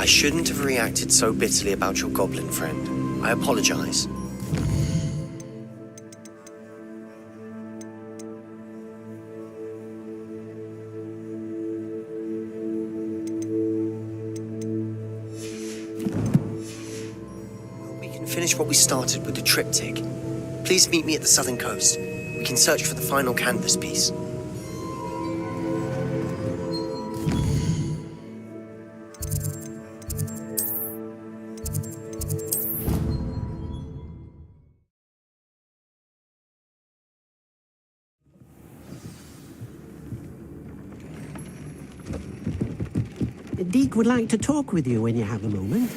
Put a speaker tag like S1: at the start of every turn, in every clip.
S1: I shouldn't have reacted so bitterly about your goblin friend. I apologize. We can finish what we started with the triptych. Please meet me at the southern coast. We can search for the final canvas piece.
S2: Deke would like to talk with you when you have a moment.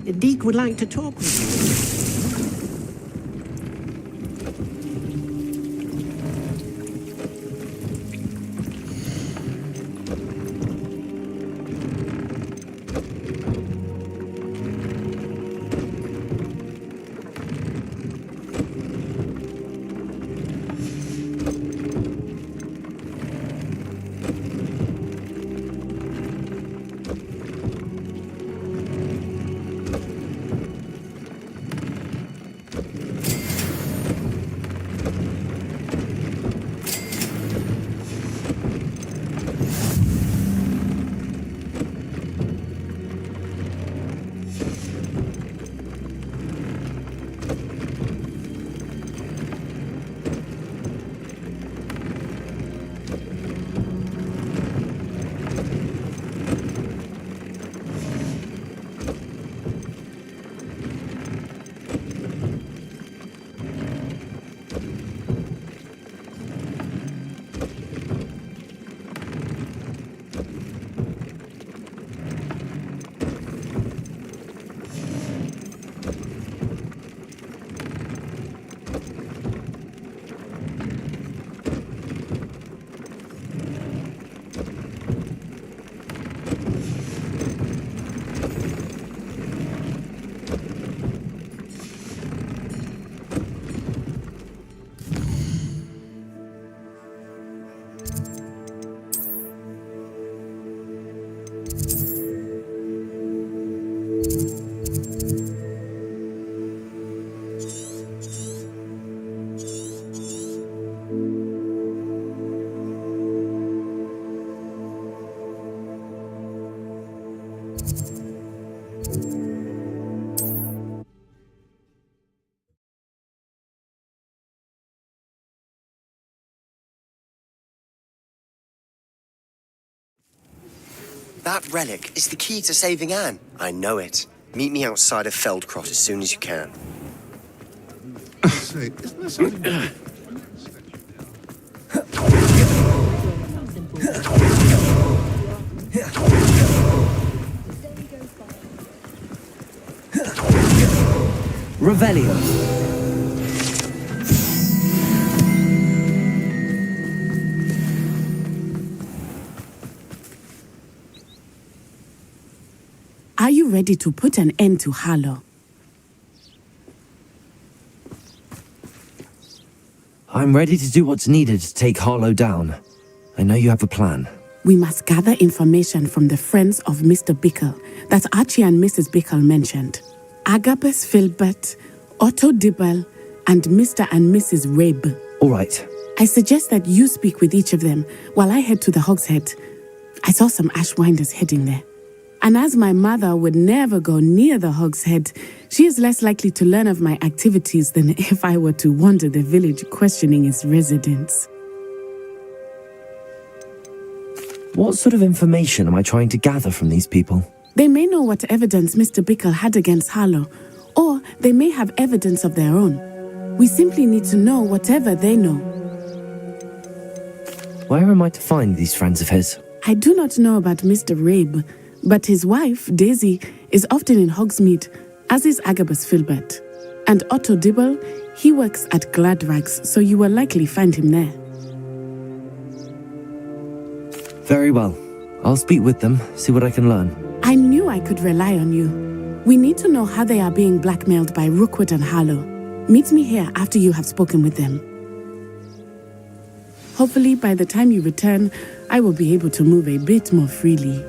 S2: The Deek would like to talk with you.
S1: That relic is the key to saving Anne. I know it. Meet me outside of Feldcroft as soon as you can.
S3: Say, isn't there something...
S4: Revelio.
S5: Are you ready to put an end to Harlow?
S4: I'm ready to do what's needed to take Harlow down. I know you have a plan.
S5: We must gather information from the friends of Mr. Bickle that Archie and Mrs. Bickle mentioned. Agabus Filbert, Otto Dibble, and Mr. and Mrs. Rabe.
S4: All right.
S5: I suggest that you speak with each of them while I head to the Hogshead. I saw some Ashwinders heading there. And as my mother would never go near the Hogshead, she is less likely to learn of my activities than if I were to wander the village questioning its residents.
S4: What sort of information am I trying to gather from these people?
S5: They may know what evidence Mr. Bickle had against Harlow, or they may have evidence of their own. We simply need to know whatever they know.
S4: Where am I to find these friends of his?
S5: I do not know about Mr. Rabe, but his wife, Daisy, is often in Hogsmeade, as is Agabus Filbert. And Otto Dibble, he works at Gladrags, so you will likely find him there.
S4: Very well. I'll speak with them, see what I can learn.
S5: I knew I could rely on you. We need to know how they are being blackmailed by Rookwood and Harlow. Meet me here after you have spoken with them. Hopefully, by the time you return, I will be able to move a bit more freely.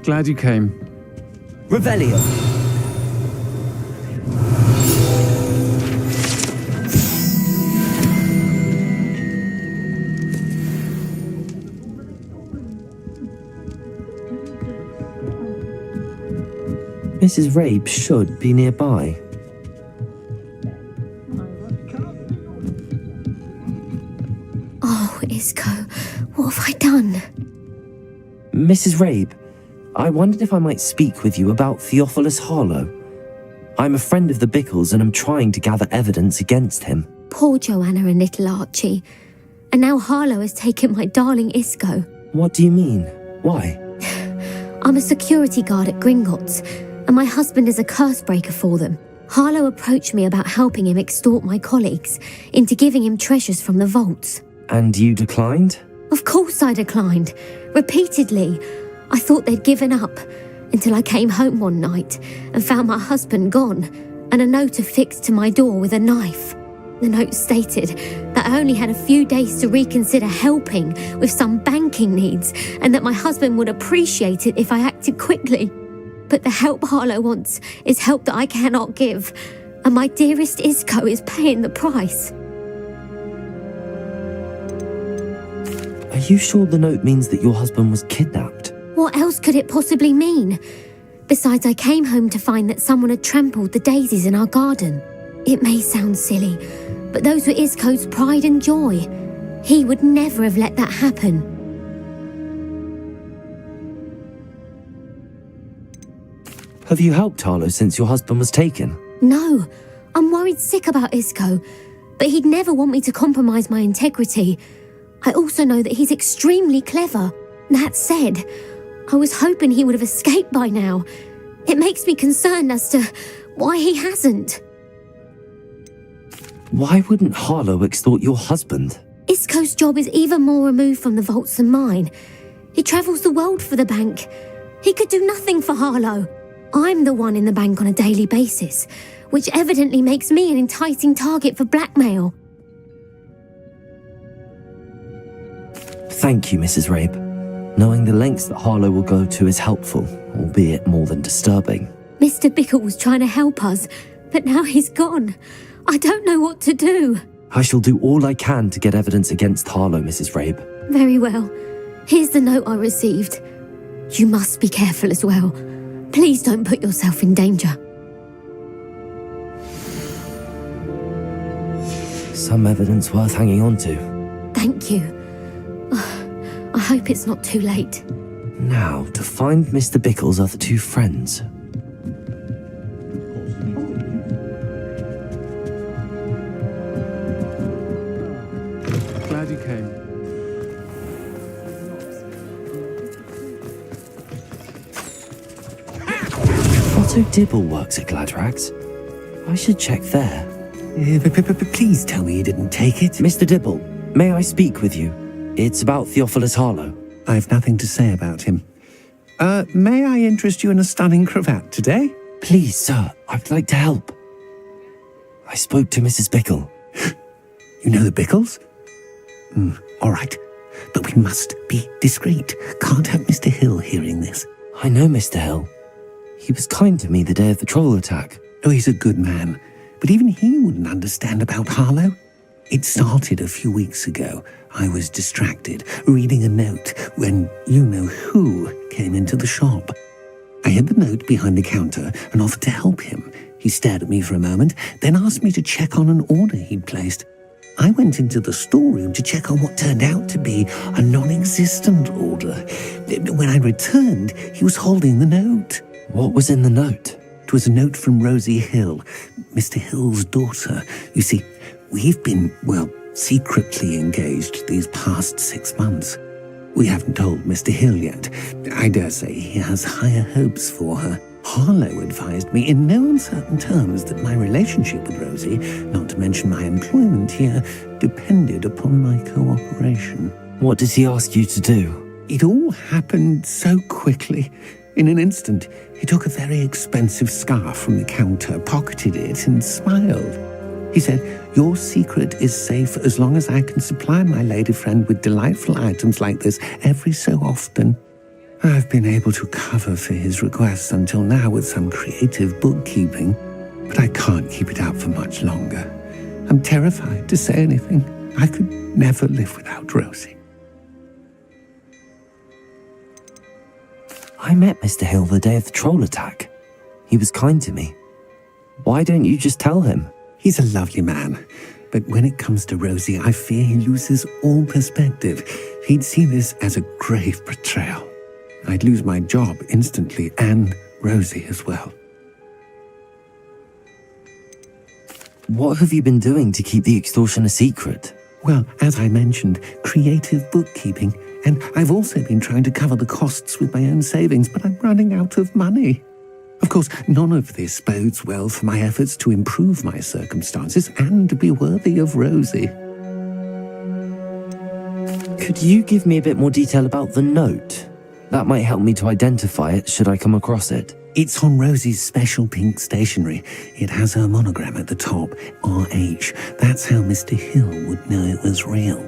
S6: Glad you came.
S4: Revelio. Mrs. Rabe should be nearby. Mrs. Rabe, I wondered if I might speak with you about Theophilus Harlow. I'm a friend of the Bickles and I'm trying to gather evidence against him.
S3: Poor Joanna and little Archie. And now Harlow has taken my darling Isco.
S4: What do you mean? Why?
S3: I'm a security guard at Gringotts, and my husband is a curse breaker for them. Harlow approached me about helping him extort my colleagues into giving him treasures from the vaults.
S4: And you declined?
S3: Of course I declined. Repeatedly. I thought they'd given up, until I came home one night and found my husband gone, and a note affixed to my door with a knife. The note stated that I only had a few days to reconsider helping with some banking needs, and that my husband would appreciate it if I acted quickly. But the help Harlow wants is help that I cannot give, and my dearest Isco is paying the price.
S4: Are you sure the note means that your husband was kidnapped?
S3: What else could it possibly mean? Besides, I came home to find that someone had trampled the daisies in our garden. It may sound silly, but those were Isco's pride and joy. He would never have let that happen.
S4: Have you helped Harlow since your husband was taken?
S3: No, I'm worried sick about Isco, but he'd never want me to compromise my integrity. I also know that he's extremely clever. That said, I was hoping he would have escaped by now. It makes me concerned as to why he hasn't.
S4: Why wouldn't Harlow extort your husband?
S3: Isco's job is even more removed from the vaults than mine. He travels the world for the bank. He could do nothing for Harlow. I'm the one in the bank on a daily basis, which evidently makes me an enticing target for blackmail.
S4: Thank you, Mrs. Rabe. Knowing the lengths that Harlow will go to is helpful, albeit more than disturbing.
S3: Mr. Bickle was trying to help us, but now he's gone. I don't know what to do.
S4: I shall do all I can to get evidence against Harlow, Mrs. Rabe.
S3: Very well. Here's the note I received. You must be careful as well. Please don't put yourself in danger.
S4: Some evidence worth hanging on to.
S3: Thank you. I hope it's not too late.
S4: Now, to find Mr. Bickle's other two friends.
S6: Glad you came.
S4: Otto Dibble works at Gladrags. I should check there.
S2: Please tell me you didn't take it.
S4: Mr. Dibble, may I speak with you? It's about Theophilus Harlow.
S2: I've nothing to say about him. May I interest you in a stunning cravat today?
S4: Please, sir, I'd like to help. I spoke to Mrs. Bickle.
S2: You know the Bickles? All right. But we must be discreet. Can't have Mr. Hill hearing this.
S4: I know Mr. Hill. He was kind to me the day of the troll attack.
S2: Oh, he's a good man. But even he wouldn't understand about Harlow. It started a few weeks ago. I was distracted, reading a note, when you-know-who came into the shop. I hid the note behind the counter and offered to help him. He stared at me for a moment, then asked me to check on an order he'd placed. I went into the storeroom to check on what turned out to be a non-existent order. When I returned, he was holding the note.
S4: What was in the note?
S2: It was a note from Rosie Hill, Mr. Hill's daughter. You see, we've been, secretly engaged these past 6 months. We haven't told Mr. Hill yet. I dare say he has higher hopes for her. Harlow advised me in no uncertain terms that my relationship with Rosie, not to mention my employment here, depended upon my cooperation.
S4: What does he ask you to do?
S2: It all happened so quickly. In an instant, he took a very expensive scarf from the counter, pocketed it, and smiled. He said, "Your secret is safe as long as I can supply my lady friend with delightful items like this every so often." I've been able to cover for his requests until now with some creative bookkeeping, but I can't keep it up for much longer. I'm terrified to say anything. I could never live without Rosie.
S4: I met Mr. Hill the day of the troll attack. He was kind to me. Why don't you just tell him?
S2: He's a lovely man, but when it comes to Rosie, I fear he loses all perspective. He'd see this as a grave betrayal. I'd lose my job instantly, and Rosie as well.
S4: What have you been doing to keep the extortion a secret?
S2: Well, as I mentioned, creative bookkeeping, and I've also been trying to cover the costs with my own savings, but I'm running out of money. Of course, none of this bodes well for my efforts to improve my circumstances and be worthy of Rosie.
S4: Could you give me a bit more detail about the note? That might help me to identify it should I come across it.
S2: It's on Rosie's special pink stationery. It has her monogram at the top, RH. That's how Mr. Hill would know it was real.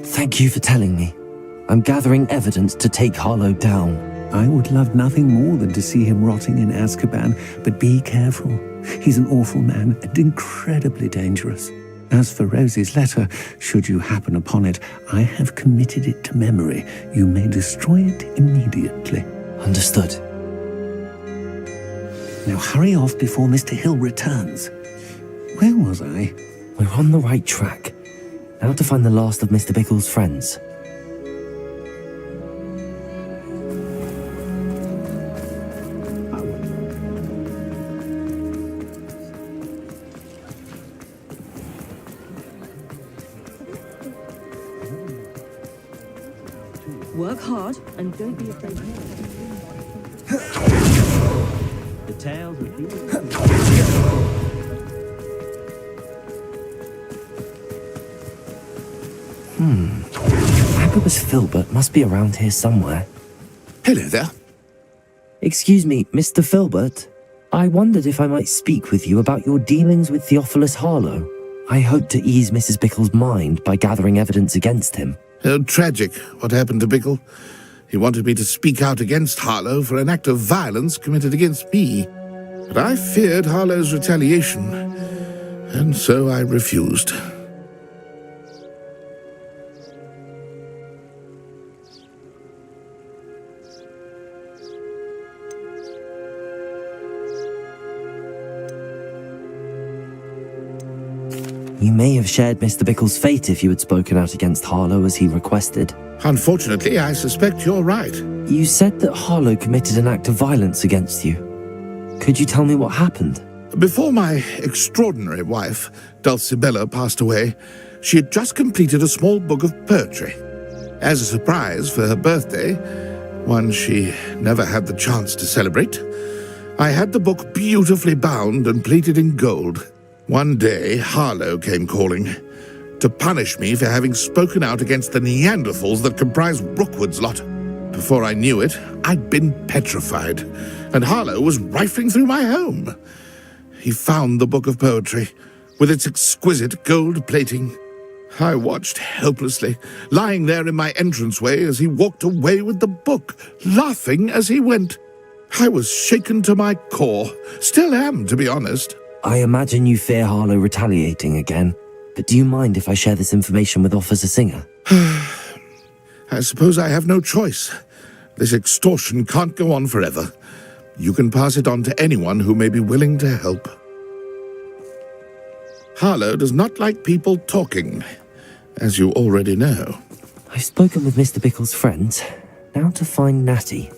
S4: Thank you for telling me. I'm gathering evidence to take Harlow down.
S2: I would love nothing more than to see him rotting in Azkaban, but be careful. He's an awful man and incredibly dangerous. As for Rosie's letter, should you happen upon it, I have committed it to memory. You may destroy it immediately.
S4: Understood.
S2: Now hurry off before Mr. Hill returns. Where was I?
S4: We're on the right track. Now to find the last of Mr. Bickle's friends.
S7: Work hard and don't be afraid. The tales of
S4: Agabus Filbert must be around here somewhere.
S8: Hello there.
S4: Excuse me, Mr. Filbert. I wondered if I might speak with you about your dealings with Theophilus Harlow. I hope to ease Mrs. Bickle's mind by gathering evidence against him.
S8: Oh, tragic what happened to Bickle. He wanted me to speak out against Harlow for an act of violence committed against me. But I feared Harlow's retaliation, and so I refused.
S4: You may have shared Mr. Bickle's fate if you had spoken out against Harlow as he requested.
S8: Unfortunately, I suspect you're right.
S4: You said that Harlow committed an act of violence against you. Could you tell me what happened?
S8: Before my extraordinary wife, Dulcibella, passed away, she had just completed a small book of poetry. As a surprise for her birthday, one she never had the chance to celebrate, I had the book beautifully bound and plated in gold. One day, Harlow came calling to punish me for having spoken out against the Neanderthals that comprise Rookwood's lot. Before I knew it, I'd been petrified, and Harlow was rifling through my home. He found the book of poetry, with its exquisite gold plating. I watched helplessly, lying there in my entranceway as he walked away with the book, laughing as he went. I was shaken to my core, still am, to be honest.
S4: I imagine you fear Harlow retaliating again, but do you mind if I share this information with Officer Singer?
S8: I suppose I have no choice. This extortion can't go on forever. You can pass it on to anyone who may be willing to help. Harlow does not like people talking, as you already know.
S4: I've spoken with Mr. Bickle's friends. Now to find Natty.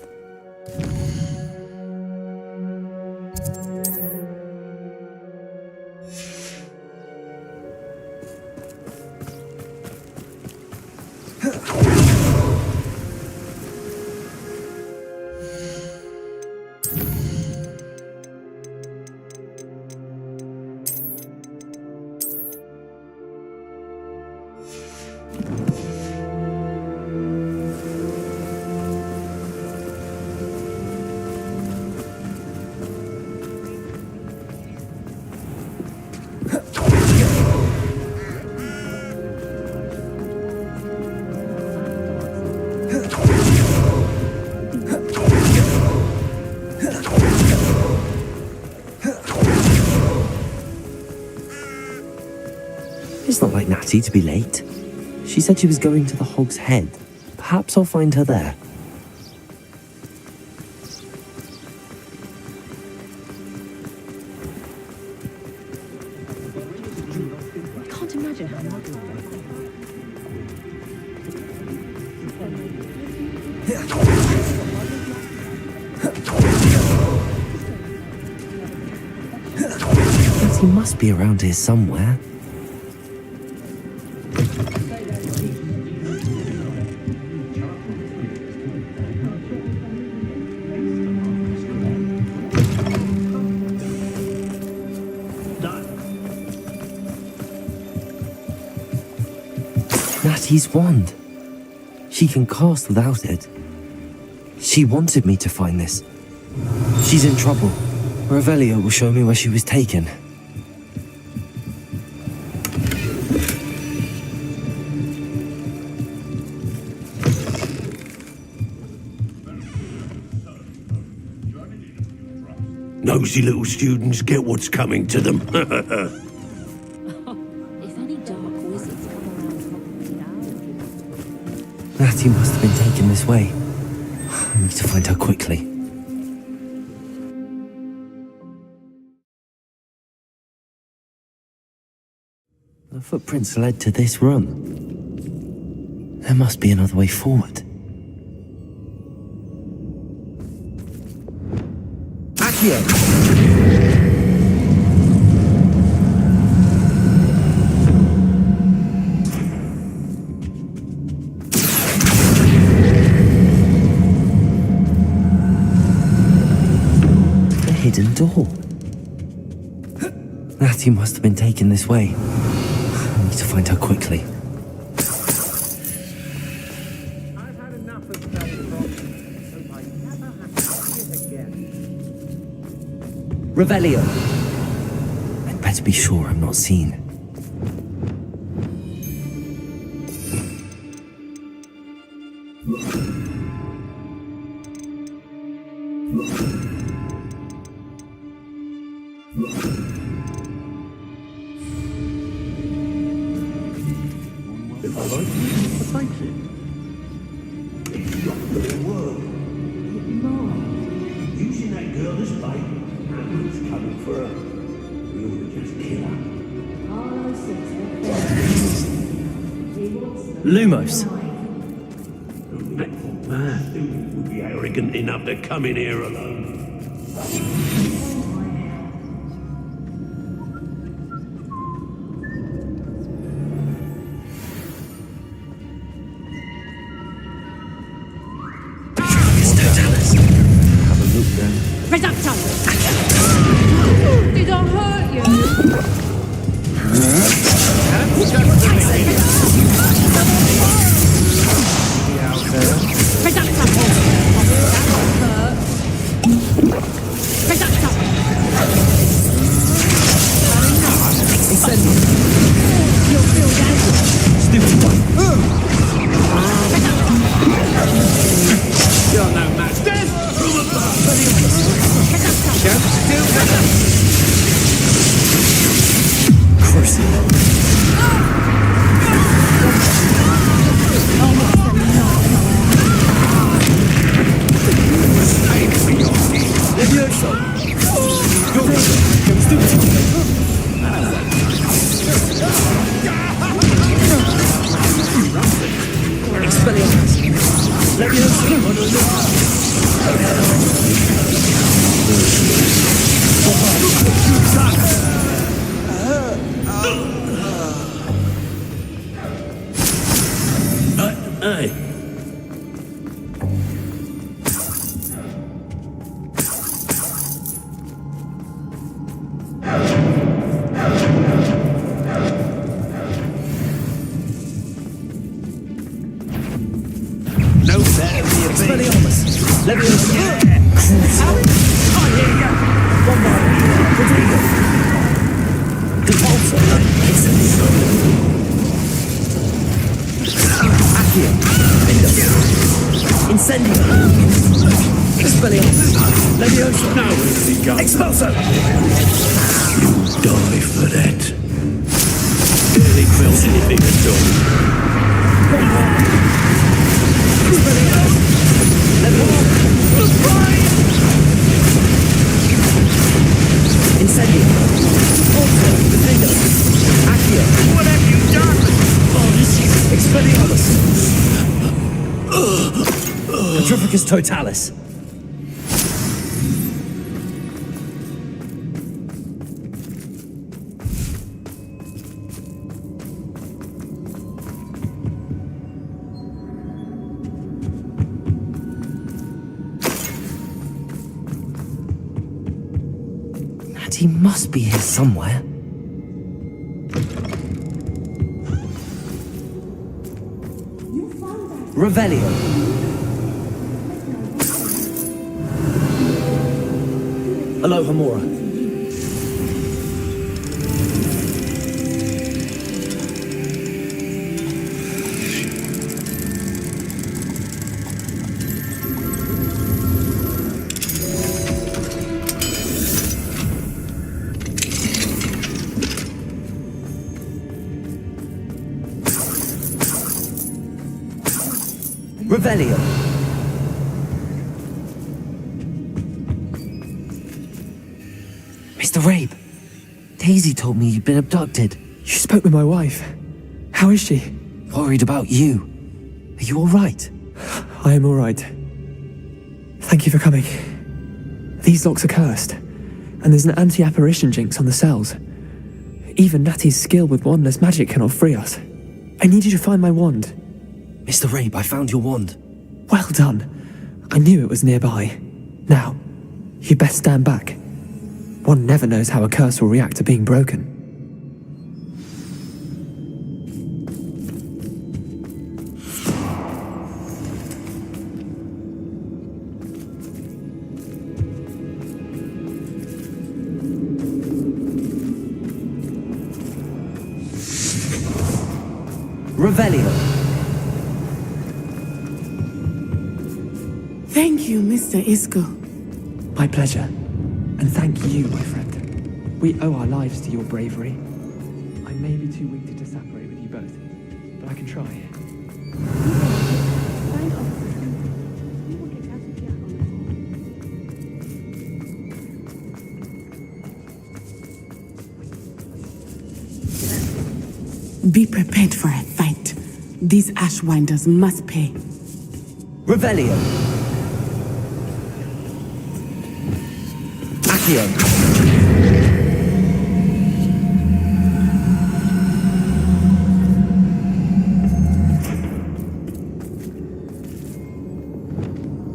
S4: It's not like Natty to be late. She said she was going to the Hog's Head. Perhaps I'll find her there.
S7: I can't imagine how much.
S4: He must be around here somewhere. Natty's wand. She can cast without it. She wanted me to find this. She's in trouble. Revelio will show me where she was taken.
S9: Nosy little students get what's coming to them.
S7: If any dark wizards come around,
S4: Natty must have been taken this way. I need to find her quickly. The footprints led to this room. There must be another way forward.
S9: Accio!
S4: A hidden door. Natty must have been taken this way. I need to find her quickly.
S6: I've had enough of spellcraft, so I never have to see it again.
S4: Revelio! I'd better be sure I'm not seen.
S9: If I like it, I take it. It's not gonna work. Using that girl as bait, Hamlet's coming for her. We ought to just kill her.
S4: Lumos!
S9: That man would be arrogant enough to come in here alone.
S4: Have a look then.
S5: Reductor!
S10: Did I hurt you?
S5: Reductor! Reductor! You'll feel damage.
S4: Stupid one.
S6: You're no match. Death from above.
S4: Curse him. Levioso. Expelliarmus.
S9: Hey.
S6: No better be a bit.
S4: Expelliarmus. Levioso.
S6: I hear ya.
S4: One more. Rodrigo. Depulso. Accio. Incendio. Expelliarmus. Levioso.
S9: Now where's he gone?
S4: Expulso.
S9: Die for that. Barely felt anything at all.
S4: Incendio. Also, Defendo. Accio.
S6: What have you done?
S4: Expelliarmus. Petrificus Totalis. But he must be here somewhere. Revelio. Aloha Mora. Revelio. Mr. Rabe, Daisy told me you'd been abducted.
S10: You spoke with my wife. How is she?
S4: Worried about you. Are you all right?
S10: I am all right. Thank you for coming. These locks are cursed, and there's an anti-apparition jinx on the cells. Even Natty's skill with wandless magic cannot free us. I need you to find my wand.
S4: Mr. Rabe, I found your wand.
S10: Well done. I knew it was nearby. Now, you best stand back. One never knows how a curse will react to being broken.
S4: Revelio.
S5: Thank you, Mr. Isco.
S10: My pleasure. And thank you, my friend. We owe our lives to your bravery. I may be too weak to separate with you both, but I can try.
S5: Be prepared for a fight. These Ashwinders must pay.
S4: Revelio. Accio.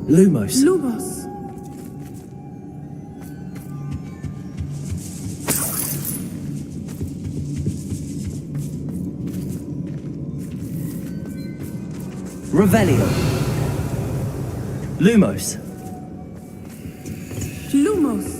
S4: Lumos.
S5: Lumos.
S4: Revelio. Lumos.
S5: Lumos.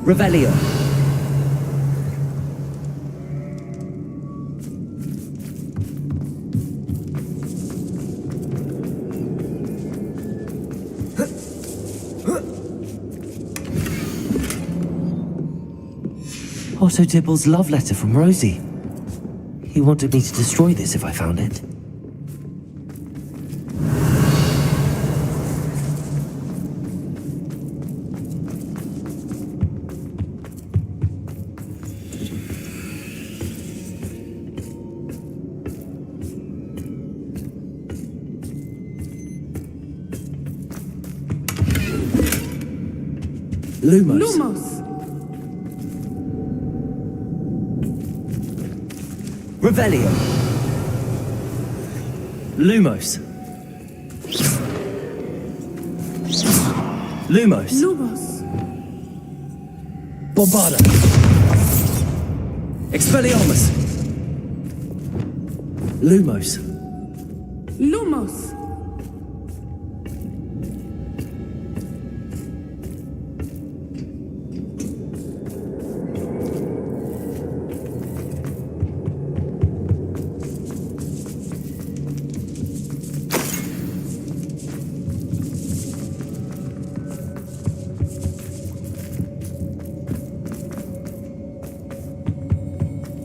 S4: Revelio. Otto Dibble's love letter from Rosie. He wanted me to destroy this if I found it. Lumos.
S5: Lumos.
S4: Revelio. Lumos. Lumos.
S5: Lumos.
S4: Bombarda. Expelliarmus. Lumos.
S5: Lumos.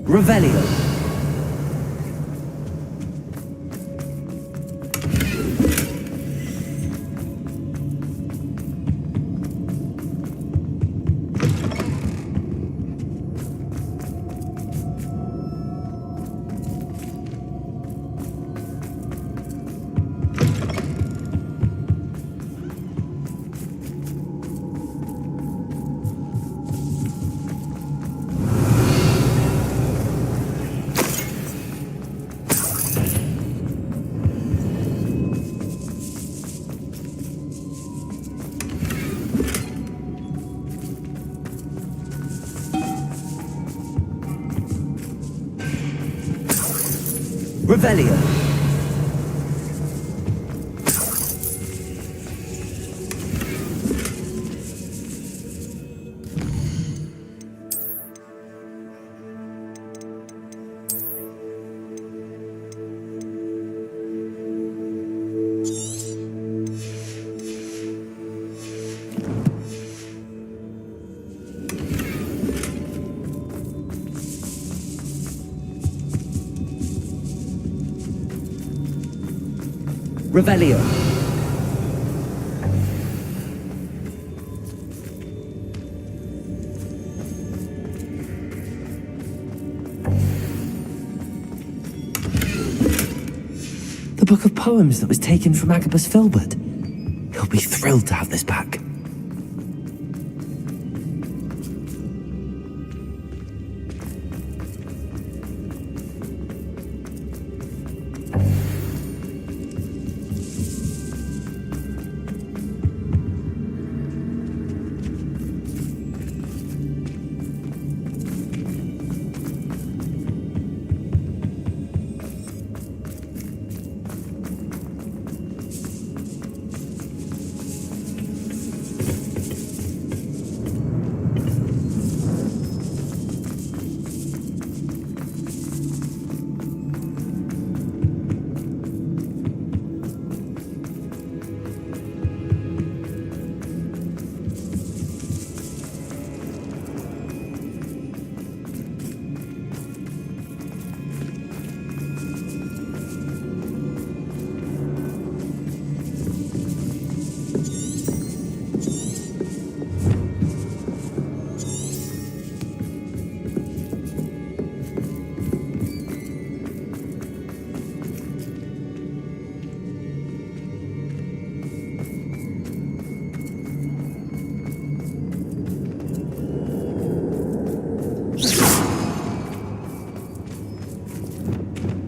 S4: Revelio. Revelio. Revelio. The book of poems that was taken from Agabus Filbert. He'll be thrilled to have this back.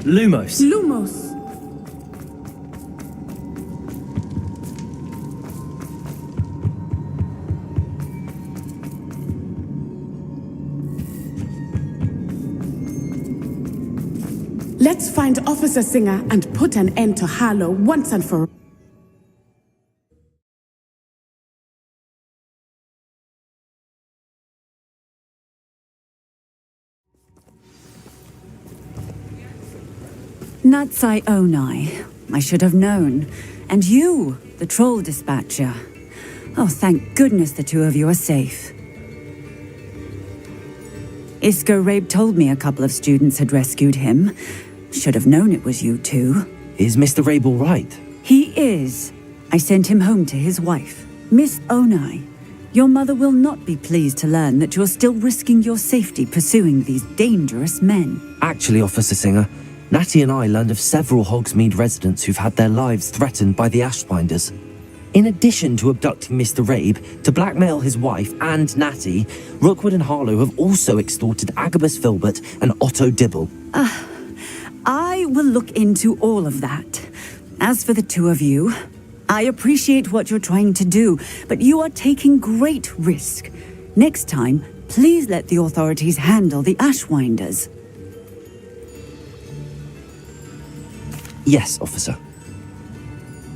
S4: Lumos.
S5: Lumos! Let's find Officer Singer and put an end to Harlow once and for all.
S11: Natsai Onai. I should have known. And you, the troll dispatcher. Oh, thank goodness the two of you are safe. Isco Rabe told me a couple of students had rescued him. Should have known it was you two.
S4: Is Mr. Rabe all right?
S11: He is. I sent him home to his wife, Miss Onai. Your mother will not be pleased to learn that you're still risking your safety pursuing these dangerous men.
S4: Actually, Officer Singer, Natty and I learned of several Hogsmeade residents who've had their lives threatened by the Ashbinders. In addition to abducting Mr. Rabe to blackmail his wife and Natty, Rookwood and Harlow have also extorted Agabus Filbert and Otto Dibble.
S11: I will look into all of that. As for the two of you, I appreciate what you're trying to do, but you are taking great risk. Next time, please let the authorities handle the Ashwinders.
S4: Yes, officer.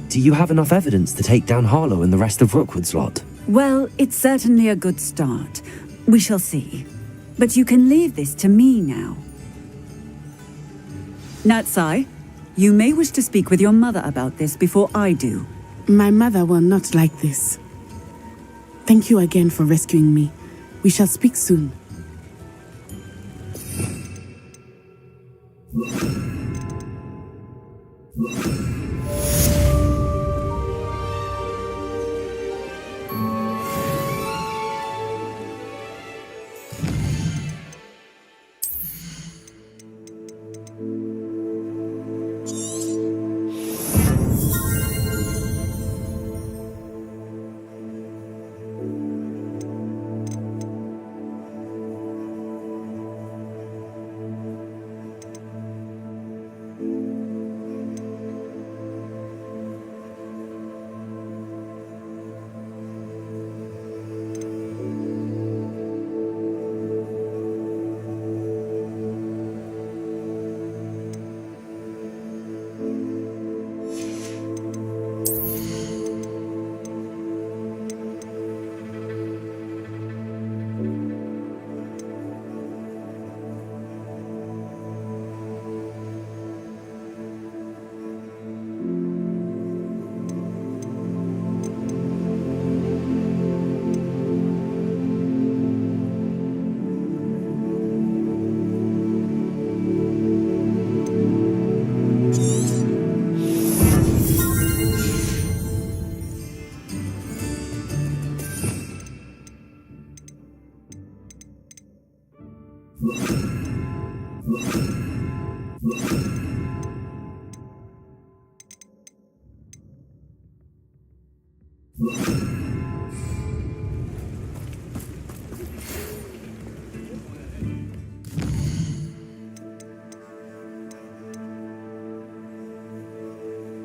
S4: Do you have enough evidence to take down Harlow and the rest of Rookwood's lot?
S11: Well, it's certainly a good start. We shall see. But you can leave this to me now. Natsai, you may wish to speak with your mother about this before I do.
S5: My mother will not like this. Thank you again for rescuing me. We shall speak soon.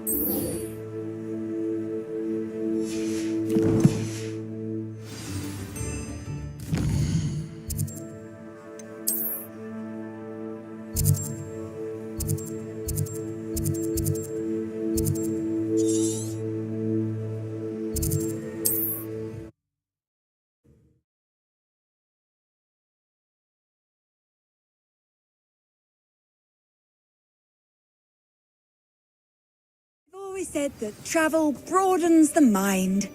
S11: I've always said that travel broadens the mind.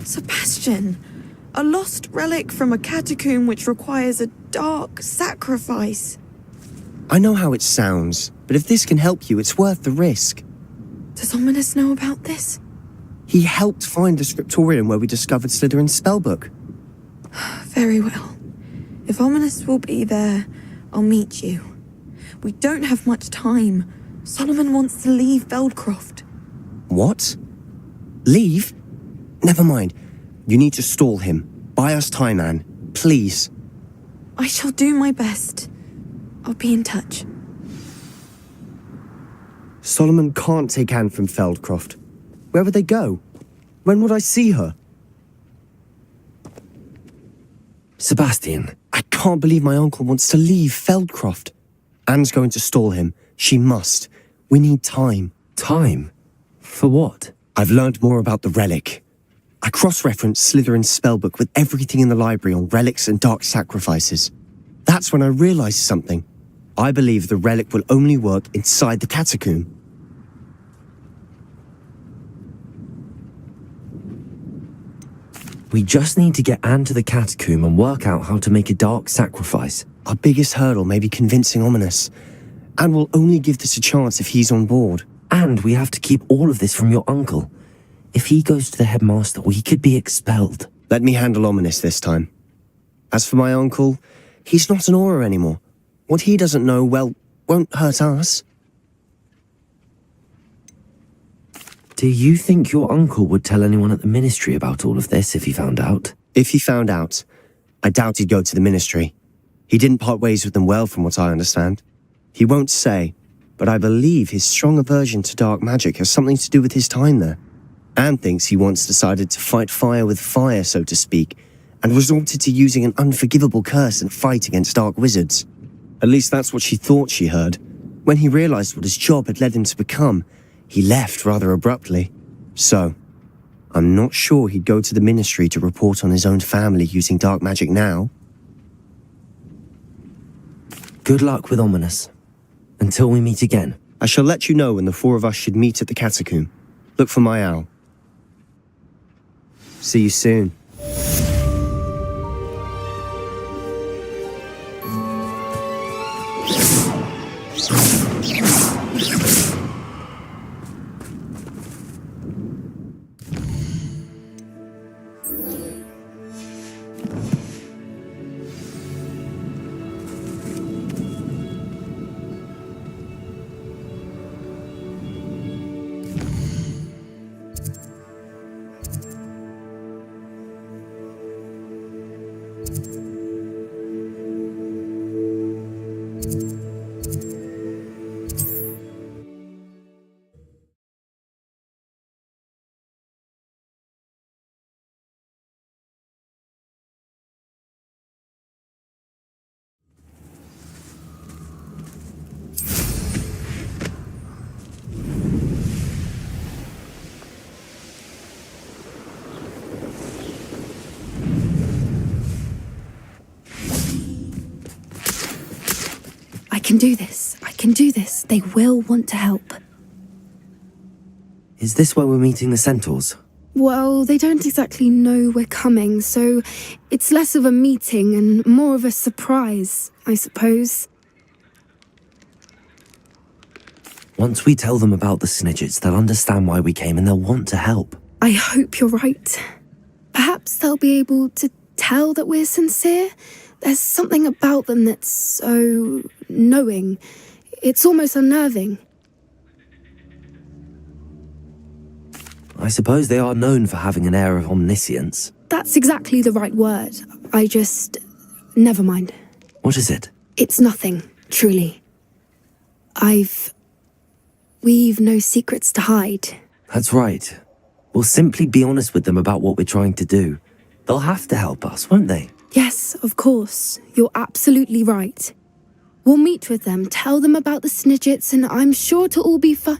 S12: Sebastian, a lost relic from a catacomb which requires a dark sacrifice.
S1: I know how it sounds, but if this can help you, it's worth the risk.
S12: Does Ominous know about this?
S1: He helped find the scriptorium where we discovered Slytherin's spellbook.
S12: Very well. If Ominous will be there, I'll meet you. We don't have much time. Solomon wants to leave Feldcroft.
S1: What? Leave? Never mind. You need to stall him. Buy us time, Anne. Please.
S12: I shall do my best. I'll be in touch.
S1: Solomon can't take Anne from Feldcroft. Where would they go? When would I see her?
S4: Sebastian.
S1: I can't believe my uncle wants to leave Feldcroft. Anne's going to stall him. She must. We need time.
S4: Time? For what?
S1: I've learned more about the relic. I cross-referenced Slytherin's spellbook with everything in the library on relics and dark sacrifices. That's when I realized something. I believe the relic will only work inside the catacomb.
S4: We just need to get Anne to the catacomb and work out how to make a dark sacrifice.
S1: Our biggest hurdle may be convincing Ominous. Anne will only give this a chance if he's on board.
S4: And we have to keep all of this from your uncle. If he goes to the headmaster, he could be expelled.
S1: Let me handle Ominous this time. As for my uncle, he's not an Auror anymore. What he doesn't know, well, won't hurt us.
S4: Do you think your uncle would tell anyone at the ministry about all of this if he found out?
S1: If he found out, I doubt he'd go to the ministry. He didn't part ways with them well, from what I understand. He won't say, but I believe his strong aversion to dark magic has something to do with his time there. Anne thinks he once decided to fight fire with fire, so to speak, and resorted to using an unforgivable curse in a fight against dark wizards. At least that's what she thought she heard. When he realized what his job had led him to become, he left rather abruptly. So, I'm not sure he'd go to the ministry to report on his own family using dark magic now.
S4: Good luck with Ominous. Until we meet again.
S1: I shall let you know when the four of us should meet at the catacomb. Look for my owl. See you soon.
S12: can do this. I can do this. They will want to help.
S4: Is this where we're meeting the centaurs?
S12: Well, they don't exactly know we're coming, so it's less of a meeting and more of a surprise, I suppose.
S4: Once we tell them about the Snidgets, they'll understand why we came and they'll want to help.
S12: I hope you're right. Perhaps they'll be able to tell that we're sincere. There's something about them that's so knowing. It's almost unnerving.
S4: I suppose they are known for having an air of omniscience.
S12: That's exactly the right word. I just... Never mind.
S4: What is it?
S12: It's nothing, truly. We've no secrets to hide.
S4: That's right. We'll simply be honest with them about what we're trying to do. They'll have to help us, won't they?
S12: Yes, of course. You're absolutely right. We'll meet with them, tell them about the Snidgets, and I'm sure to all be fine.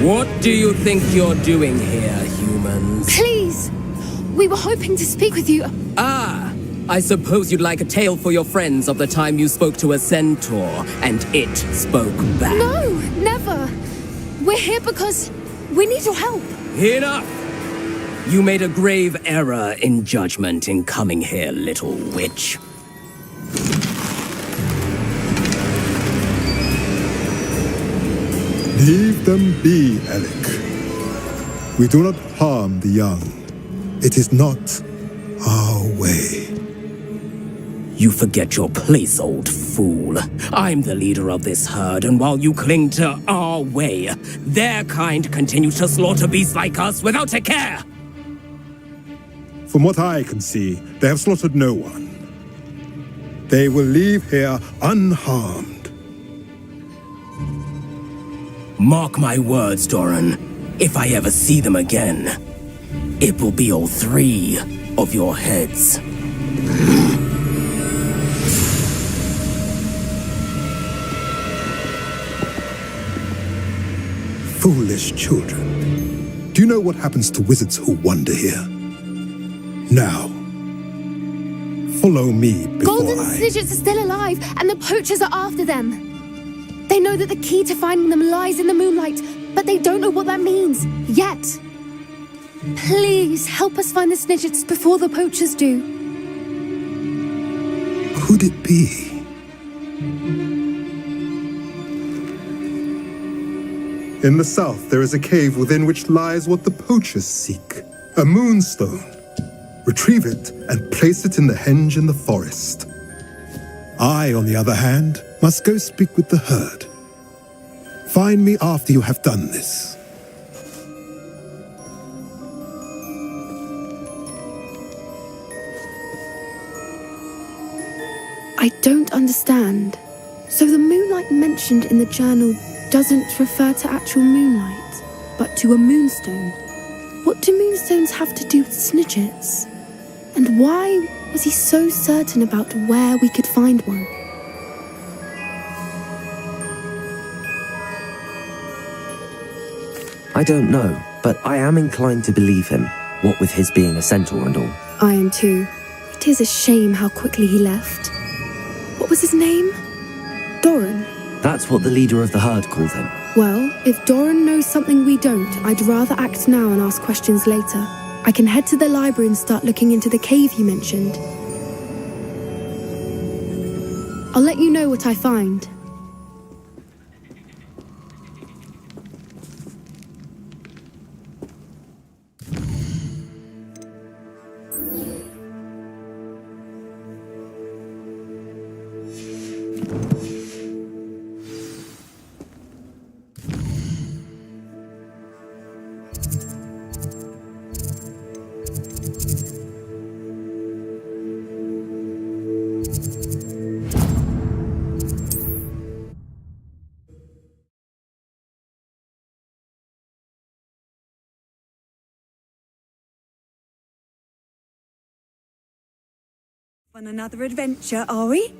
S6: What do you think you're doing here, humans?
S12: Please! We were hoping to speak with you.
S6: Ah! I suppose you'd like a tale for your friends of the time you spoke to a centaur, and it spoke back.
S12: No, never. We're here because we need your help.
S6: Enough! You made a grave error in judgment in coming here, little witch.
S13: Leave them be, Alec. We do not harm the young. It is not our way.
S6: You forget your place, old fool. I'm the leader of this herd, and while you cling to our way, their kind continue to slaughter beasts like us without a care.
S13: From what I can see, they have slaughtered no one. They will leave here unharmed.
S6: Mark my words, Doran. If I ever see them again, it will be all 3 of your heads.
S13: Foolish children. Do you know what happens to wizards who wander here? Now, follow me before
S12: Golden Snidgets are still alive, and the poachers are after them. They know that the key to finding them lies in the moonlight, but they don't know what that means, yet. Please, help us find the Snidgets before the poachers do.
S13: Could it be? In the south, there is a cave within which lies what the poachers seek. A moonstone. Retrieve it and place it in the henge in the forest. I, on the other hand, must go speak with the herd. Find me after you have done this.
S12: I don't understand. So the moonlight mentioned in the journal doesn't refer to actual moonlight, but to a moonstone. What do moonstones have to do with Snidgets? And why was he so certain about where we could find one?
S4: I don't know, but I am inclined to believe him, what with his being a centaur and all.
S12: I am too. It is a shame how quickly he left. What was his name? Doran.
S4: That's what the leader of the herd called him.
S12: Well, if Doran knows something we don't, I'd rather act now and ask questions later. I can head to the library and start looking into the cave you mentioned. I'll let you know what I find.
S11: On another adventure, are we?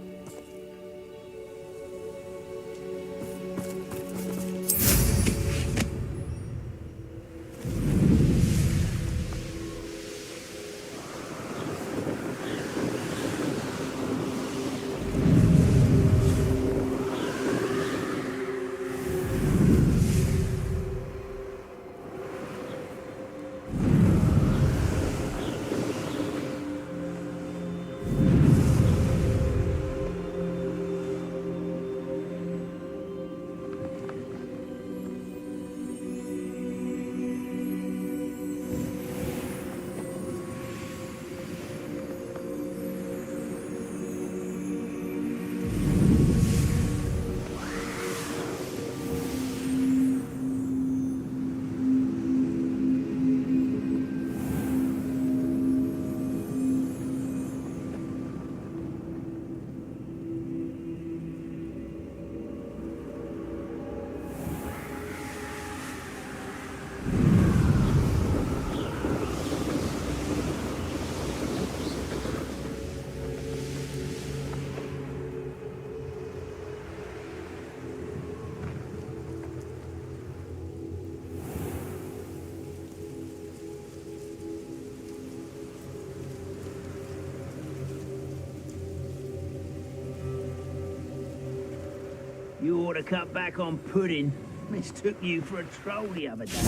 S14: You ought to cut back on pudding. Mistook you for a troll the other day.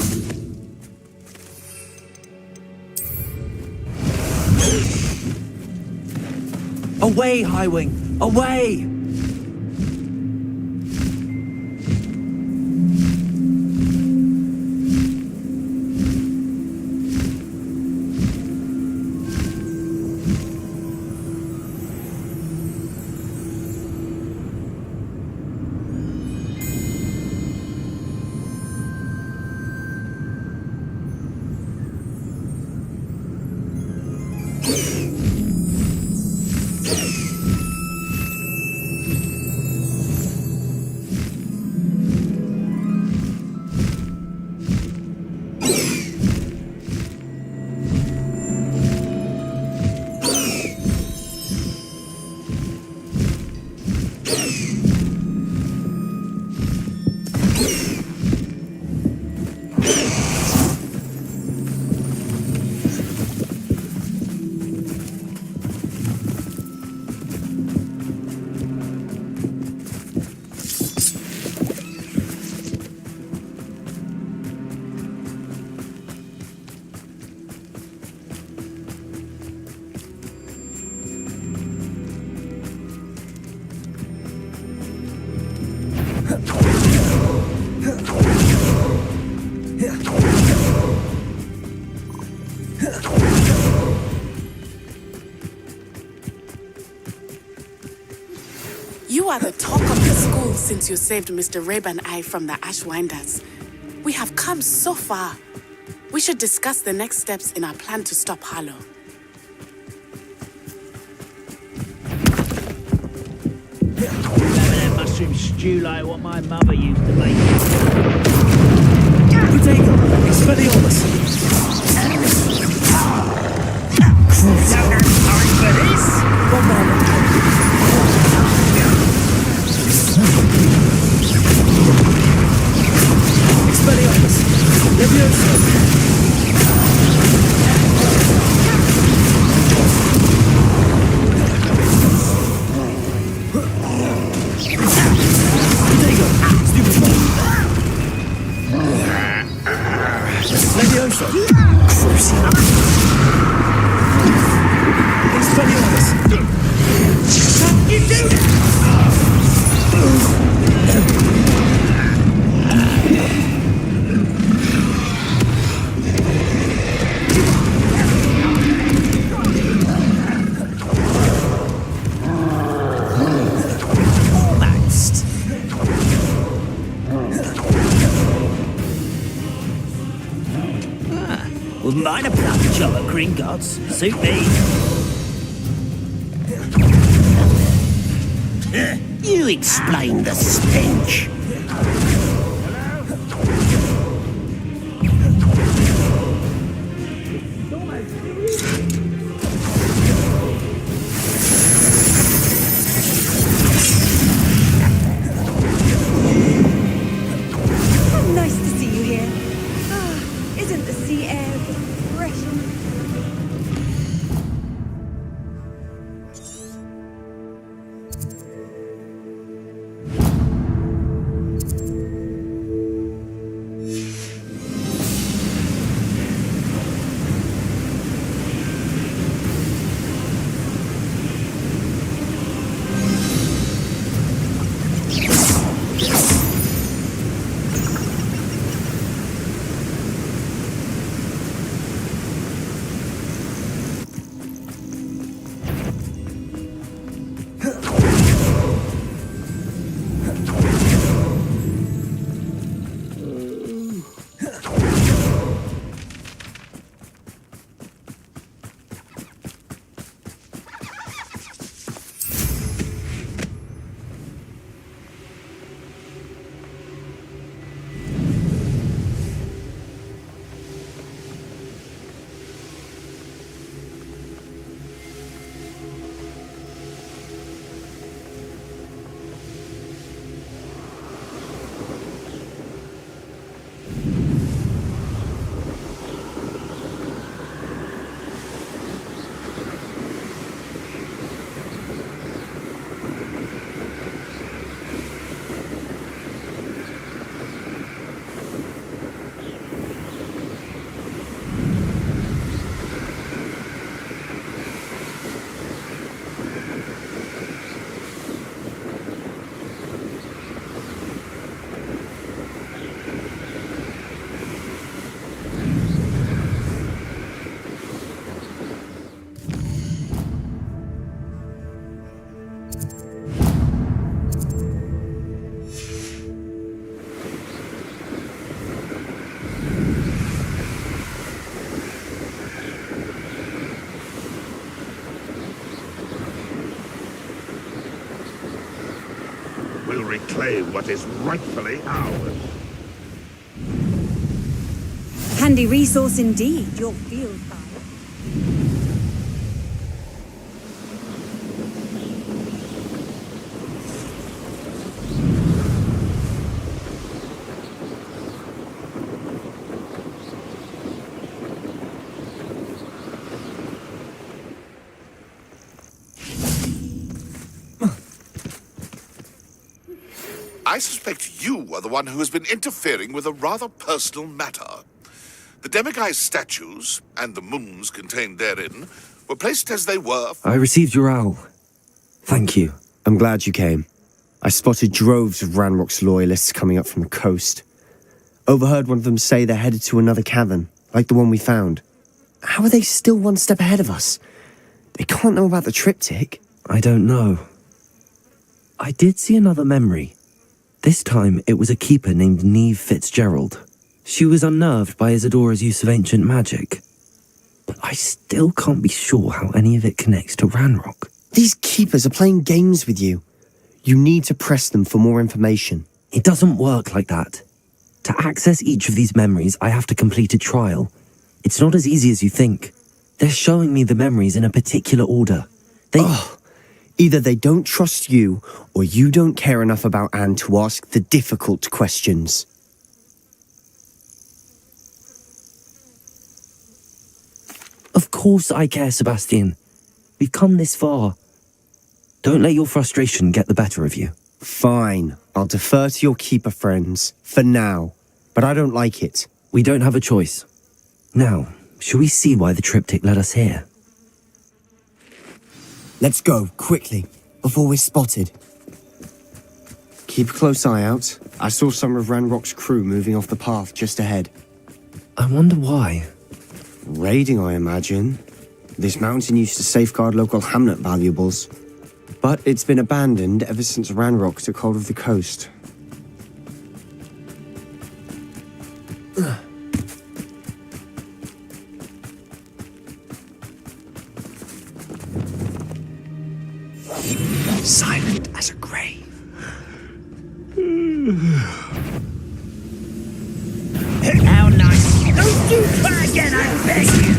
S4: Away, Highwing! Away!
S5: You are the talk of the school since you saved Mr. Rabe and I from the Ashwinders. We have come so far. We should discuss the next steps in our plan to stop Harlow.
S14: Having that mushroom stew like what my mother used to make.
S10: Potato! Expelliarmus!
S14: Sorry for this.
S10: One moment. Expelliarmus! Levioso! Potato! Stupefy! Levioso! Crucial! Expelliarmus!
S14: You do that! Wouldn't mind a plum job at Gringotts. Suit me. You explain the stench.
S8: to reclaim what is rightfully ours.
S11: Handy resource indeed, your field fire.
S8: I suspect you are the one who has been interfering with a rather personal matter. The Demiguy's statues, and the moons contained therein, were placed as they were...
S4: I received your owl. Thank you.
S1: I'm glad you came. I spotted droves of Ranrock's loyalists coming up from the coast. Overheard one of them say they're headed to another cavern, like the one we found. How are they still one step ahead of us? They can't know about the triptych.
S4: I don't know. I did see another memory. This time, it was a keeper named Neve Fitzgerald. She was unnerved by Isadora's use of ancient magic. But I still can't be sure how any of it connects to Ranrock.
S1: These keepers are playing games with you. You need to press them for more information.
S4: It doesn't work like that. To access each of these memories, I have to complete a trial. It's not as easy as you think. They're showing me the memories in a particular order.
S1: Either they don't trust you, or you don't care enough about Anne to ask the difficult questions.
S4: Of course I care, Sebastian. We've come this far. Don't let your frustration get the better of you.
S1: Fine, I'll defer to your keeper friends, for now. But I don't like it.
S4: We don't have a choice. Now, shall we see why the triptych led us here?
S1: Let's go, quickly, before we're spotted. Keep a close eye out. I saw some of Ranrock's crew moving off the path just ahead.
S4: I wonder why.
S1: Raiding, I imagine. This mountain used to safeguard local hamlet valuables. But it's been abandoned ever since Ranrock took hold of the coast. Silent as a grave.
S14: How nice. Don't you try again, I beg you.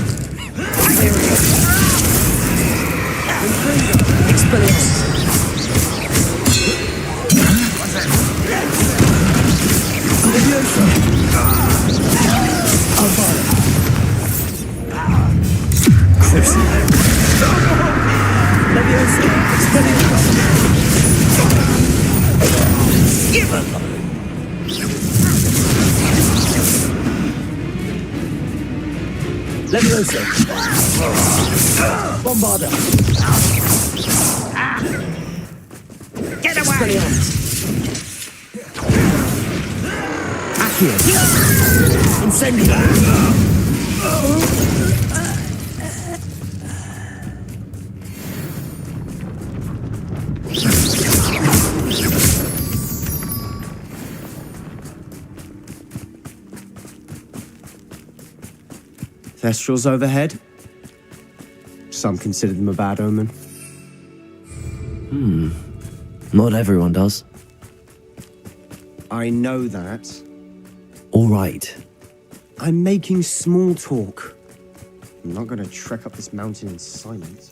S14: Give him!
S6: Leviosa! Bombarda!
S14: Get away!
S6: Accio! Incendio!
S1: Thestrals overhead. Some consider them a bad omen.
S4: Not everyone does.
S1: I know that.
S4: All right.
S1: I'm making small talk. I'm not going to trek up this mountain in silence.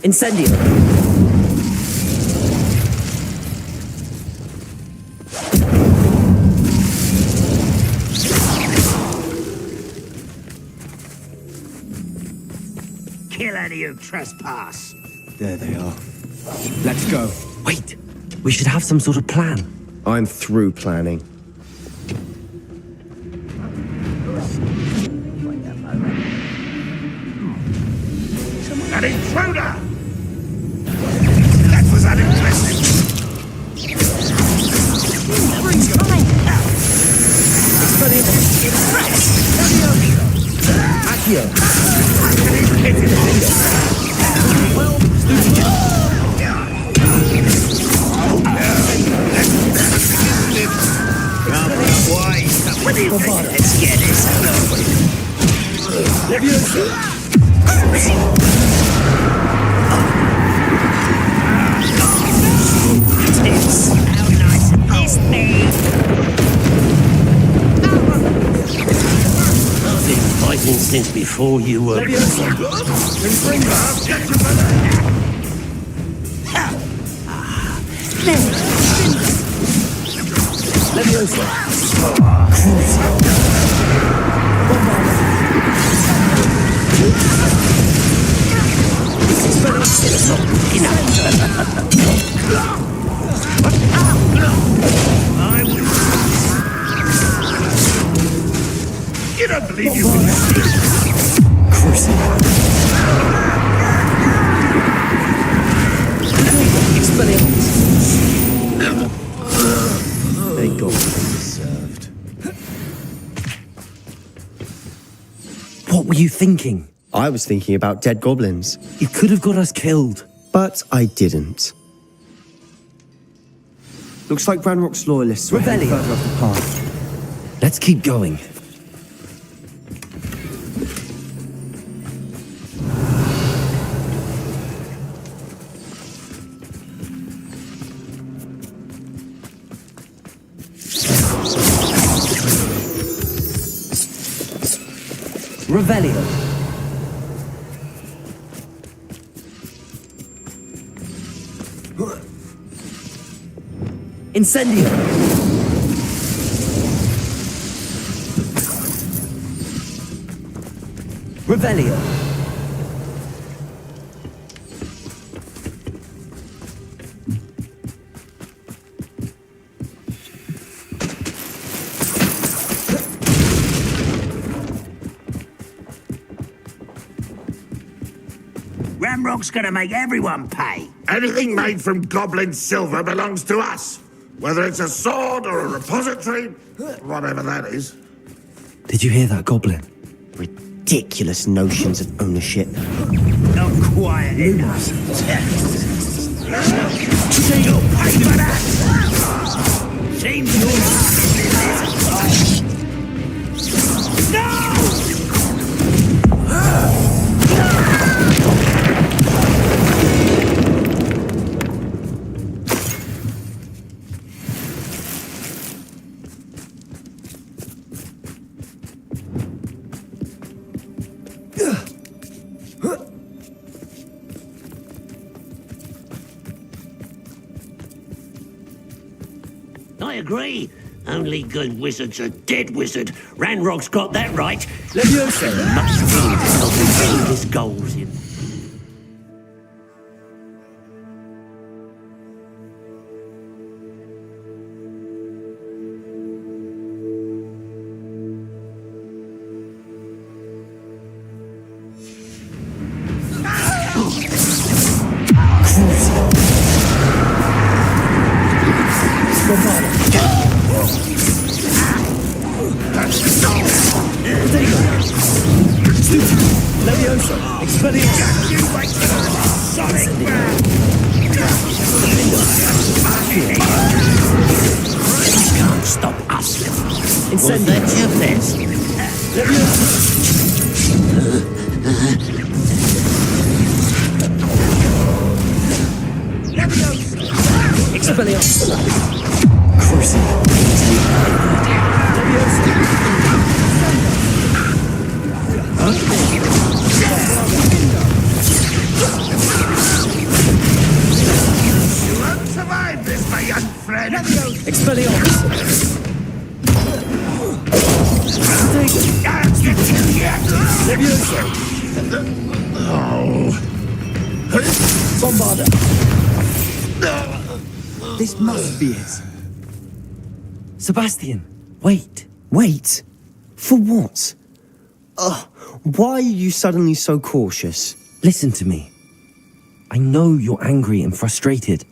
S6: Incendio!
S14: Kill any who trespass.
S1: There they are. Let's go.
S4: Wait, we should have some sort of plan.
S1: I'm through planning.
S8: An intruder! That was unimpressive.
S14: Time. Let's get this over with. Tips. How nice of this thing. I've been fighting since before you were. You don't believe you can
S1: They got what they deserved.
S4: What were you thinking?
S1: I was thinking about dead goblins,
S4: You could have got us killed.
S1: but I didn't. Looks like Ranrock's loyalists were heading
S4: Rebellion.
S1: further up the path.
S4: Let's keep going. Revelio. Incendio. Revelio.
S14: Ramrock's gonna make everyone pay.
S8: Anything made from goblin silver belongs to us. Whether it's a sword or a repository, whatever that is.
S4: Did you hear that, Goblin?
S1: Ridiculous notions of ownership.
S14: Not quiet enough. So you'll pay for that. Seems you're No! I agree. Only good wizard's a dead wizard. Ranrock's got that right. Leviosa must need to help him bring his goals in.
S6: Leviosa, Expelliarmus.
S14: You wait for the sonic You can't stop us. Was that your best?
S6: Expelliarmus.
S4: Cruising into the island.
S8: You won't survive this, my young friend.
S6: Expelliarmus. Bombarda.
S1: This must be it.
S4: Sebastian, wait.
S1: Wait. For what? Why are you suddenly so cautious?
S4: Listen to me. I know you're angry and frustrated,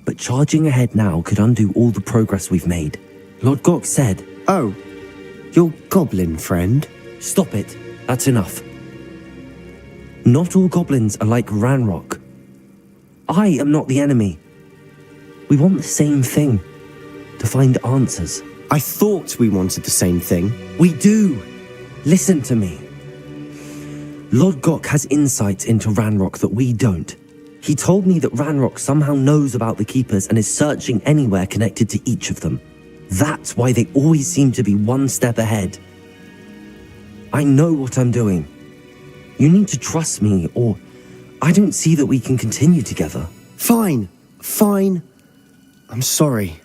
S4: but charging ahead now could undo all the progress we've made. Lord Gok said,
S1: Oh, your goblin friend?
S4: "Stop it. That's enough. Not all goblins are like Ranrock. I am not the enemy. We want the same thing. To find answers.
S1: I thought we wanted the same thing.
S4: We do. Listen to me. Lodgok has insight into Ranrock that we don't. He told me that Ranrock somehow knows about the Keepers and is searching anywhere connected to each of them. That's why they always seem to be one step ahead. I know what I'm doing. You need to trust me, or I don't see that we can continue together.
S1: Fine. I'm sorry.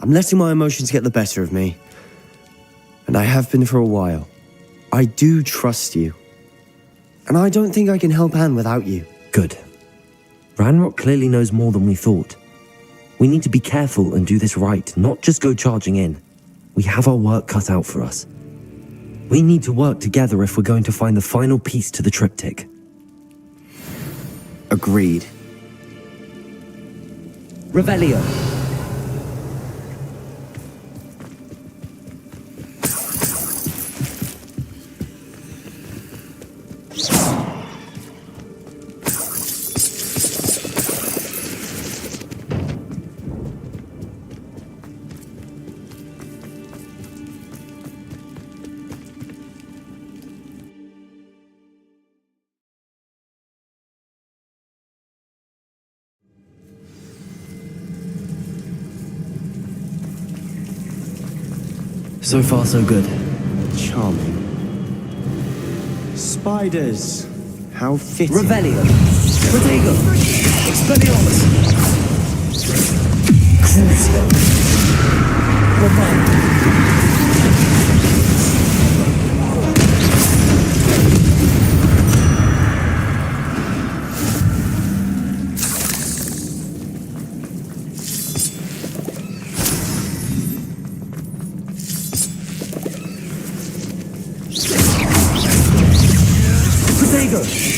S1: I'm letting my emotions get the better of me. And I have been for a while. I do trust you. And I don't think I can help Anne without you.
S4: Good. Ranrock clearly knows more than we thought. We need to be careful and do this right, not just go charging in. We have our work cut out for us. We need to work together if we're going to find the final piece to the triptych.
S1: Agreed.
S4: Revelio. So far, so good.
S1: Charming. Spiders. How fitting.
S4: Revelio. Protego. Expelliarmus. Crucio. Revelio.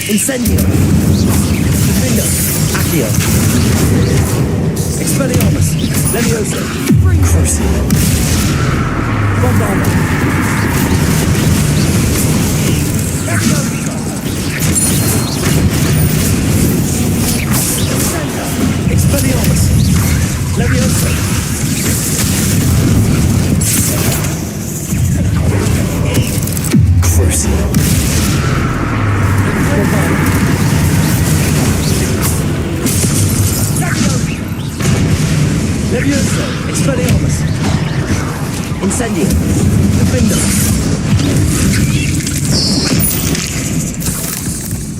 S4: Incendio. Defender. Accio. Expelliarmus. Levioso. Crucio. Bombardment. Expelliarmus. Levioso. Crucio. Levioso, Expelliarmus. Incendio. Defender.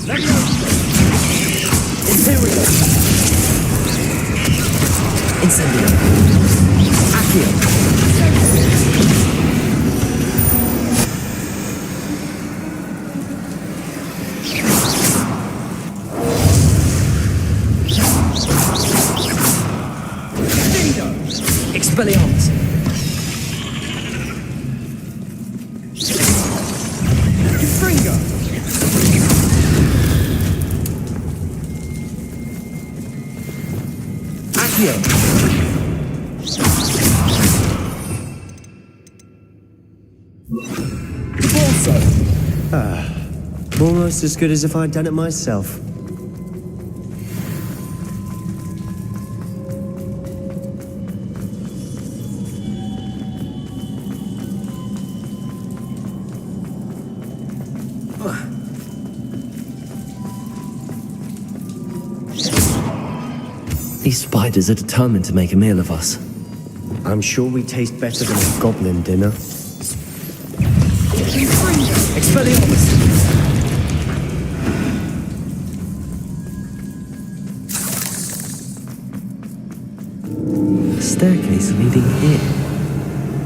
S4: Levioso. Imperial. Incendio. Accio. Expelliarmus. Fringo. Accio.
S1: Borso. Almost as good as if I'd done it myself.
S4: These spiders are determined to make a meal of us.
S1: I'm sure we taste better than a goblin dinner.
S4: Expelliarmus! A staircase leading here.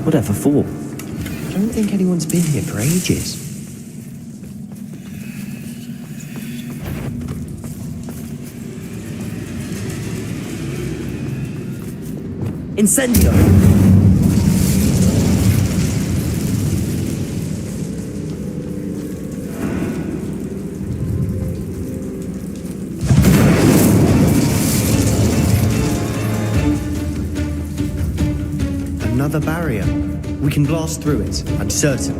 S4: Whatever for?
S1: I don't think anyone's been here for ages.
S4: Incendio!
S1: Another barrier. We can blast through it, I'm certain.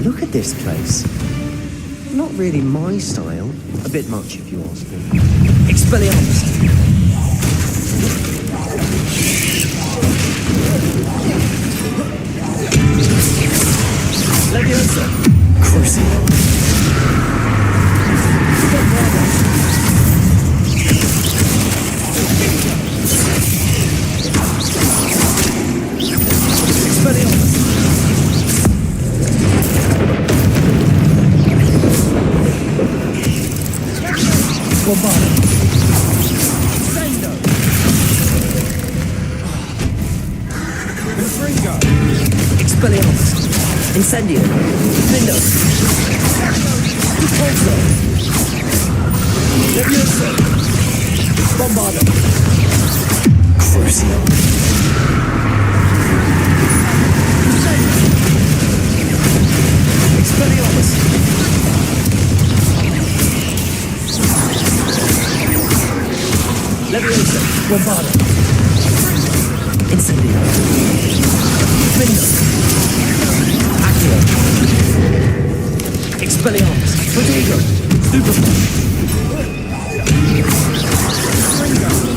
S1: Look at this place. Not really my style. A bit much if you ask me.
S4: Expelliarmus! Leviosa! Crucio! Expelliarmus! Incendio! Lindo! Repulsor! Leviosa! Bombardo! Crucio! Expelliarmus! Leviosa! Bombardo! Incendio! Lindo! Expelliarmus! Prodigo! Stupefy!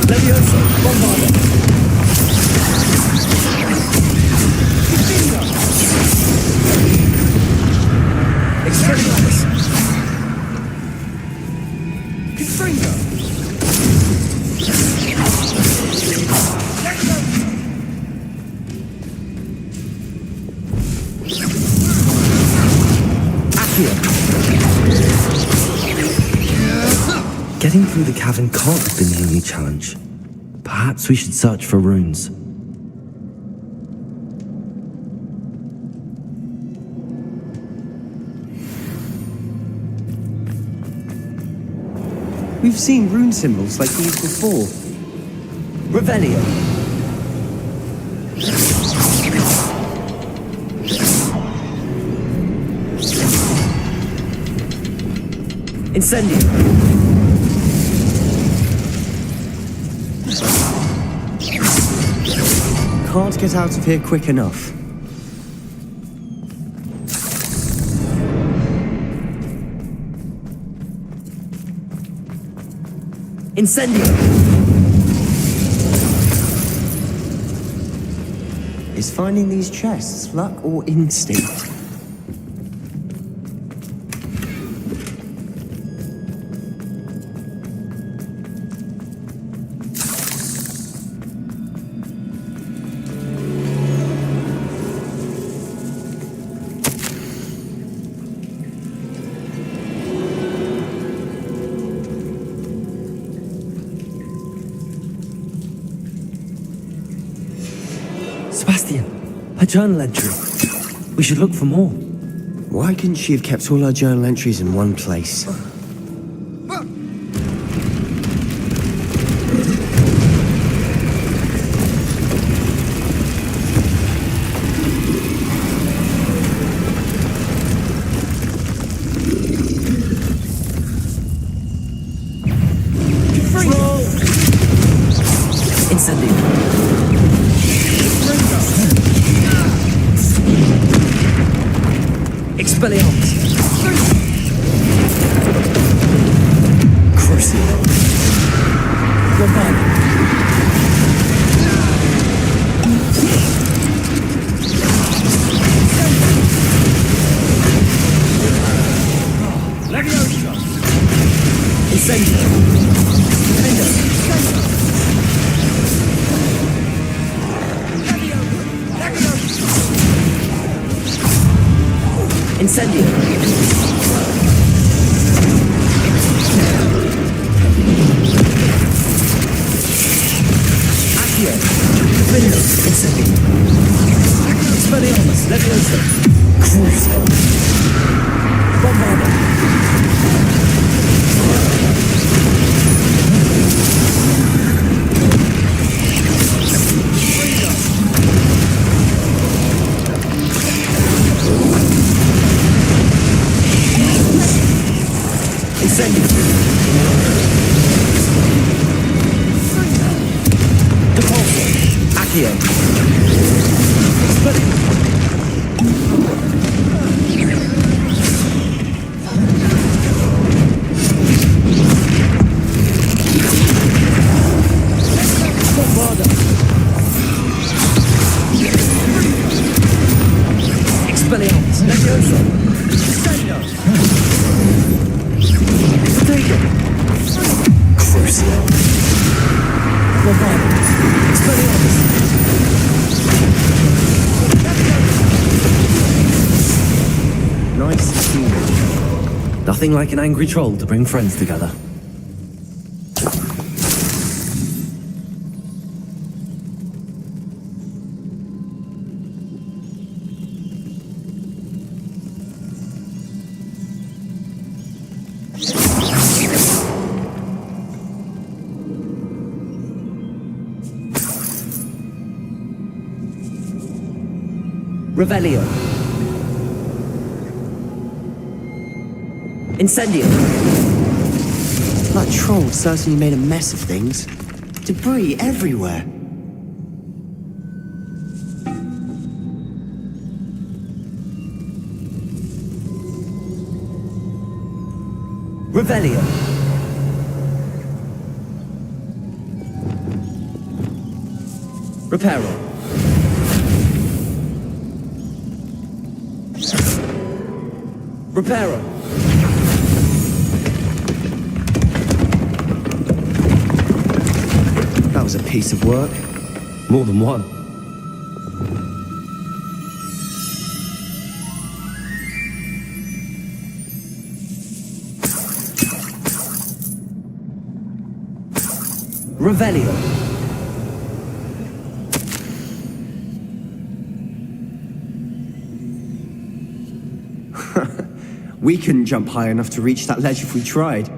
S4: Leviosa! Bombardo! Expelliarmus! Confringo! Getting through the cavern can't have been the only challenge. Perhaps we should search for runes.
S1: We've seen rune symbols like these before.
S4: Revelio. Incendio.
S1: Can't get out of here quick enough.
S4: Incendio.
S1: Is finding these chests luck or instinct?
S4: Sebastian, a journal entry. We should look for more.
S1: Why couldn't she have kept all her journal entries in one place?
S4: Incendio. Expelliarmus! Crucio! Bombardo! Leviosa! Incendio! Lindo! Incendio! Accio! Lindo! Incendio! Expelliarmus! Leviosa! Crucio! Bombardo! Incendio! Accio. Expelliarmus. Leviosa. Incendio. Potato. Crucio. Lombardo. Expelliarmus.
S1: Nice scene.
S4: Nothing like an angry troll to bring friends together. Revelio. Incendio.
S1: That troll certainly made a mess of things. Debris everywhere.
S4: Revelio. Reparo. Reparo.
S1: That was a piece of work.
S4: More than one. Revelio.
S1: We couldn't jump high enough to reach that ledge if we tried.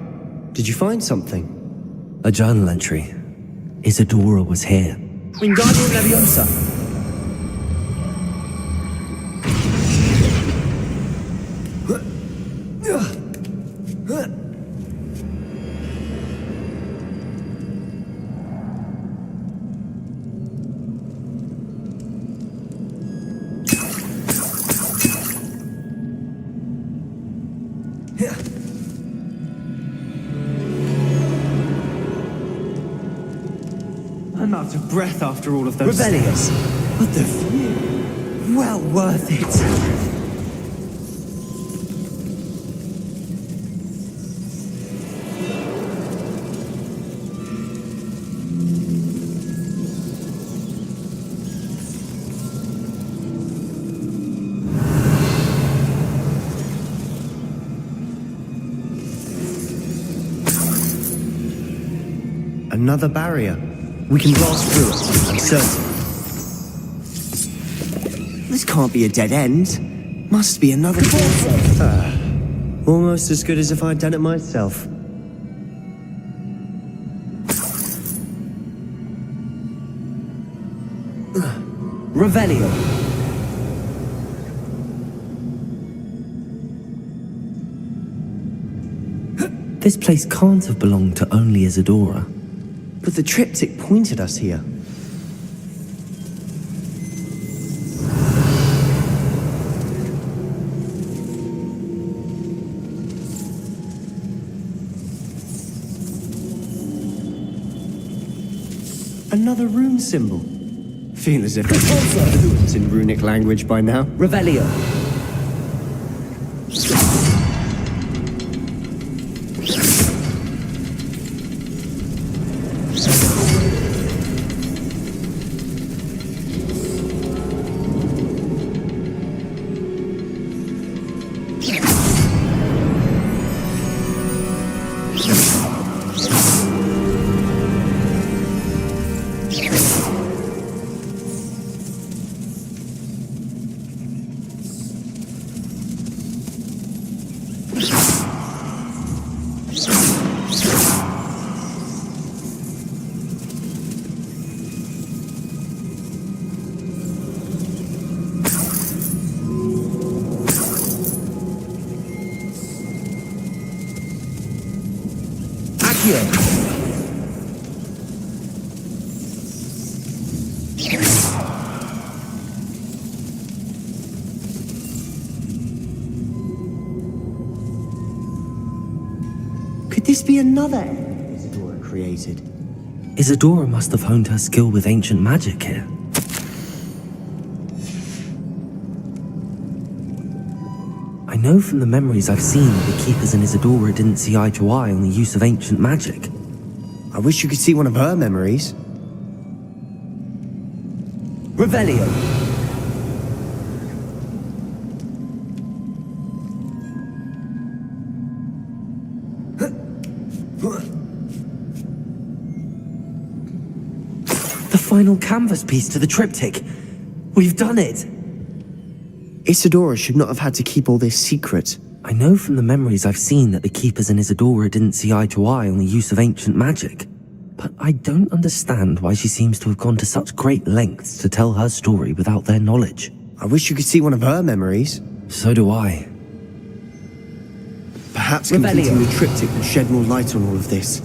S1: Did you find something?
S4: A journal entry. Isadora was here.
S10: Wingardium Leviosa.
S1: I'm out of breath after all of those
S4: Revelio.
S1: stairs. But the view, well worth it. Another barrier. We can blast through it, I'm certain. This can't be a dead end. Must be another door. Almost as good as if I'd done it myself.
S4: Revelio. This place can't have belonged to only Isadora.
S1: But the triptych pointed us here. Another rune symbol. Feel as if I'm fluent in runic language by now.
S4: Revelio. Accio.
S1: this be another end Isadora created?
S4: Isadora must have honed her skill with ancient magic here. I know from the memories I've seen that the Keepers and Isadora didn't see eye to eye on the use of ancient magic.
S1: I wish you could see one of her memories.
S4: Revelio! The final canvas piece to the triptych. We've done it!
S1: Isadora should not have had to keep all this secret.
S4: I know from the memories I've seen that the Keepers and Isadora didn't see eye to eye on the use of ancient magic. But I don't understand why she seems to have gone to such great lengths to tell her story without their knowledge.
S1: I wish you could see one of her memories.
S4: So do I.
S1: Perhaps completing the triptych will shed more light on all of this.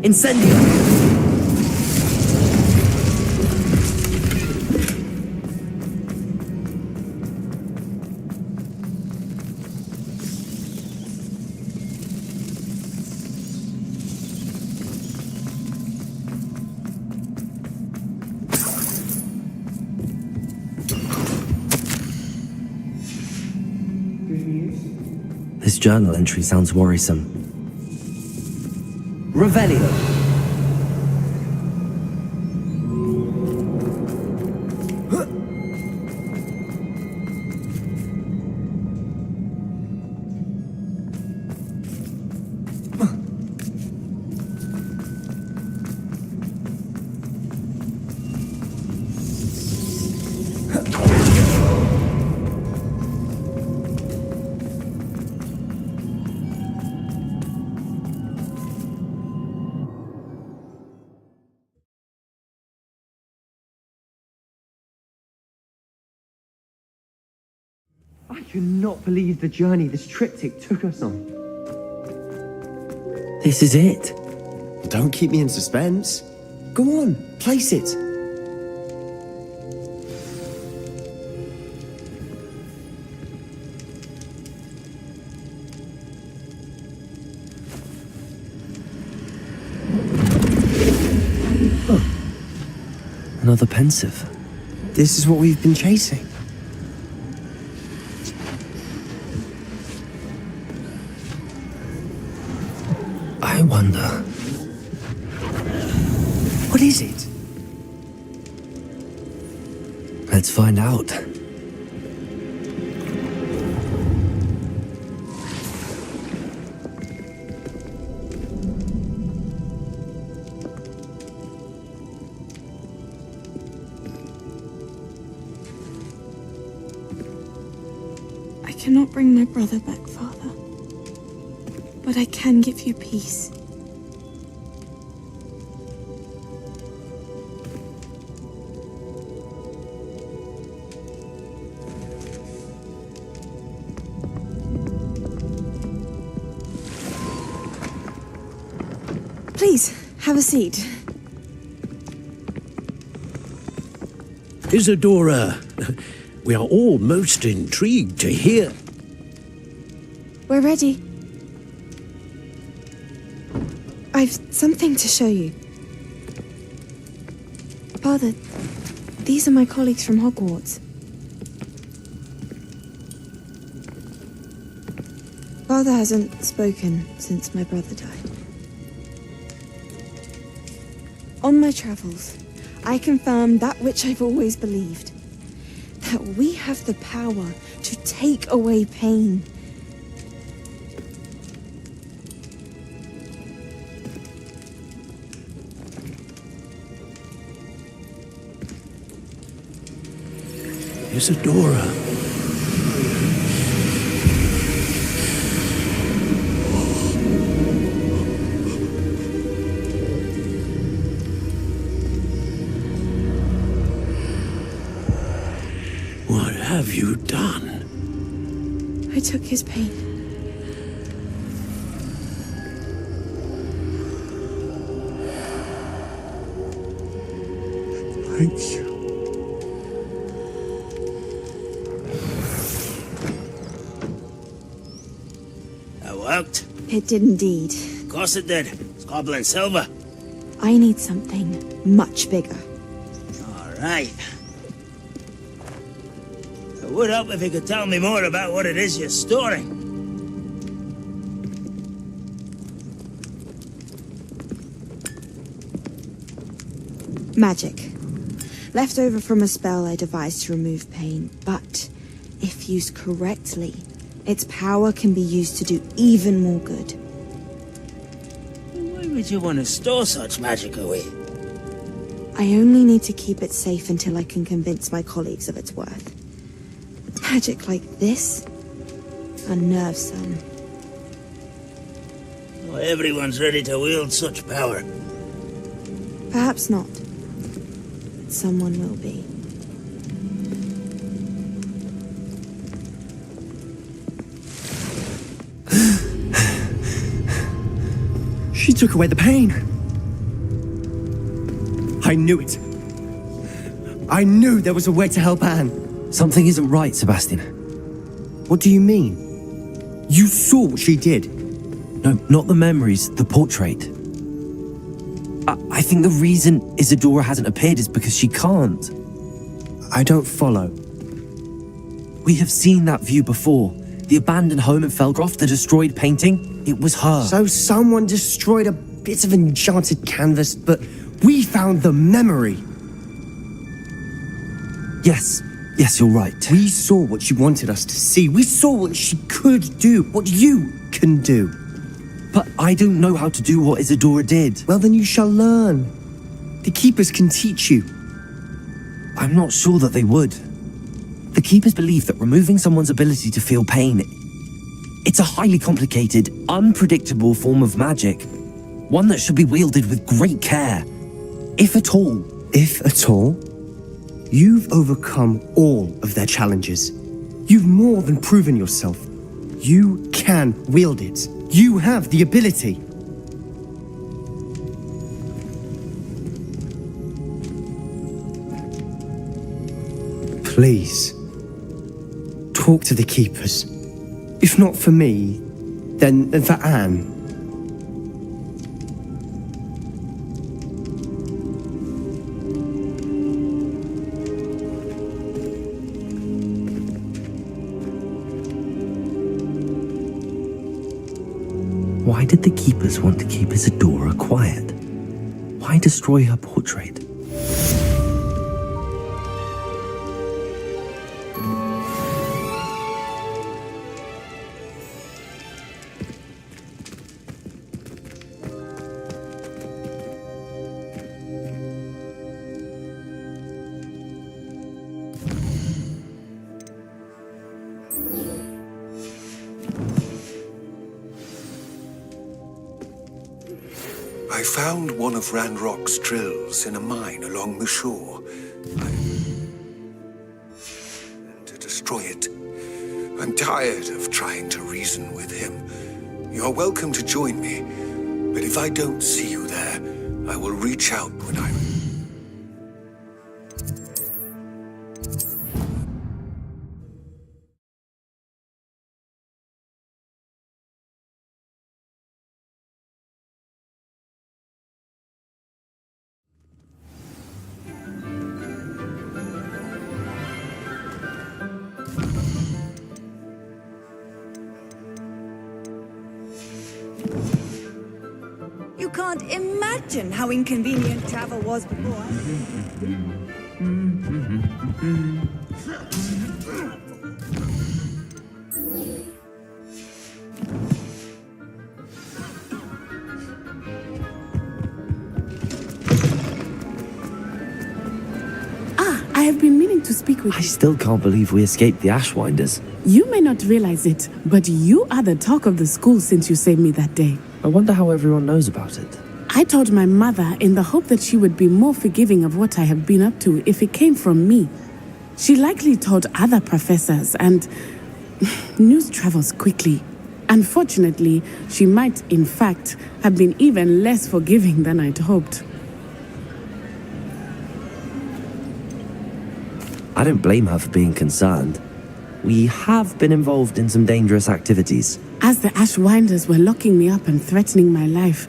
S4: Incendio! This journal entry sounds worrisome. Revelio!
S10: I cannot believe the journey this triptych took us on.
S4: This is it.
S1: Don't keep me in suspense. Go on, place it.
S4: Another pensive.
S1: This is what we've been chasing.
S4: I wonder.
S1: What is it?
S4: Let's find out.
S12: I cannot bring my brother back, Father. But I can give you peace. Please, have a seat.
S14: Isadora, we are all most intrigued to hear.
S12: We're ready. I've something to show you. Father, these are my colleagues from Hogwarts. Father hasn't spoken since my brother died. On my travels, I confirmed that which I've always believed. That we have the power to take away pain.
S14: Isadora,
S6: have you done?
S12: I took his pain.
S13: Thank you.
S14: That worked.
S15: It did indeed.
S14: Of course it did. It's goblin silver.
S15: I need something much bigger.
S14: All right. It would help if you could tell me more about what it is you're storing.
S15: Magic. Left over from a spell I devised to remove pain, but if used correctly, its power can be used to do even more good.
S14: Why would you want to store such magic away?
S15: I only need to keep it safe until I can convince my colleagues of its worth. Magic like this unnerves some.
S14: Not everyone's ready to wield such power.
S15: Perhaps not. But someone will be.
S1: She took away the pain. I knew it. I knew there was a way to help Anne.
S4: Something isn't right, Sebastian.
S1: What do you mean? You saw what she did.
S4: No, not the memories, the portrait. I think the reason Isadora hasn't appeared is because she can't.
S1: I don't follow.
S4: We have seen that view before. The abandoned home in Felgroth, the destroyed painting, it was her.
S1: So someone destroyed a bit of enchanted canvas, but we found the memory.
S4: Yes, you're right.
S1: We saw what she wanted us to see. We saw what she could do, what you can do.
S4: But I don't know how to do what Isadora did.
S1: Well, then you shall learn. The Keepers can teach you.
S4: I'm not sure that they would. The Keepers believe that removing someone's ability to feel pain, it's a highly complicated, unpredictable form of magic. One that should be wielded with great care. If at all.
S1: If at all? You've overcome all of their challenges. You've more than proven yourself. You can wield it. You have the ability. Please, talk to the Keepers. If not for me, then for Anne.
S4: Why did the Keepers want to keep Isadora quiet? Why destroy her portrait?
S16: I found one of Ranrock's drills in a mine along the shore. And to destroy it. I'm tired of trying to reason with him. You're welcome to join me, but if I don't see you there, I will reach out when I'm...
S11: You can't imagine how inconvenient travel was before.
S5: I have been meaning to speak with you.
S4: I still can't believe we escaped the Ashwinders.
S5: You may not realize it, but you are the talk of the school since you saved me that day.
S4: I wonder how everyone knows about it.
S5: I told my mother in the hope that she would be more forgiving of what I have been up to if it came from me. She likely told other professors, and news travels quickly. Unfortunately, she might, in fact, have been even less forgiving than I'd hoped.
S4: I don't blame her for being concerned. We have been involved in some dangerous activities.
S5: As the Ashwinders were locking me up and threatening my life,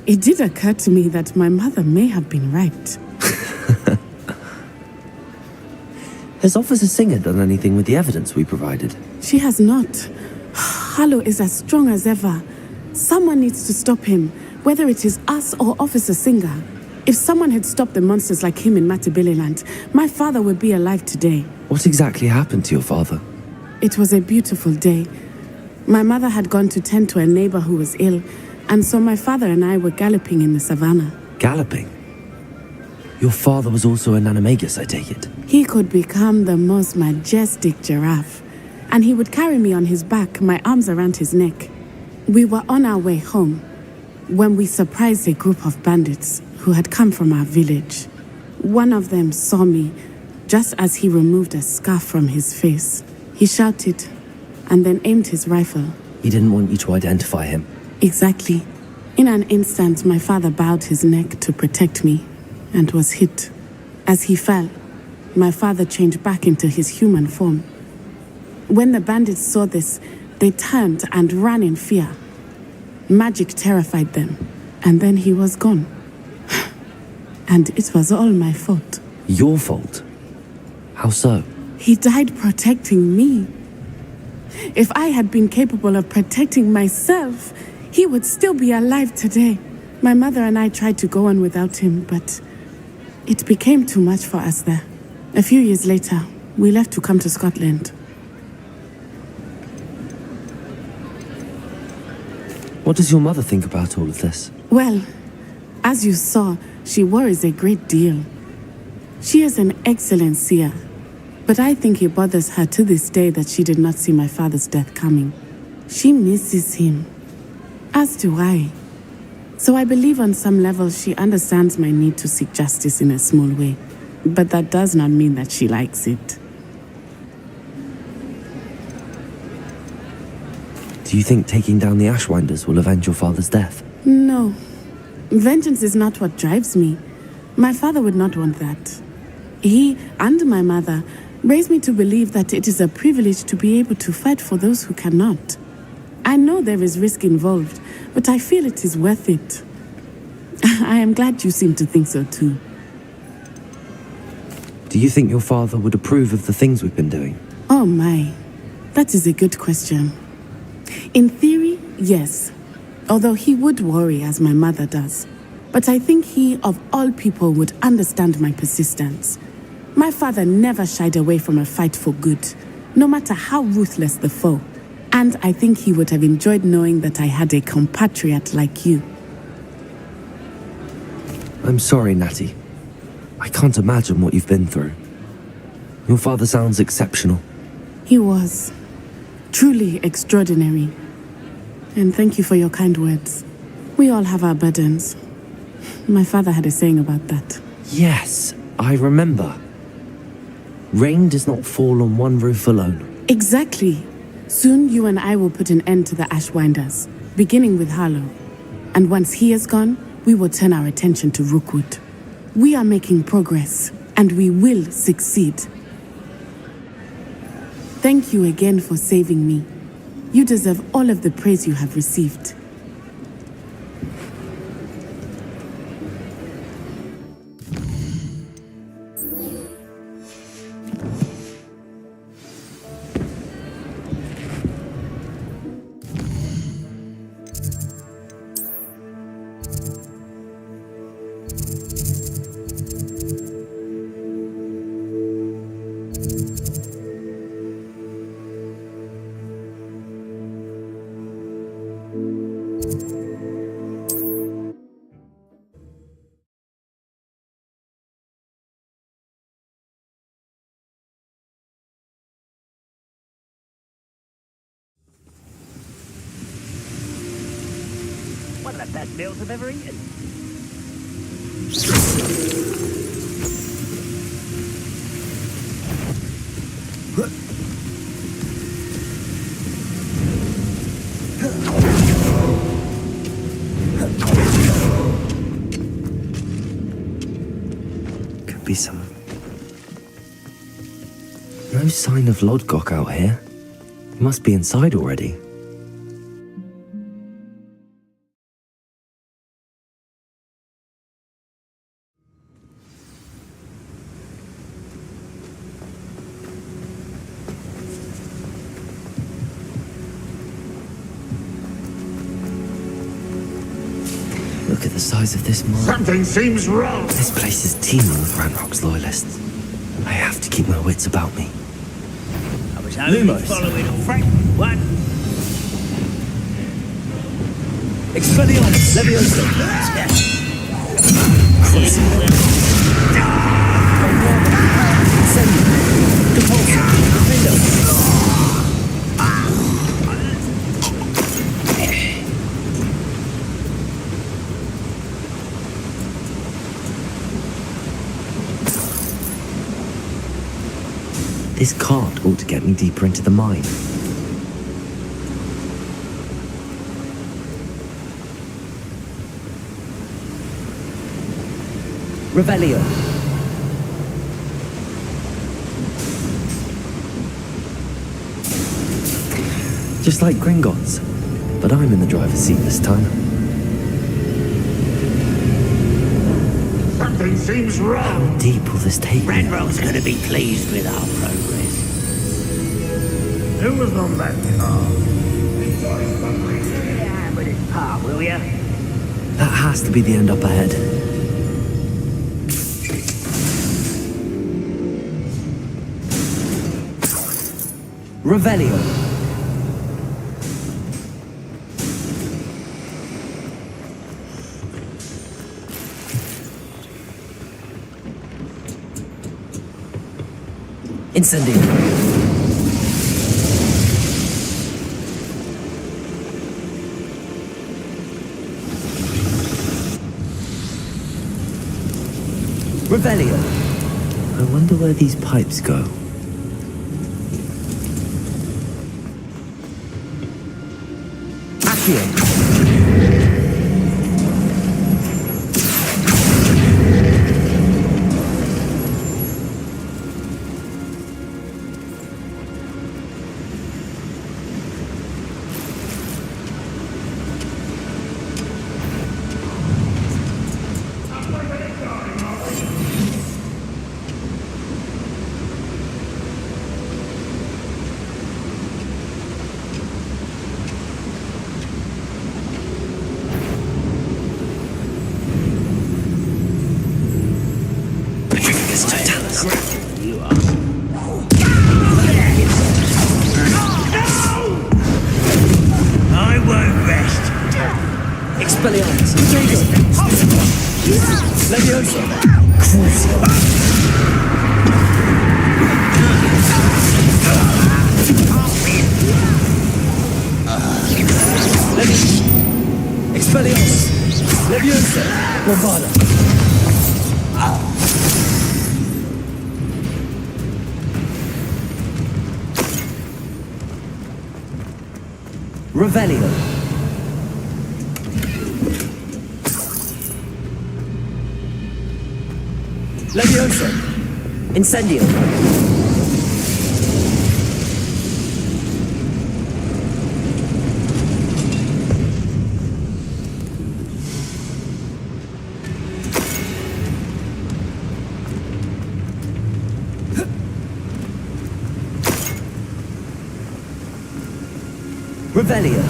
S5: it did occur to me that my mother may have been right.
S4: Has Officer Singer done anything with the evidence we provided?
S5: She has not. Harlow is as strong as ever. Someone needs to stop him, whether it is us or Officer Singer. If someone had stopped the monsters like him in Matabeleland, my father would be alive today.
S4: What exactly happened to your father?
S5: It was a beautiful day. My mother had gone to tend to a neighbor who was ill, and so my father and I were galloping in the savannah.
S4: Galloping? Your father was also an animagus, I take it?
S5: He could become the most majestic giraffe, and he would carry me on his back, my arms around his neck. We were on our way home when we surprised a group of bandits who had come from our village. One of them saw me just as he removed a scarf from his face. He shouted and then aimed his rifle.
S4: He didn't want you to identify him.
S5: Exactly. In an instant, my father bowed his neck to protect me and was hit. As he fell, my father changed back into his human form. When the bandits saw this, they turned and ran in fear. Magic terrified them, and then he was gone. And it was all my fault.
S4: Your fault? How so?
S5: He died protecting me. If I had been capable of protecting myself, he would still be alive today. My mother and I tried to go on without him, but it became too much for us there. A few years later, we left to come to Scotland.
S4: What does your mother think about all of this?
S5: Well, as you saw, she worries a great deal. She is an excellent seer, but I think it bothers her to this day that she did not see my father's death coming. She misses him, as do I. So I believe on some level she understands my need to seek justice in a small way, but that does not mean that she likes it.
S4: Do you think taking down the Ashwinders will avenge your father's death?
S5: No. Vengeance is not what drives me. My father would not want that. He and my mother raised me to believe that it is a privilege to be able to fight for those who cannot. I know there is risk involved, but I feel it is worth it. I am glad you seem to think so too.
S4: Do you think your father would approve of the things we've been doing?
S5: Oh my, that is a good question. In theory, yes. Although he would worry as my mother does. But I think he, of all people, would understand my persistence. My father never shied away from a fight for good, no matter how ruthless the foe. And I think he would have enjoyed knowing that I had a compatriot like you.
S4: I'm sorry, Natty. I can't imagine what you've been through. Your father sounds exceptional.
S5: He was. Truly extraordinary. And thank you for your kind words. We all have our burdens. My father had a saying about that.
S4: Yes, I remember. Rain does not fall on one roof alone.
S5: Exactly. Soon you and I will put an end to the Ashwinders, beginning with Harlow. And once he is gone, we will turn our attention to Rookwood. We are making progress, and we will succeed. Thank you again for saving me. You deserve all of the praise you have received.
S14: One of the best meals I've ever eaten.
S4: be some. No sign of Lodgok out here. He must be inside already. Look at the size of this mine.
S14: Something seems wrong.
S4: This place is teeming with Ranrock's loyalists. I have to keep my wits about me.
S14: I was only following Frank. What?
S6: Expelliarmus Leviosa!
S4: This cart ought to get me deeper into the mine. Revelio. Just like Gringotts, but I'm in the driver's seat this time.
S14: Something seems wrong.
S4: How deep will this take me?
S14: Ranrock's gonna be pleased with our progress. Who was on that car? Yeah, with his part, will ya?
S4: That has to be the end up ahead. Revelio. Incendio. Revelio. I wonder where these pipes go. Accio.
S14: I won't rest.
S6: Expelliarmus Leviosa! Expelliarmus Leviosa! Movada!
S4: Revelio.
S6: Leviosa!
S4: Incendio. Revelio.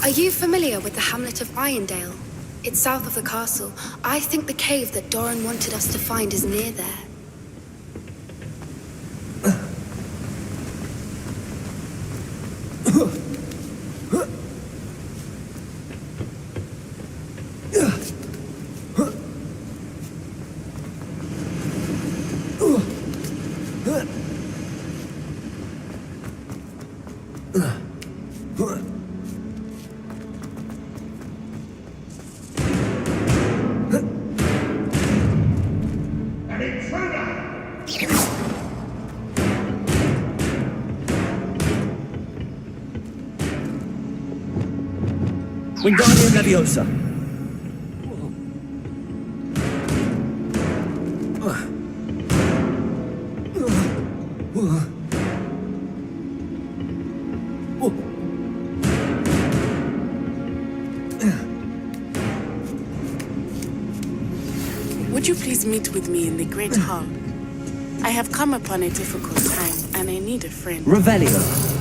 S12: Are you familiar with the hamlet of Irondale? It's south of the castle. I think the cave that Doran wanted us to find is near there.
S6: Wingardium Leviosa.
S5: Would you please meet with me in the Great Hall? I have come upon a difficult time, and I need a friend.
S4: Revelio.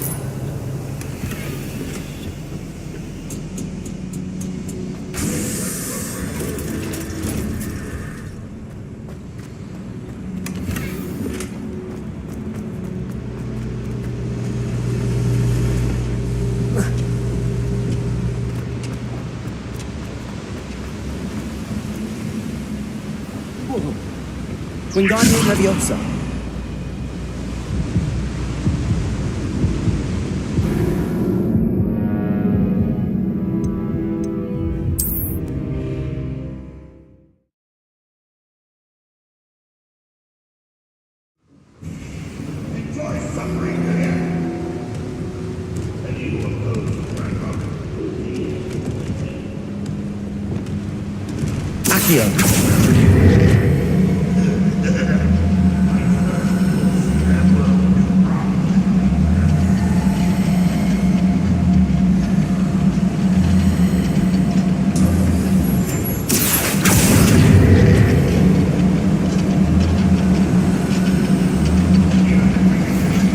S6: Wingardium Leviosa.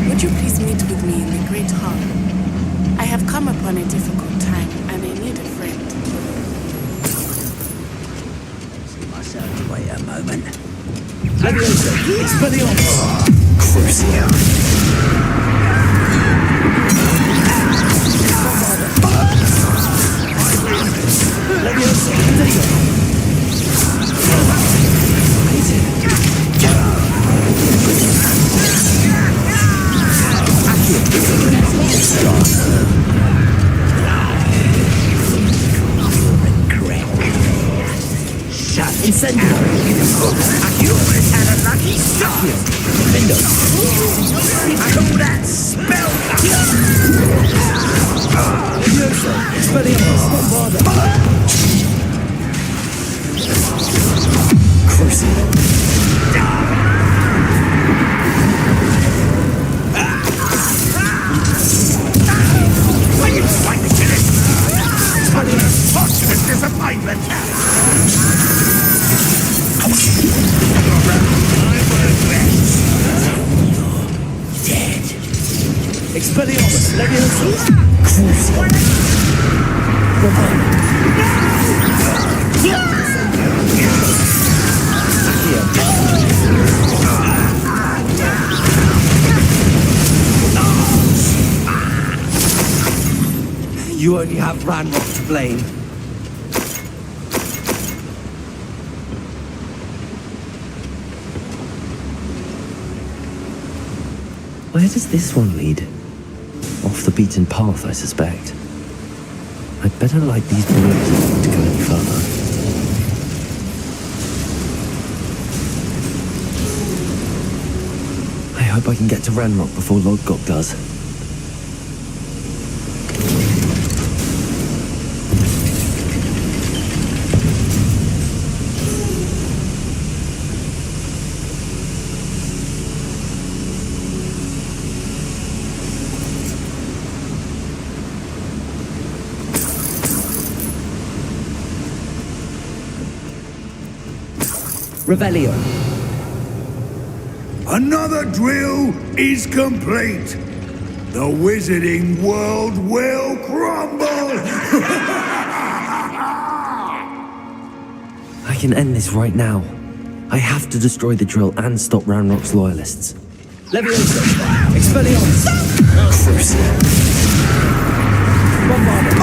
S5: Would you please meet with me in the Great Hall? I have come upon a difficult time, and I need a friend.
S14: Wait a moment.
S6: Leviosa. Expelliarmus.
S14: Crucio.
S6: Leviosa. Indigo.
S14: Incendio! You had a lucky start!
S6: Lindo!
S14: I call that spell!
S6: Leviosa! Expelliarmus! Bombarda!
S14: When you fight the killing! Fortunate disappointment! Dead.
S6: Expelliarmus. Leviosa.
S4: You only have Ranrock to blame. Where does this one lead? Off the beaten path, I suspect. I'd better light these boilers before to go any further. I hope I can get to Ranrock before Lodgok does. Revelio.
S17: Another drill is complete. The wizarding world will crumble!
S4: I can end this right now. I have to destroy the drill and stop Ranrock's loyalists.
S6: Leviosa. Expelliarmus. Bombarda.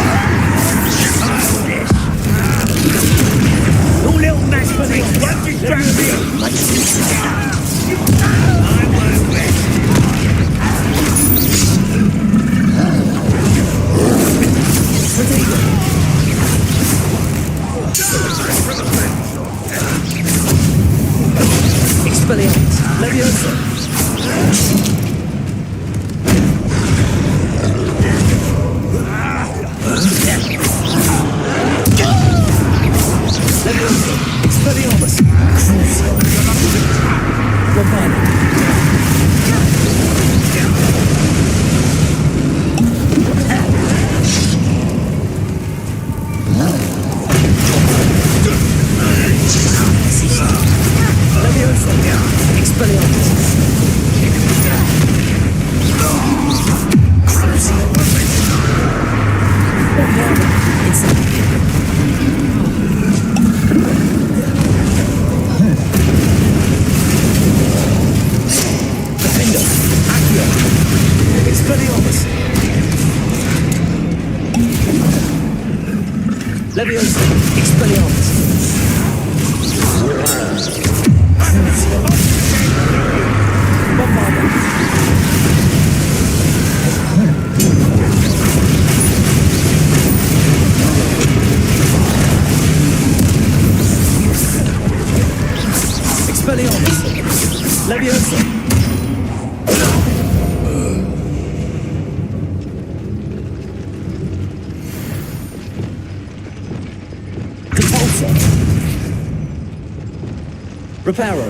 S14: No little match for me. Won't distract me. I won't rest.
S4: Expelliarmus! Leviosa! Expelliarmus! Leviosa! Expelliarmus! Bombardment! Expelliarmus! Leviosa! Reparo.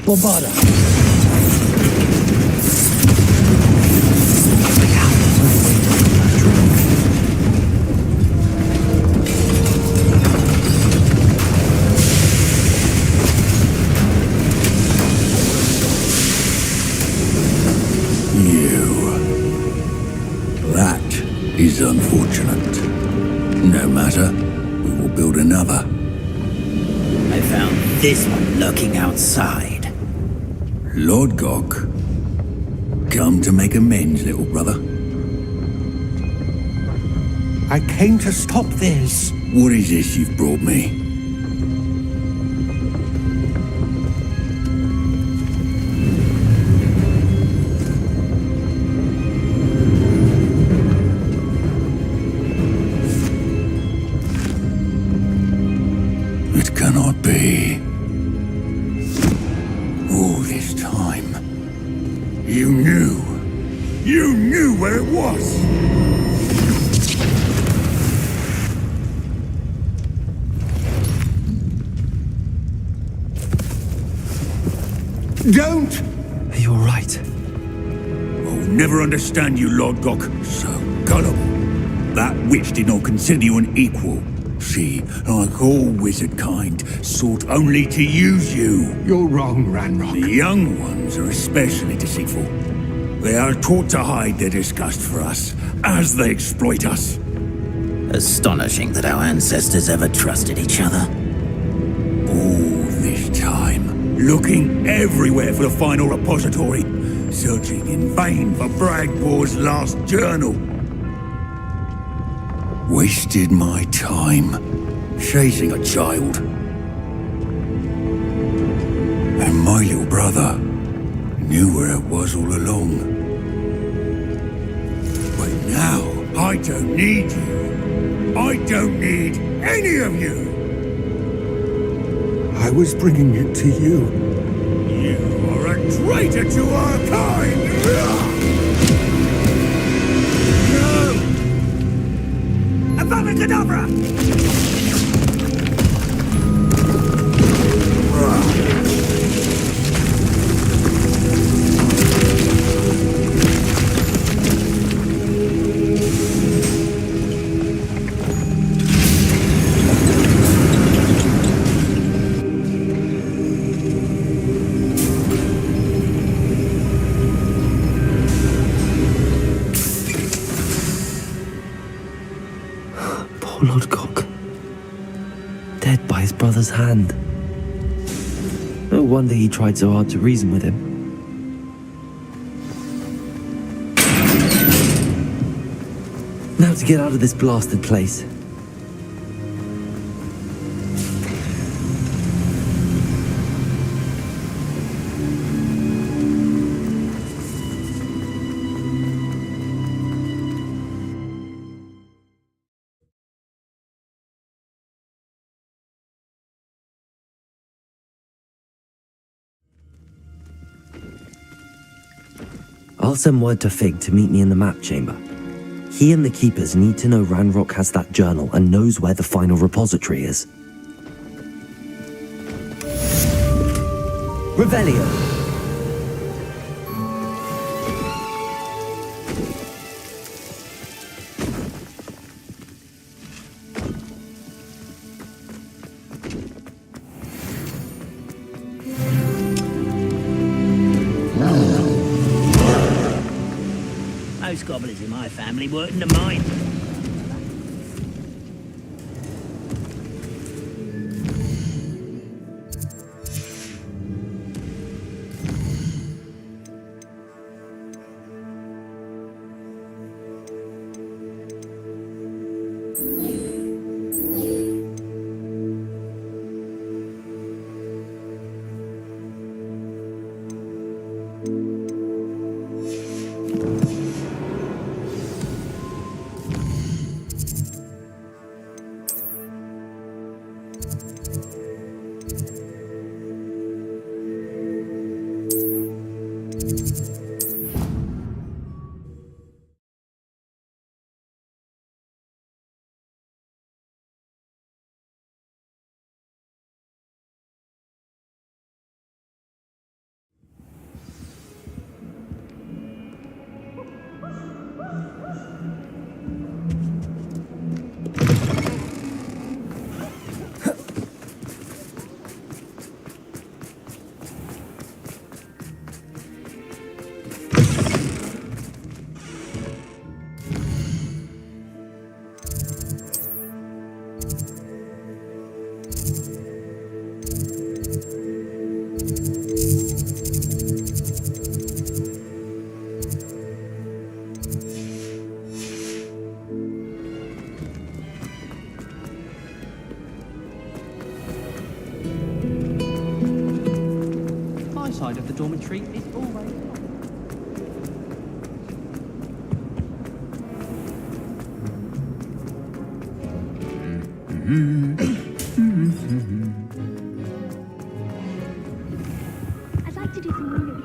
S4: Bombarda.
S17: Is unfortunate. No matter, we will build another.
S18: I found this one lurking outside.
S17: Lord Gok, come to make amends, little brother.
S2: I came to stop this.
S17: What is this you've brought me? Cannot be. All this time, you knew where it was. Don't!
S4: You're right.
S17: I'll never understand you, Lord Gok. So gullible. That witch did not consider you an equal. She, like all wizard kind, sought only to use you.
S2: You're wrong, Ranrock.
S17: The young ones are especially deceitful. They are taught to hide their disgust for us, as they exploit us.
S18: Astonishing that our ancestors ever trusted each other.
S17: All this time, looking everywhere for the final repository, searching in vain for Bragbor's last journal. Wasted my time chasing a child. And my little brother knew where it was all along. But now, I don't need you. I don't need any of you.
S2: I was bringing it to you.
S17: You are a traitor to our kind! Avada Kedavra!
S4: Lord Gok, dead by his brother's hand. No wonder he tried so hard to reason with him. Now to get out of this blasted place. I'll send word to Fig to meet me in the map chamber. He and the Keepers need to know Ranrock has that journal and knows where the final repository is. Revelio!
S14: Most gobblers in my family work in the mine.
S10: Side of the dormitory is always
S19: I'd like to do some reading.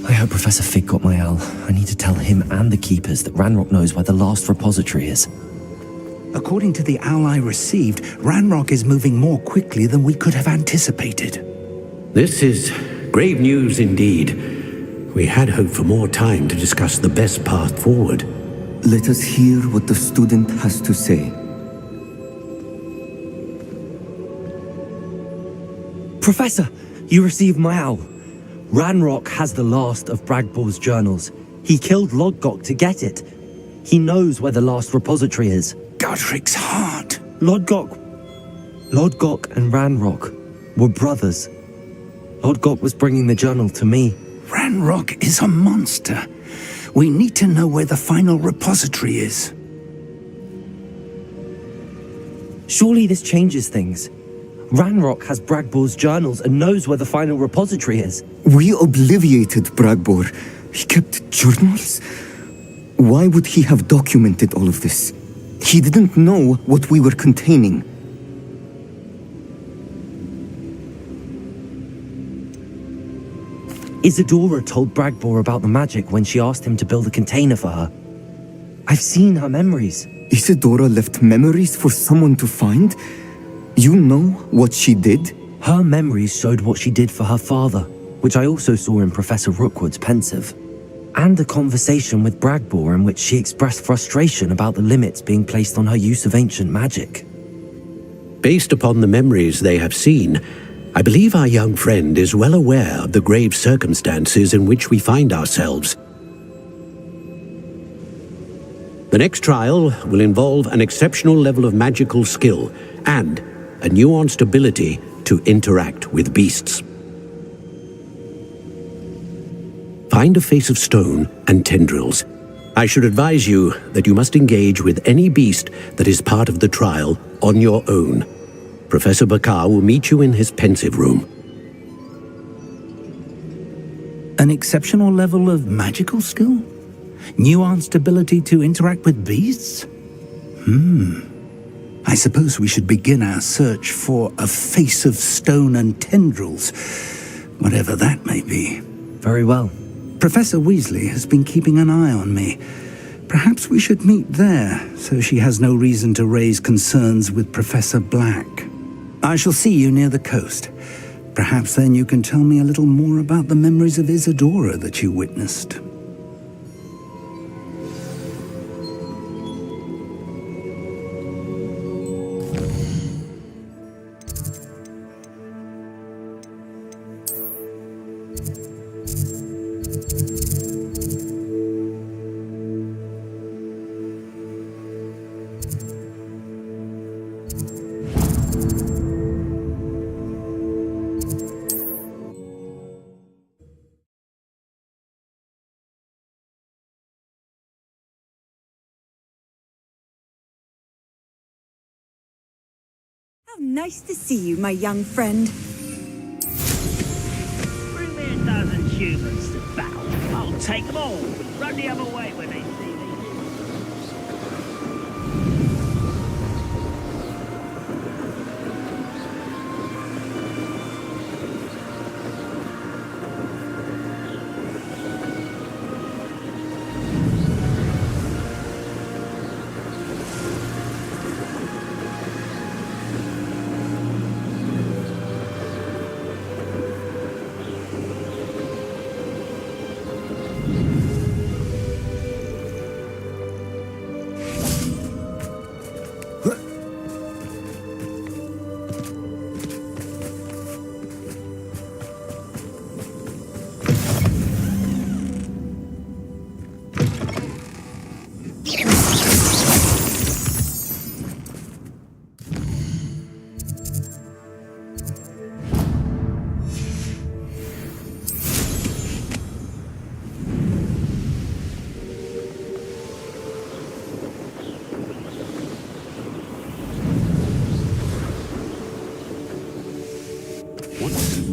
S4: I hope Professor Fig got my owl. I need to tell him and the Keepers that Ranrock knows where the last repository is.
S20: According to the owl I received, Ranrock is moving more quickly than we could have anticipated.
S14: This is grave news indeed. We had hoped for more time to discuss the best path forward.
S21: Let us hear what the student has to say.
S4: Professor, you received my owl. Ranrock has the last of Bragbor's journals. He killed Lodgok to get it. He knows where the last repository is.
S20: Godric's heart.
S4: Lodgok and Ranrock were brothers. Lodgok was bringing the journal to me.
S20: Ranrock is a monster. We need to know where the final repository is.
S4: Surely this changes things. Ranrock has Bragbor's journals and knows where the final repository is.
S21: We obliviated Bragbor. He kept journals? Why would he have documented all of this? He didn't know what we were containing.
S4: Isadora told Bragbor about the magic when she asked him to build a container for her. I've seen her memories.
S21: Isadora left memories for someone to find? You know what she did?
S4: Her memories showed what she did for her father, which I also saw in Professor Rookwood's pensive. And a conversation with Bragbor in which she expressed frustration about the limits being placed on her use of ancient magic.
S3: Based upon the memories they have seen, I believe our young friend is well aware of the grave circumstances in which we find ourselves. The next trial will involve an exceptional level of magical skill and a nuanced ability to interact with beasts. Find a face of stone and tendrils. I should advise you that you must engage with any beast that is part of the trial on your own. Professor Bakar will meet you in his pensive room.
S20: An exceptional level of magical skill? Nuanced ability to interact with beasts? I suppose we should begin our search for a face of stone and tendrils, whatever that may be.
S4: Very well.
S20: Professor Weasley has been keeping an eye on me. Perhaps we should meet there, so she has no reason to raise concerns with Professor Black. I shall see you near the coast. Perhaps then you can tell me a little more about the memories of Isadora that you witnessed.
S11: How nice to see you, my young friend.
S14: Bring me a dozen humans to battle. I'll take them all. Run the other way when they see me.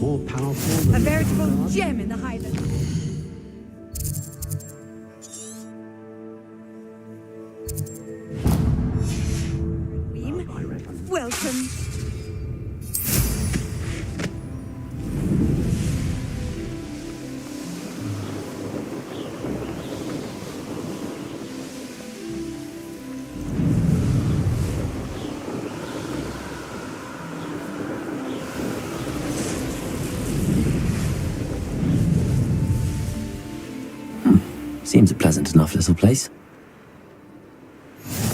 S3: More powerful
S11: A veritable gem in the Highlands. Welcome.
S4: Seems a pleasant enough little place.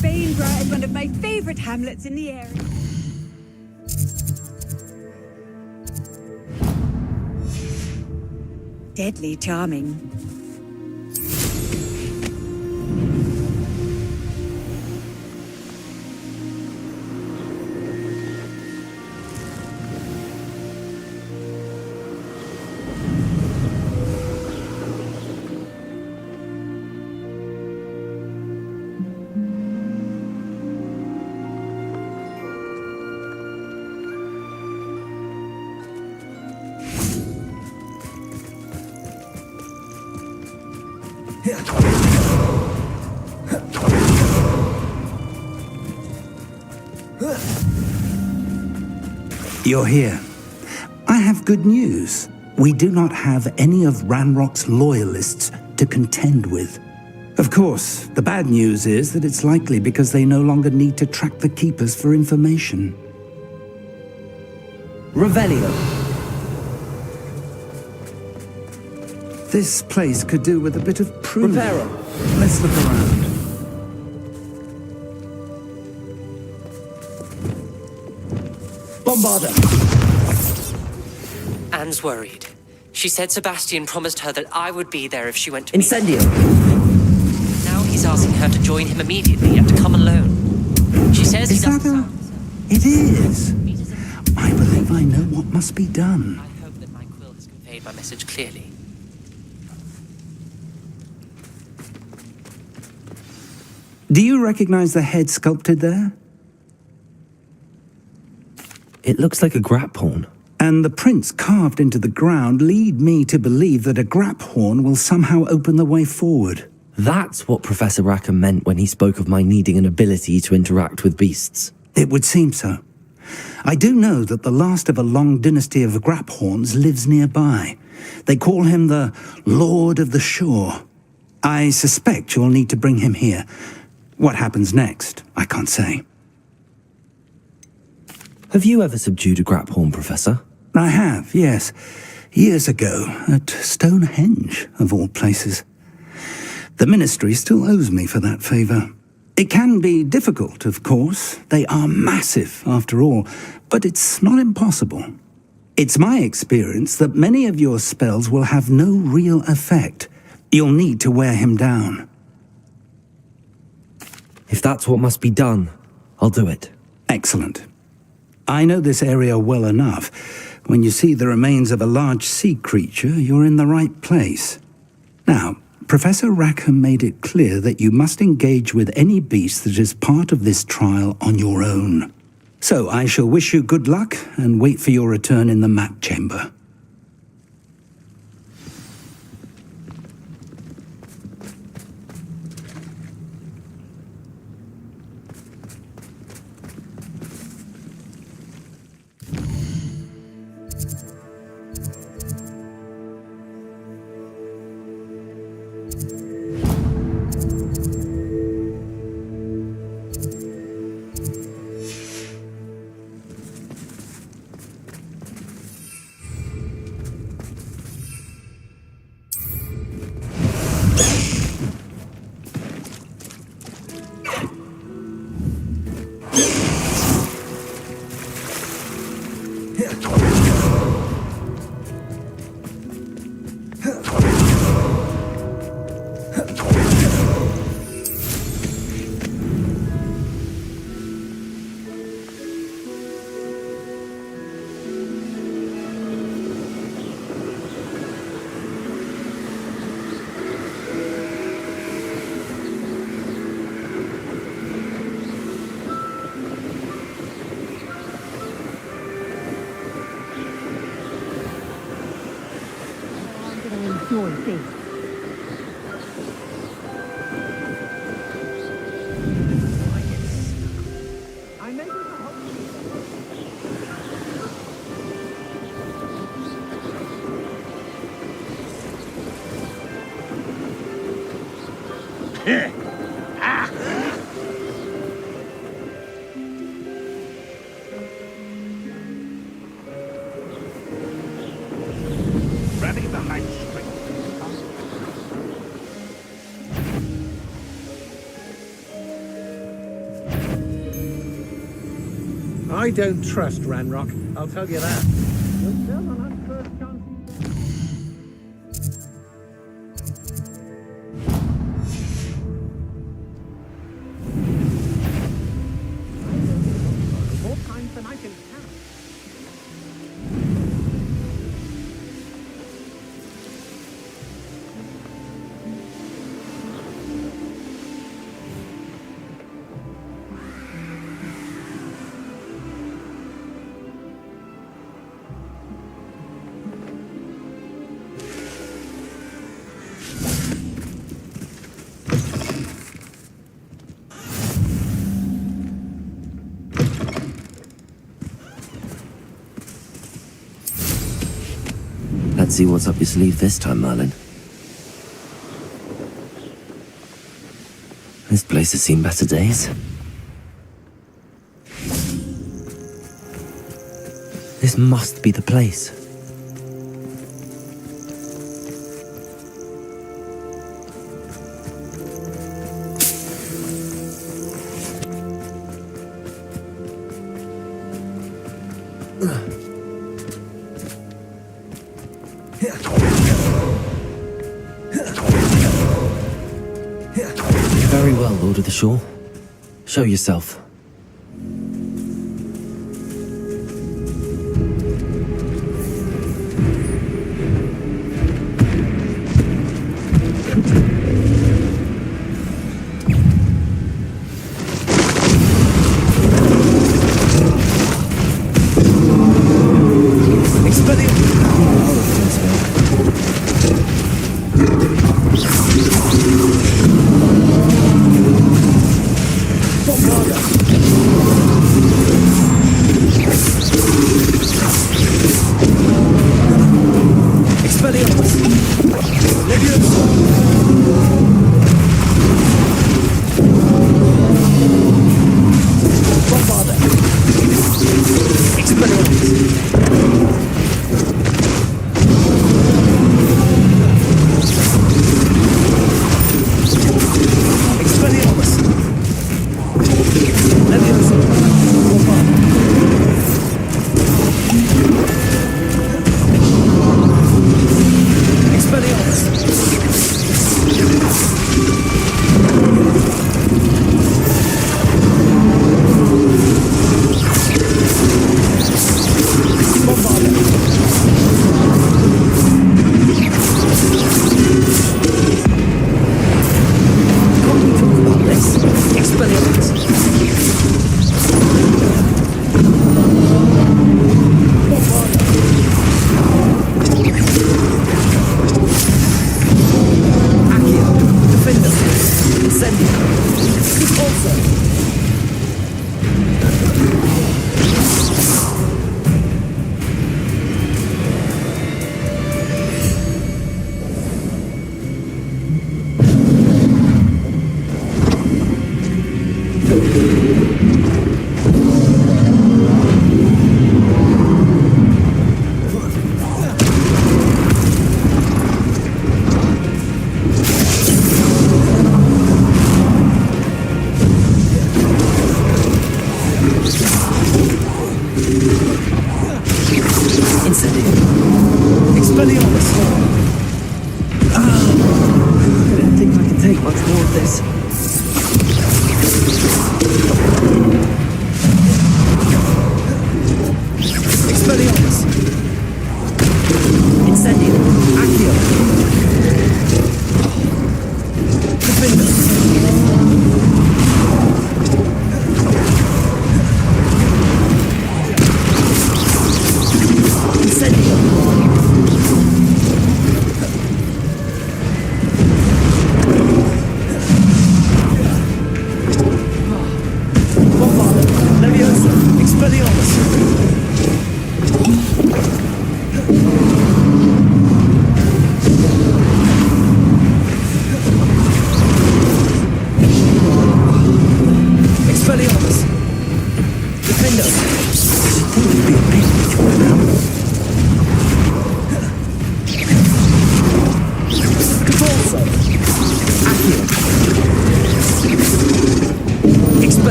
S11: Bainborough is one of my favorite hamlets in the area. Deadly charming.
S20: You're here. I have good news. We do not have any of Ranrock's loyalists to contend with. Of course, the bad news is that it's likely because they no longer need to track the Keepers for information.
S4: Revelio.
S20: This place could do with a bit of pruning.
S4: Reparo.
S20: Let's look around.
S4: Bombarda.
S7: Anne's worried. She said Sebastian promised her that I would be there if she went to
S4: Incendio.
S7: Now he's asking her to join him immediately and to come alone. She says he doesn't.
S20: It is. I believe I know what must be done.
S7: I hope that my quill has conveyed my message clearly.
S20: Do you recognize the head sculpted there?
S4: It looks like a grap horn.
S20: And the prints carved into the ground lead me to believe that a grap horn will somehow open the way forward.
S4: That's what Professor Rackham meant when he spoke of my needing an ability to interact with beasts.
S20: It would seem so. I do know that the last of a long dynasty of grap horns lives nearby. They call him the Lord of the Shore. I suspect you'll need to bring him here. What happens next, I can't say.
S4: Have you ever subdued a grap horn, Professor?
S20: I have, yes. Years ago, at Stonehenge, of all places. The Ministry still owes me for that favour. It can be difficult, of course. They are massive, after all, but it's not impossible. It's my experience that many of your spells will have no real effect. You'll need to wear him down.
S4: If that's what must be done, I'll do it.
S20: Excellent. I know this area well enough. When you see the remains of a large sea creature, you're in the right place. Now, Professor Rackham made it clear that you must engage with any beast that is part of this trial on your own. So I shall wish you good luck and wait for your return in the map chamber.
S19: Enjoy this.
S17: Running behind string.
S22: I don't trust Ranrock, I'll tell you that. More times than I can count.
S4: see what's up your sleeve this time, Merlin. This place has seen better days. This must be the place. Very well, Lord of the Shore. Show yourself.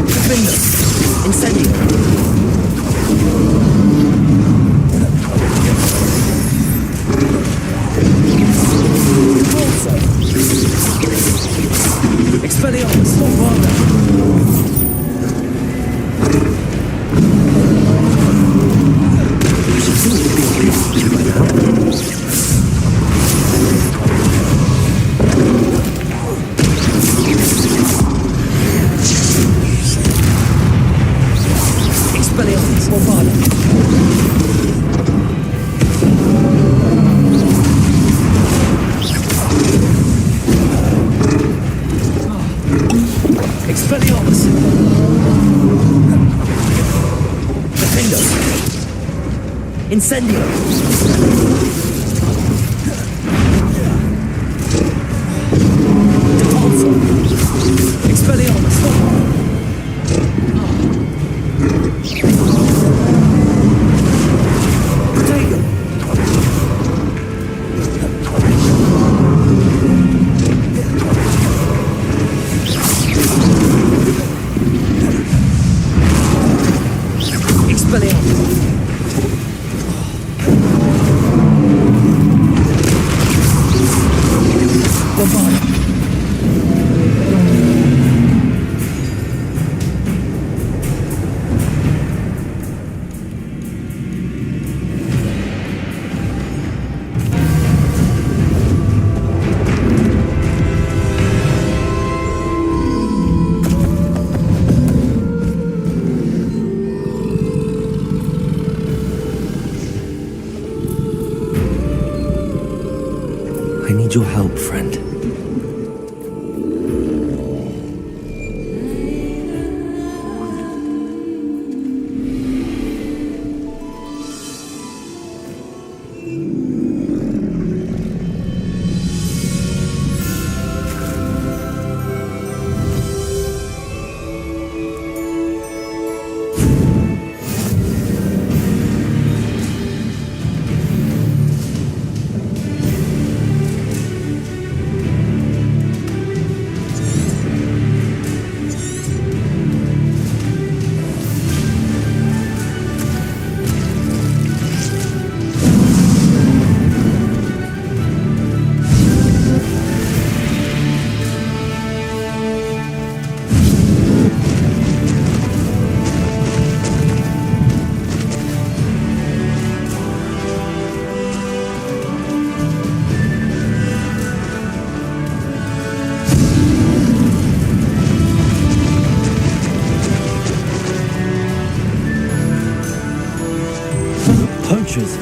S4: Defender! Incendio! Expelliarmus! Expelliarmus! Expelliarmus! Defendo! Incendio! Depulso! Expelliarmus! Protego! Expelliarmus! I need your help, friend. Poachers.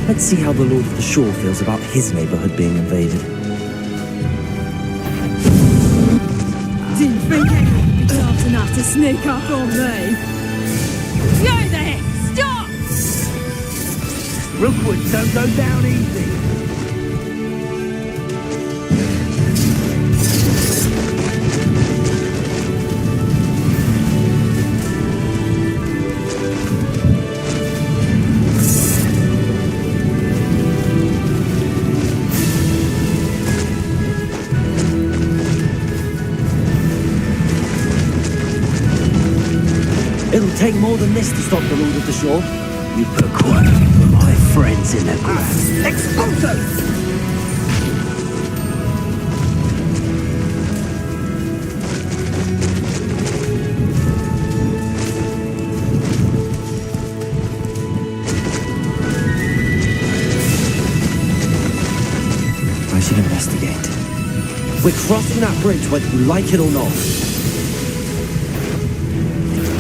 S4: Let's see how the Lord of the Shore feels about his neighborhood being invaded.
S8: Didn't think anyone would be smart enough to sneak up on me. Yo there! Stop!
S14: Rookwood, don't go down easy.
S4: It'll take more than this to stop the Lord of the Shore.
S18: You put quite a few of my friends in the grasp.
S14: Expulso!
S4: I should investigate. We're crossing that bridge whether you like it or not.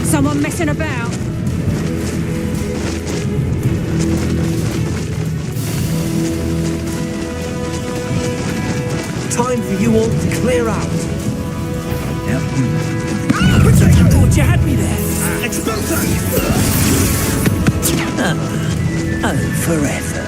S8: Someone messing about?
S4: Time for you all to clear out.
S14: Yep.
S6: I thought you had me there.
S14: Expulso!
S18: Oh, forever.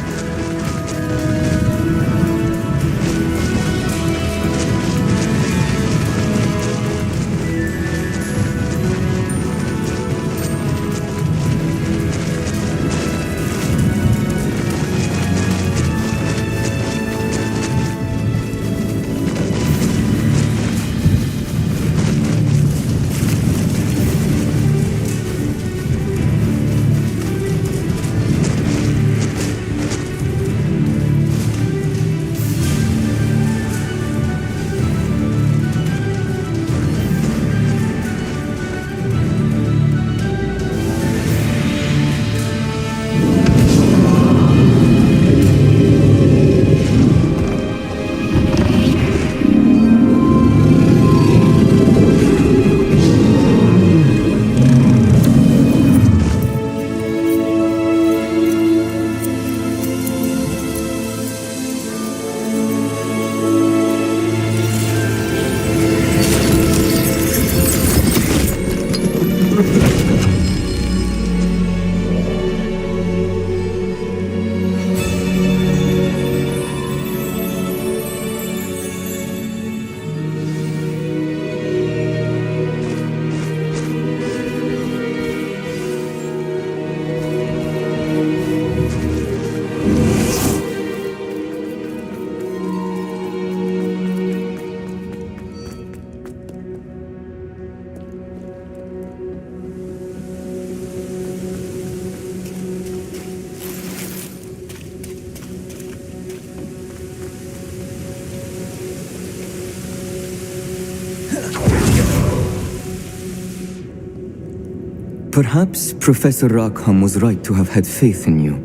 S21: Perhaps Professor Rackham was right to have had faith in you.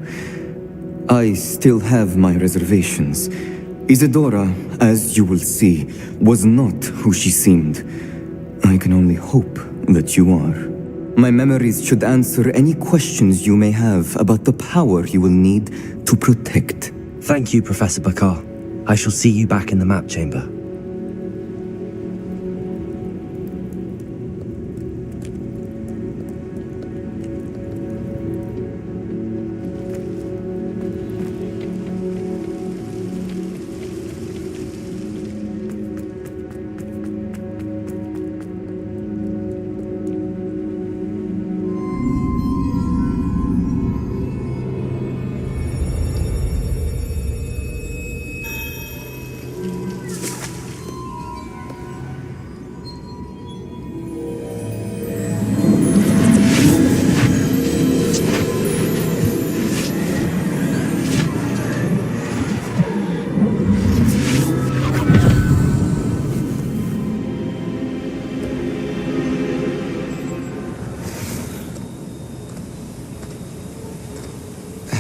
S21: I still have my reservations. Isadora, as you will see, was not who she seemed. I can only hope that you are. My memories should answer any questions you may have about the power you will need to protect.
S4: Thank you, Professor Bakar. I shall see you back in the map chamber.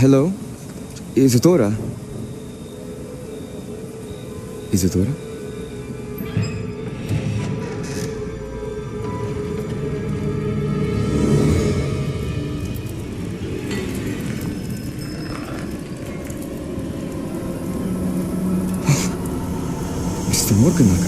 S21: Hello? Isadora? Isadora? Mr. Morganach,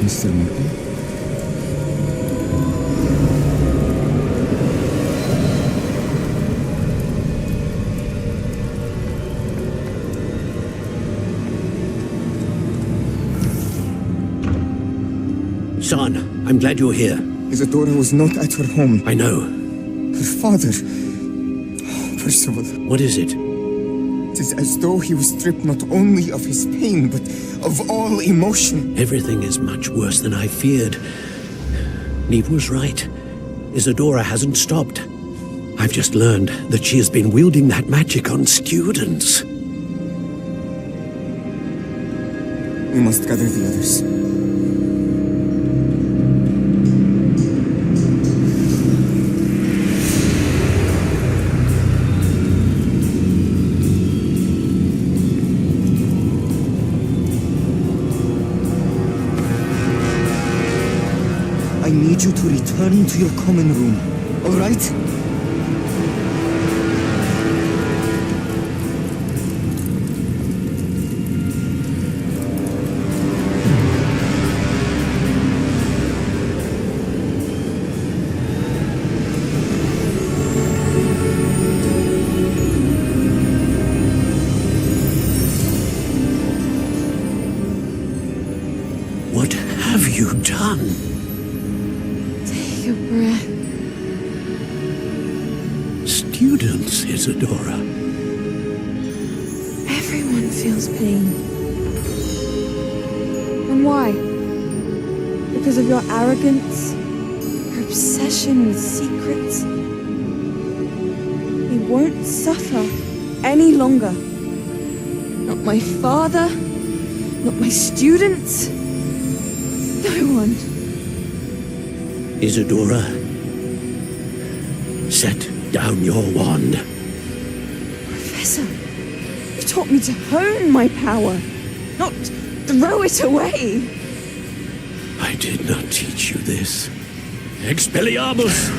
S21: Mr. Morgan?
S3: Son, I'm glad you're here.
S21: Isadora was not at her home.
S3: I know.
S21: Her father... Percival.
S3: What is it?
S21: It is as though he was stripped not only of his pain, but of all emotion.
S3: Everything is much worse than I feared. Neve was right. Isadora hasn't stopped. I've just learned that she has been wielding that magic on students.
S21: We must gather the others. I need you to return to your common room, all right?
S3: What have you done?
S12: Your breath.
S3: Students, Isadora.
S12: Everyone feels pain. And why? Because of your arrogance? Your obsession with secrets? We won't suffer any longer. Not my father, not my students, no one.
S3: Isadora, set down your wand.
S12: Professor, you taught me to hone my power, not throw it away.
S3: I did not teach you this. Expelliarmus!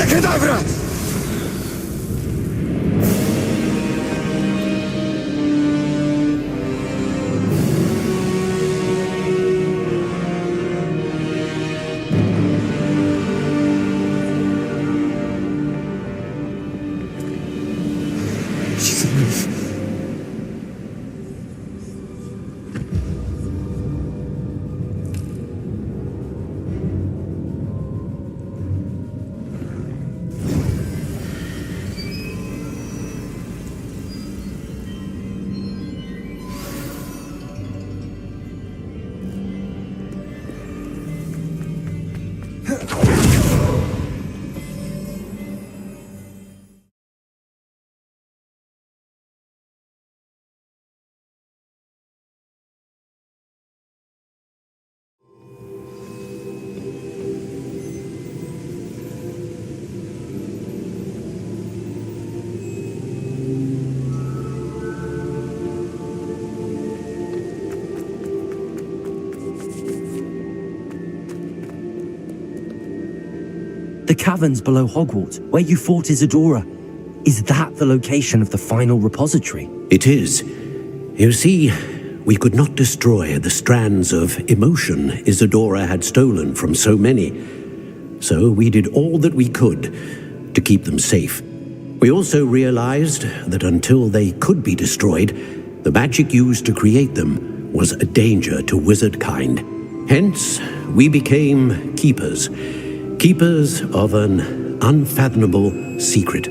S21: Kedavra!
S4: The caverns below Hogwarts, where you fought Isadora. Is that the location of the final repository?
S3: It is. You see, we could not destroy the strands of emotion Isadora had stolen from so many. So we did all that we could to keep them safe. We also realized that until they could be destroyed, the magic used to create them was a danger to wizard kind. Hence, we became keepers. Keepers of an unfathomable secret.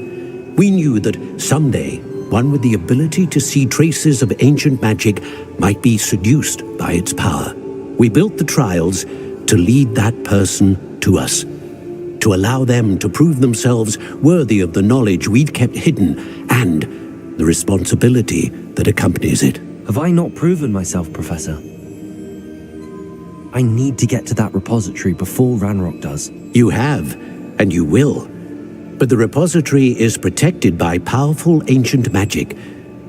S3: We knew that someday, one with the ability to see traces of ancient magic might be seduced by its power. We built the trials to lead that person to us, to allow them to prove themselves worthy of the knowledge we'd kept hidden and the responsibility that accompanies it.
S4: Have I not proven myself, Professor? I need to get to that repository before Ranrock does.
S3: You have, and you will. But the repository is protected by powerful ancient magic.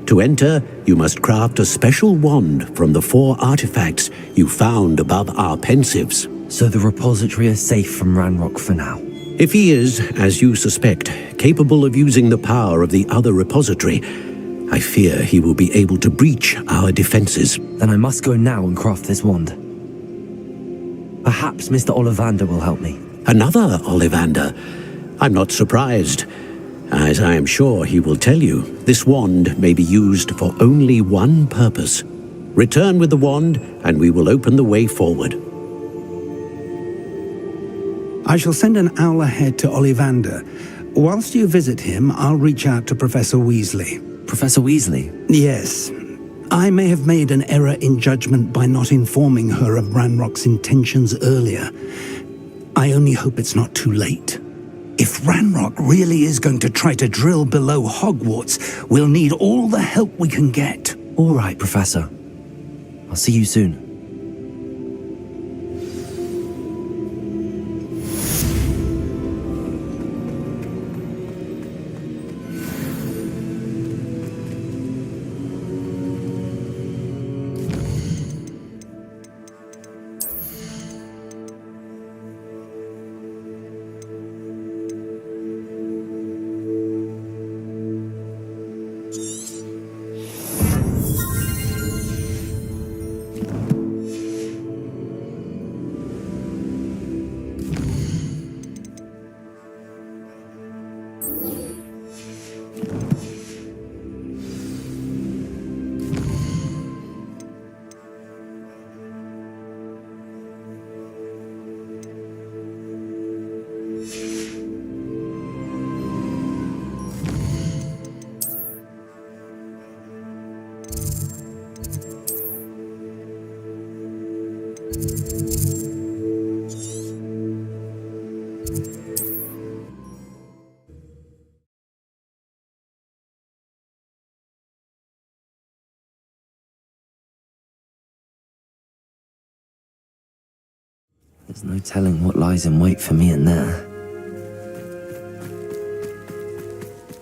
S3: To enter, you must craft a special wand from the 4 artifacts you found above our pensives.
S4: So the repository is safe from Ranrock for now?
S3: If he is, as you suspect, capable of using the power of the other repository, I fear he will be able to breach our defenses.
S4: Then I must go now and craft this wand. Perhaps Mr. Ollivander will help me.
S3: Another Ollivander? I'm not surprised. As I am sure he will tell you, this wand may be used for only one purpose. Return with the wand, and we will open the way forward.
S20: I shall send an owl ahead to Ollivander. Whilst you visit him, I'll reach out to Professor Weasley.
S4: Professor Weasley?
S20: Yes. I may have made an error in judgment by not informing her of Ranrock's intentions earlier. I only hope it's not too late. If Ranrock really is going to try to drill below Hogwarts, we'll need all the help we can get.
S4: All right, Professor. I'll see you soon. There's no telling what lies in wait for me in there.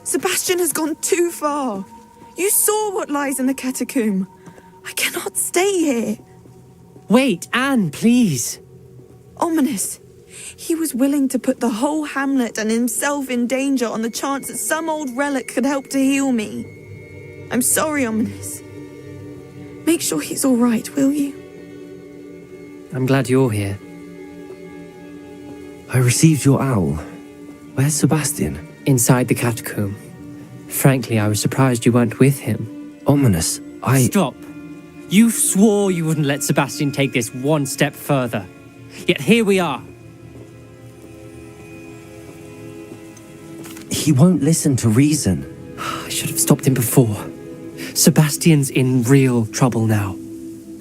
S9: Sebastian has gone too far. You saw what lies in the catacomb. I cannot stay here.
S6: Wait, Anne, please.
S9: Ominous. He was willing to put the whole hamlet and himself in danger on the chance that some old relic could help to heal me. I'm sorry, Ominous. Make sure he's all right, will you?
S6: I'm glad you're here.
S4: I received your owl. Where's Sebastian?
S6: Inside the catacomb. Frankly, I was surprised you weren't with him.
S4: Ominous,
S6: Stop. You swore you wouldn't let Sebastian take this one step further. Yet here we are.
S4: He won't listen to reason.
S6: I should have stopped him before. Sebastian's in real trouble now.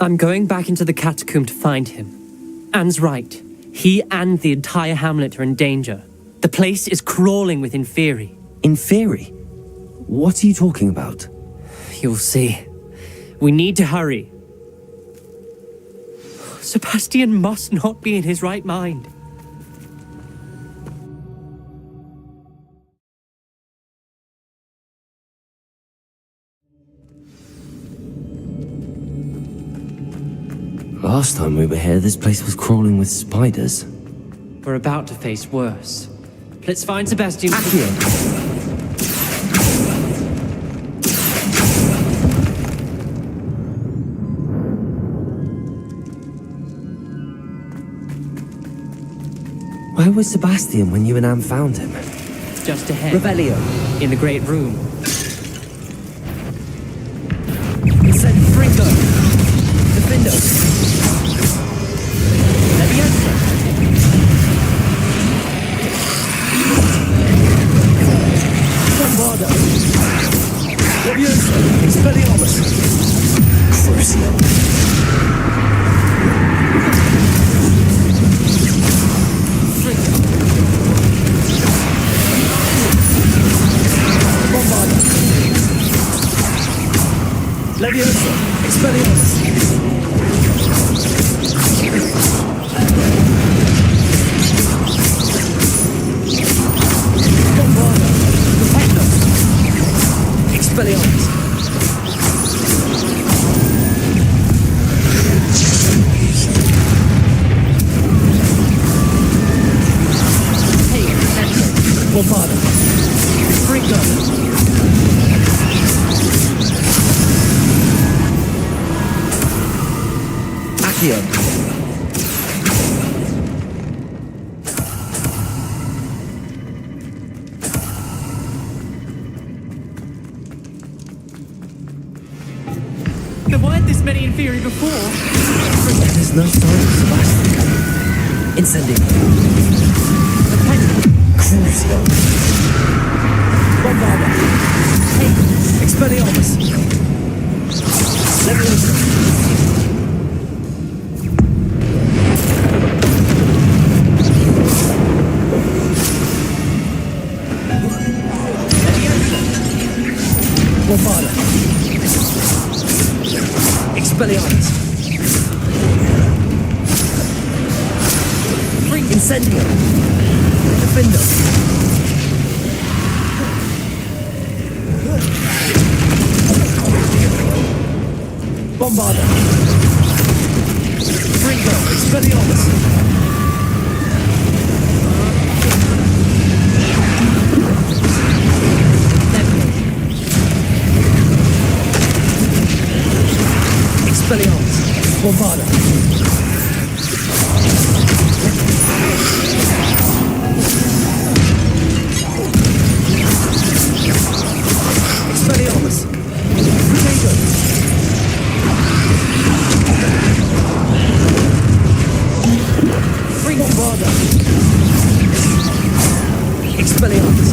S6: I'm going back into the catacomb to find him. Anne's right.
S13: He and the entire hamlet are in danger. The place is crawling with Inferi.
S4: Inferi? What are you talking about?
S13: You'll see. We need to hurry. Sebastian must not be in his right mind.
S4: Last time we were here, this place was crawling with spiders.
S13: We're about to face worse. Let's find Sebastian.
S4: Accio! Where was Sebastian when you and Anne found him?
S13: Just ahead.
S4: Revelio.
S13: In the great room.
S4: Send Fringo. Defendo. Leviosa. Bombarda. Leviosa. Expelliarmus. Crucio. Bombarda. Leviosa. Expelliarmus. Bombarda. Defendo. Expelliarmus. Hey, Bombarda. Fringo. Accio.
S13: There weren't this many Inferi before.
S4: There's no sign of Sebastian. Incendio. Crucio. Bombarda. Hey, Expelliarmus. Leviosa. Bombarda. Expelliarmus. Incendio. Defendo. Bombarda. Fringo. Expelliarmus. Expelliarmus. Bombarda. Expelliarmus. Potato. Free Bombarda. Expelliarmus.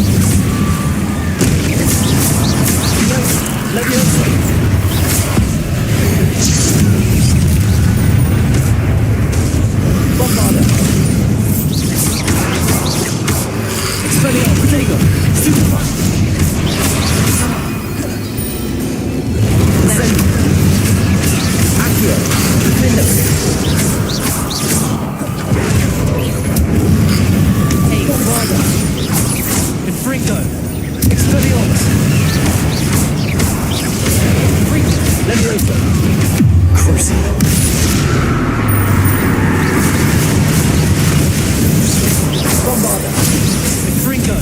S4: Leviosa. Bombarda. Expelliarmus. Potato. Superfast. Accio. Defendo. Hey, Bombarda. Fringo. Expelliarmus. Fringo. Leviosa. Crucio. Bombarda. Fringo.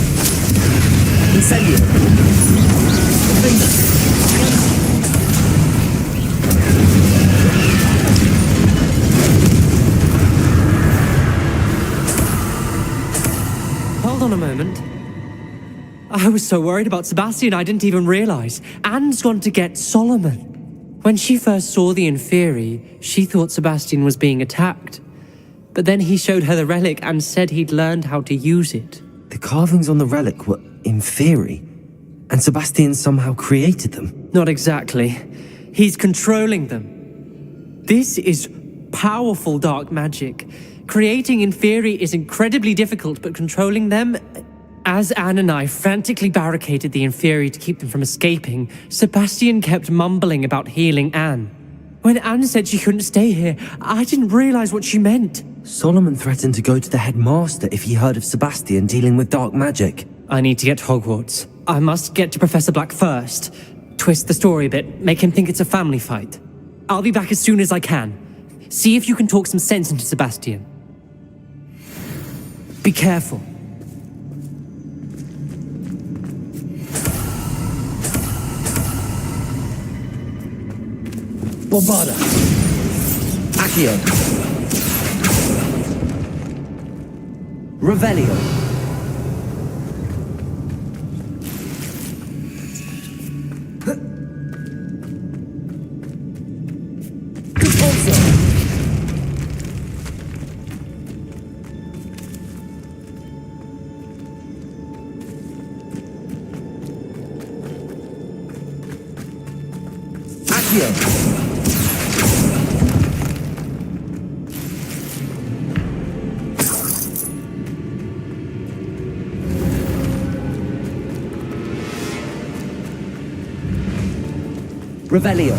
S4: Incendio. Defendo.
S13: Hold on a moment. I was so worried about Sebastian I didn't even realize. Anne's gone to get Solomon. When she first saw the Inferi, she thought Sebastian was being attacked. But then he showed her the relic and said he'd learned how to use it.
S4: The carvings on the relic were Inferi, and Sebastian somehow created them.
S13: Not exactly. He's controlling them. This is powerful dark magic, Creating Inferi is incredibly difficult, but controlling them... As Anne and I frantically barricaded the Inferi to keep them from escaping, Sebastian kept mumbling about healing Anne. When Anne said she couldn't stay here, I didn't realize what she meant.
S4: Solomon threatened to go to the headmaster if he heard of Sebastian dealing with dark magic.
S13: I need to get to Hogwarts. I must get to Professor Black first. Twist the story a bit, make him think it's a family fight. I'll be back as soon as I can. See if you can talk some sense into Sebastian. Be careful.
S4: Bombarda. Accio. Revelio. Accio. Revelio.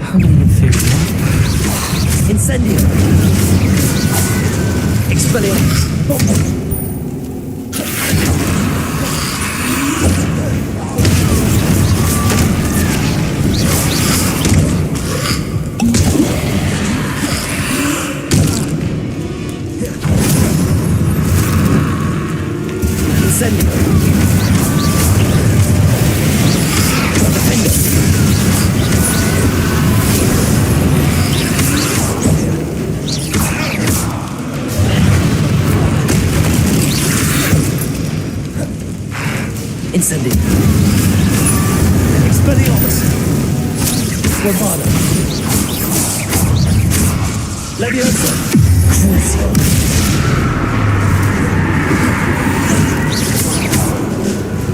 S10: How many things?
S4: Incendio. Expelliarmus. Incendio. Defendo. Incendio. Expelliarmus. Bombarda. Leviosa. Crucio.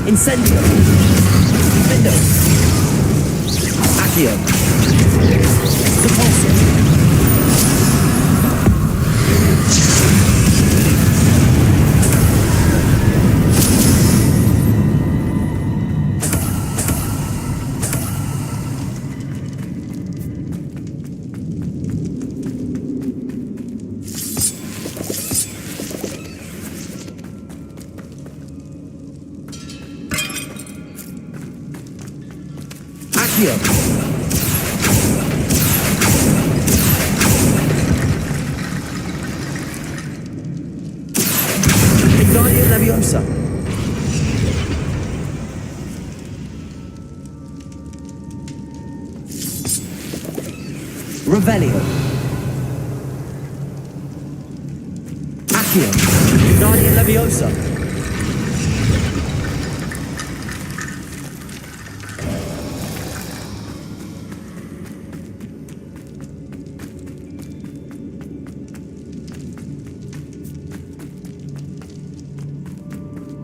S4: Incendio. Defendo. Accio. Repulsor. Accio. Ignacio Leviosa. Revelio. Accio. Ignacio Leviosa.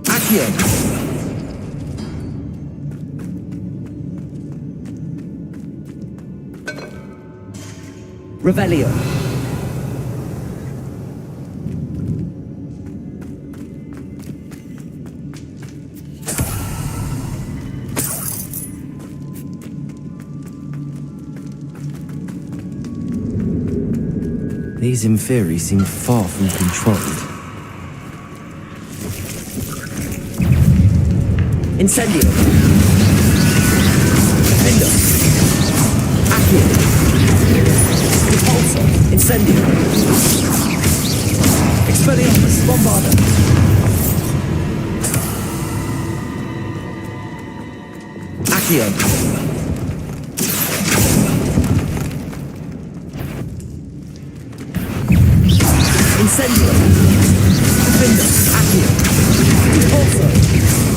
S4: Accio. Revelio. These Inferi seem far from controlled. Incendio. Defendo. Accio. Repulsor. Incendio. Expelliarmus. Bombarda. Accio. Incendio. Defendo. Accio. Repulsor. Levioso!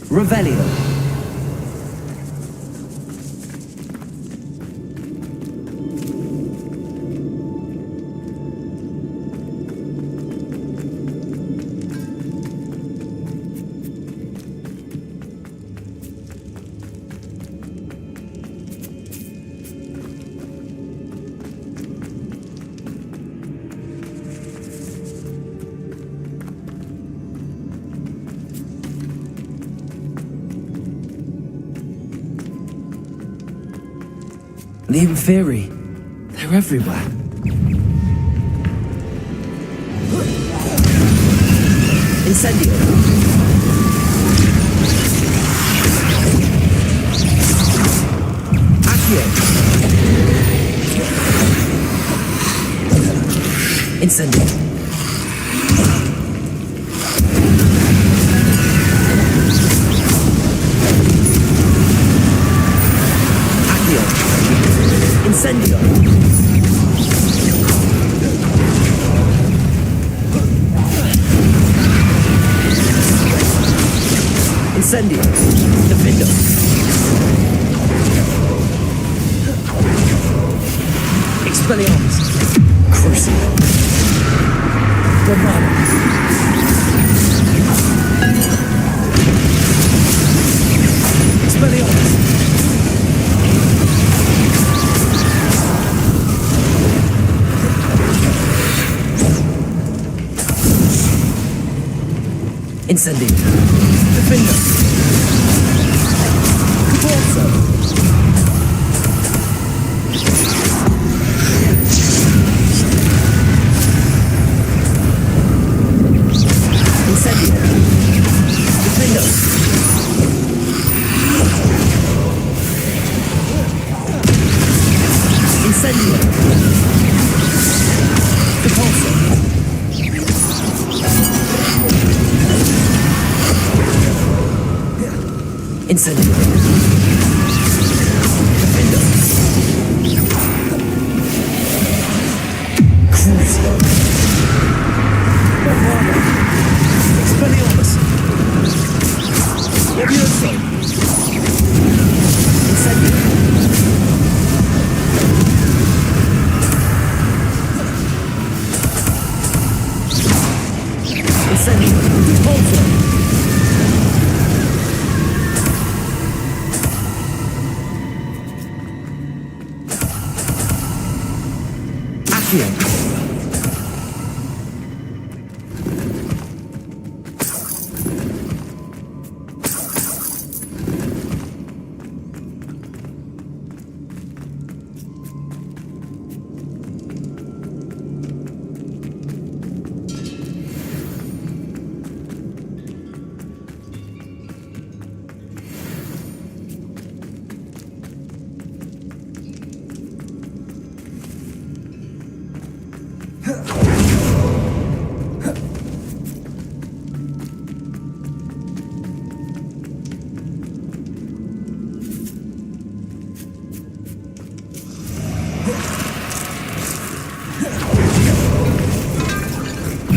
S4: Revelio. The Inferi. They're everywhere. Incendio. Accio. Incendio. Incendio! Incendio! Defendo! Expelliarmus! Crucio! Domano! Expelliarmus! Incendio. Defender. Caporzo. Incendio. Defender. Incendio. Caporzo. Incendio. Defender. Crucio. Bombarda. Expelliarmus. Levioso. Incendio. Incendio. Repulsor. Accio.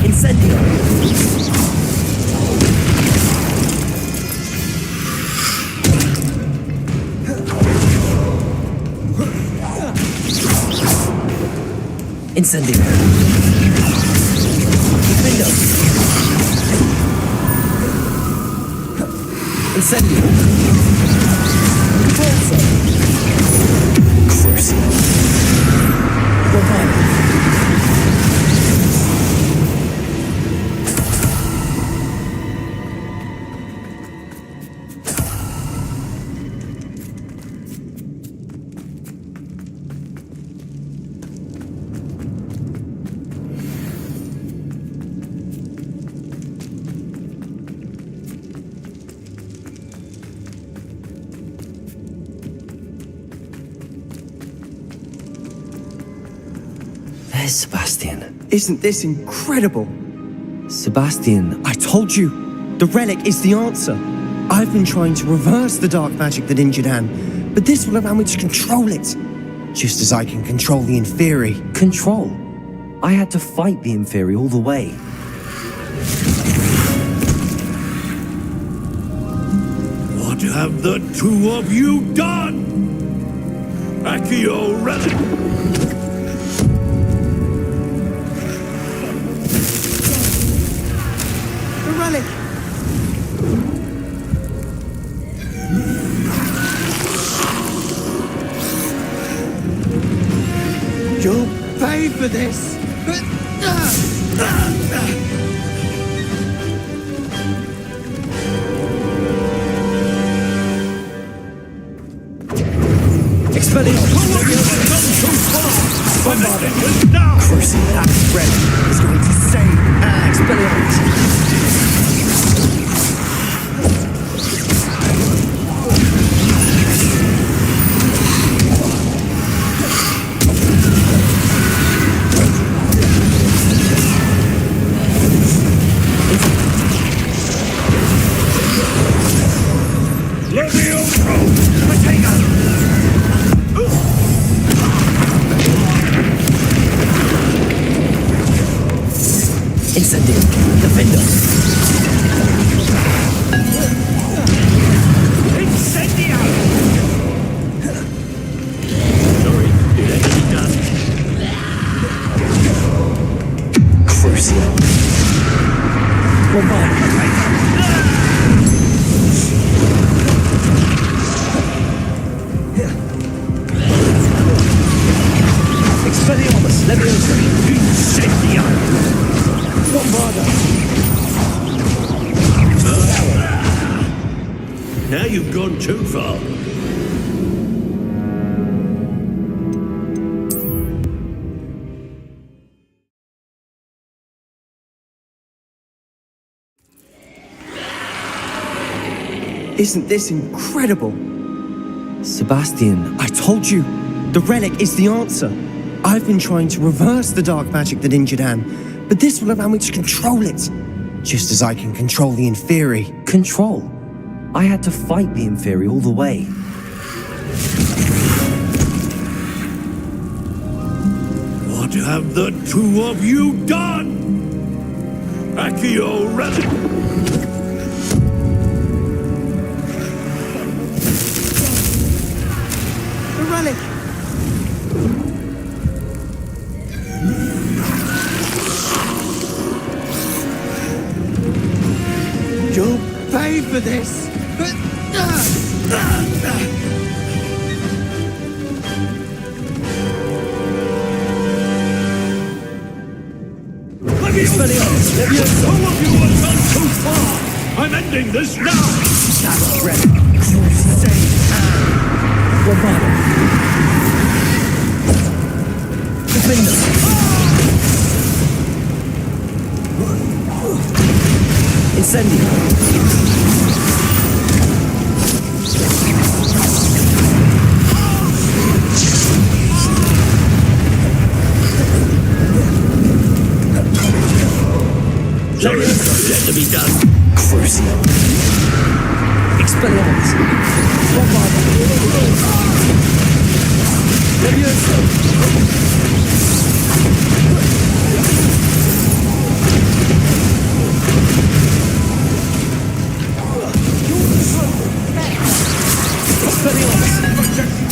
S4: Incendio. Incendio. Defendo. Incendio. Repulsor. Crucio. Bombarda. There's Sebastian.
S1: Isn't this incredible?
S4: Sebastian,
S1: I told you! The relic is the answer! I've been trying to reverse the dark magic that injured Anne, but this will allow me to control it. just as I can control the Inferi.
S4: Control? I had to fight the Inferi all the way.
S17: What have the two of you done? Accio Relic!
S1: The relic! You'll pay for this! Cursing that relic is going to save Expelliarmus!
S6: Incendio, defender.
S17: Incendio! Sorry, it had to be done.
S6: Crucio. Expelliarmus, Leviosa.
S17: Incendio! Now you've gone too far.
S1: Isn't this incredible?
S4: Sebastian,
S1: I told you, the relic is the answer. I've been trying to reverse the dark magic that injured Anne, but this will allow me to control it, just as I can control the Inferi.
S4: Control? I had to fight the Inferi all the way.
S17: What have the two of you done? Accio Relic!
S1: The relic! You'll pay for this!
S17: Some of you have gone too far! I'm ending this now!
S1: That's relic! You save Anne! Romano! Defender! Incendio!
S17: Sorry, it had to be done.
S1: Crucio! Expelliarmus! Romano! Leviosa!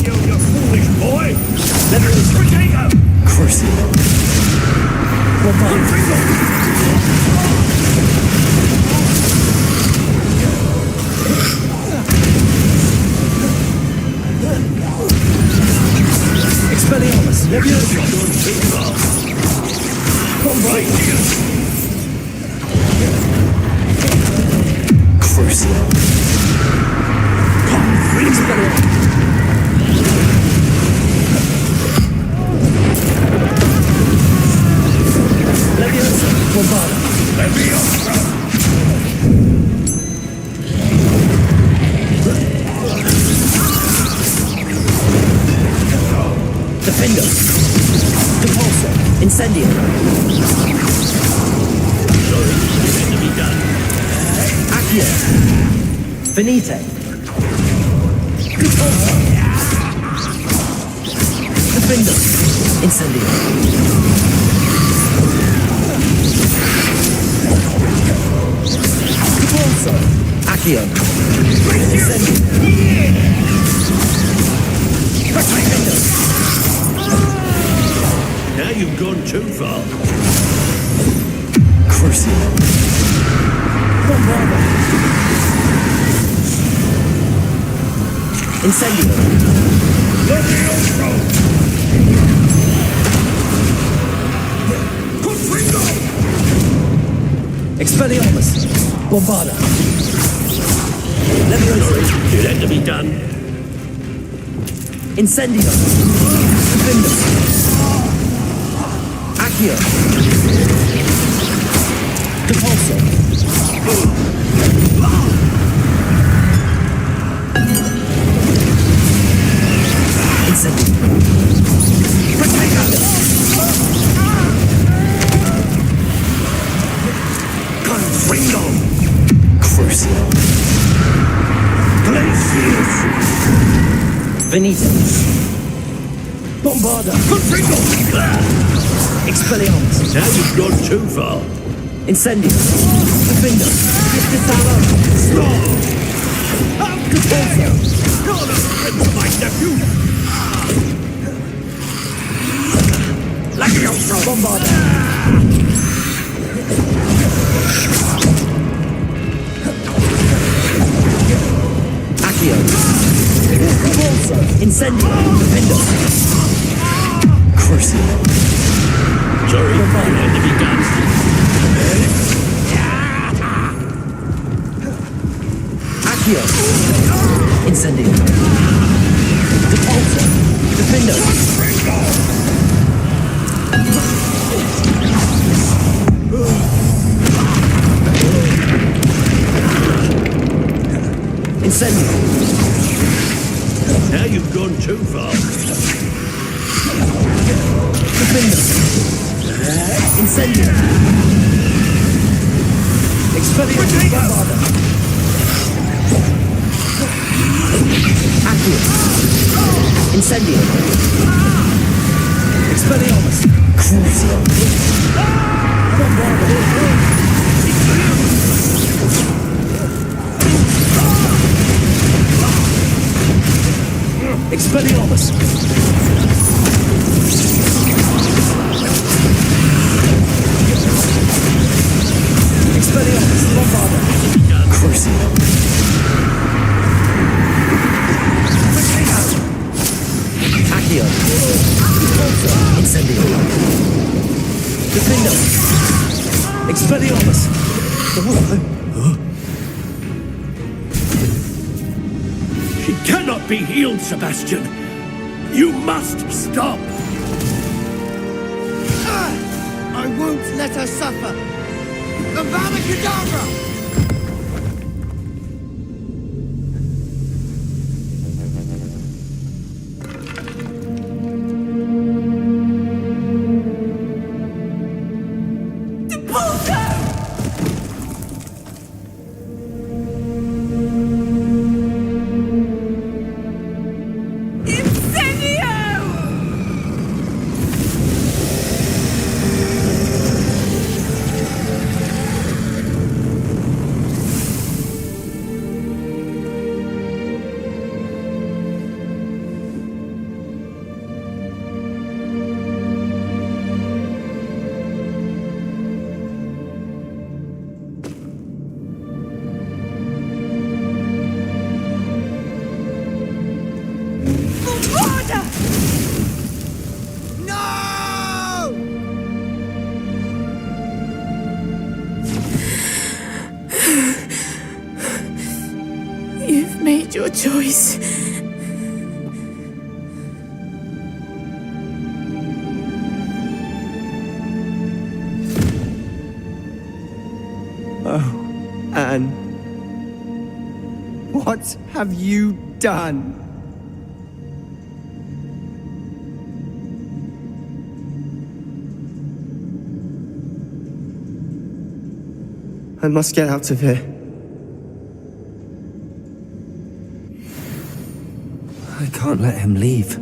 S17: You foolish boy! Leviosa!
S1: Crucio! Romano! Expelliarmus! Leviosa!
S17: Come right here!
S1: Crucio! Expelliarmus! Leviosa! Romano!
S17: Leviosa!
S1: Defender! Depulso! Incendio!
S17: Sorry, it had to be done.
S1: Accio! Finite! Depulso!
S4: Defender! Incendio! Repulsor! Accio! Incendio! Defender!
S14: Now you've gone too far.
S4: Crucio! Bombarda! Incendio! Expelliarmus! Bombarda! Leviosa!
S14: It had to be done.
S4: Incendio! Defender! Accio! Depulso! Incendio!
S14: Confringo!
S4: Crucio!
S14: Glacius!
S4: Venita! Bombarda!
S14: Confringo!
S4: Expelliarmus!
S14: Now you've gone too far.
S4: Incendio! Defender! Distisalo!
S14: Stop!
S4: Depulso!
S14: You're the friend of my nephew! Lagioso!
S4: Bombarda! Accio! Repulsor! Incendio! Defender! Crucio!
S14: Sorry, it had to be done.
S4: Accio! Incendio! Depulso! Defender! Incendio!
S14: Now you've gone too far.
S4: Defender! Incendio! Expelliarmus! Bombarda! Accio! Incendio! Expelliarmus! Crucio! Bombarda! Expelliarmus! Expelliarmus! Bombarda! Crucio! Accio! Incendio! Defender! Expelliarmus!
S14: She cannot be healed, Sebastian. You must stop.
S1: I won't let her suffer. Avada Kedavra!
S5: You've made your choice.
S1: Oh, Anne. What have you done? I must get out of here.
S4: I can't let him leave.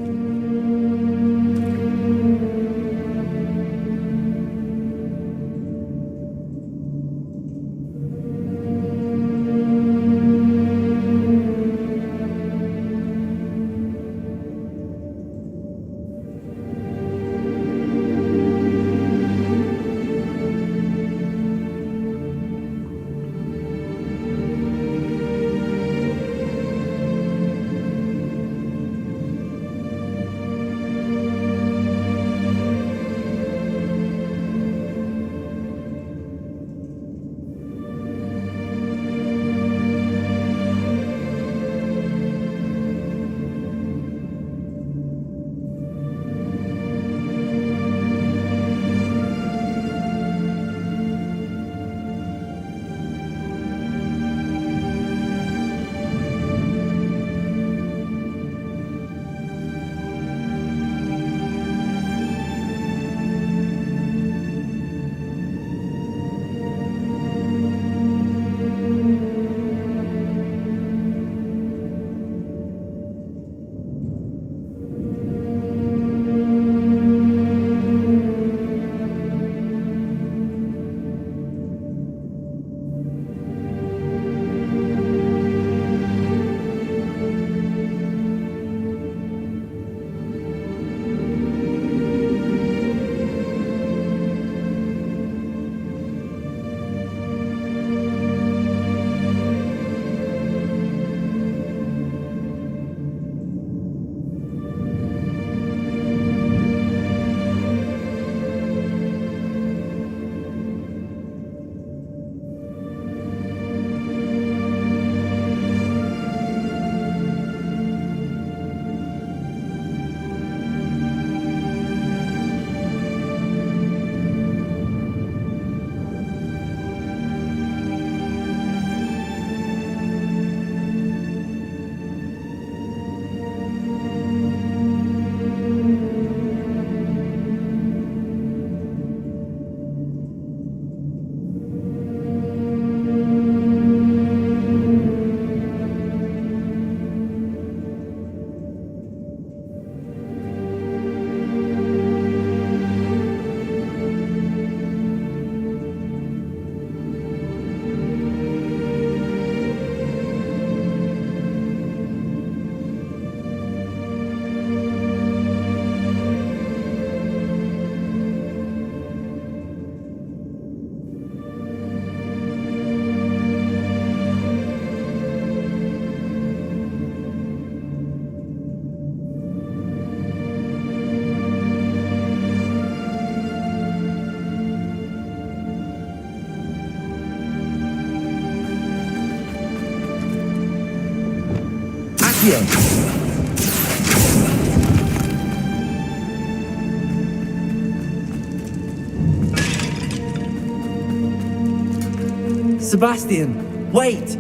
S4: Sebastian, wait!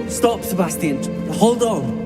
S4: Stop, Sebastian. Hold on.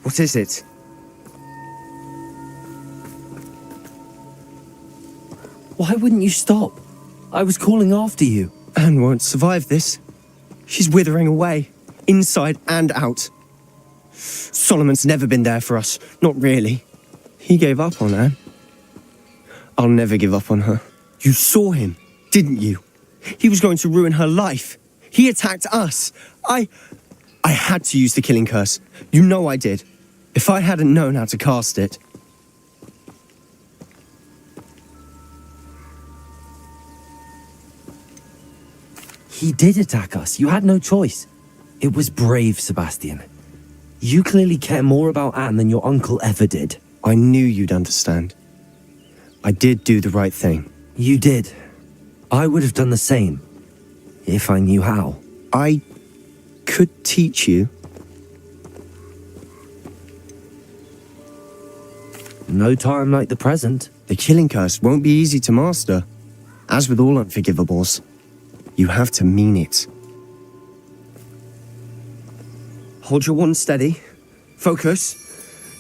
S1: What is it?
S4: Why wouldn't you stop? I was calling after you.
S1: Anne won't survive this. She's withering away, inside and out. Solomon's never been there for us, not really. He gave up on Anne. I'll never give up on her. You saw him, didn't you? He was going to ruin her life. He attacked us. I had to use the killing curse. You know I did. If I hadn't known how to cast it...
S4: He did attack us. You had no choice. It was brave, Sebastian. You clearly care more about Anne than your uncle ever did.
S1: I knew you'd understand. I did do the right thing.
S4: You did. I would have done the same, if I knew how.
S1: I could teach you.
S4: No time like the present.
S1: The killing curse won't be easy to master. As with all unforgivables, you have to mean it. Hold your wand steady. Focus.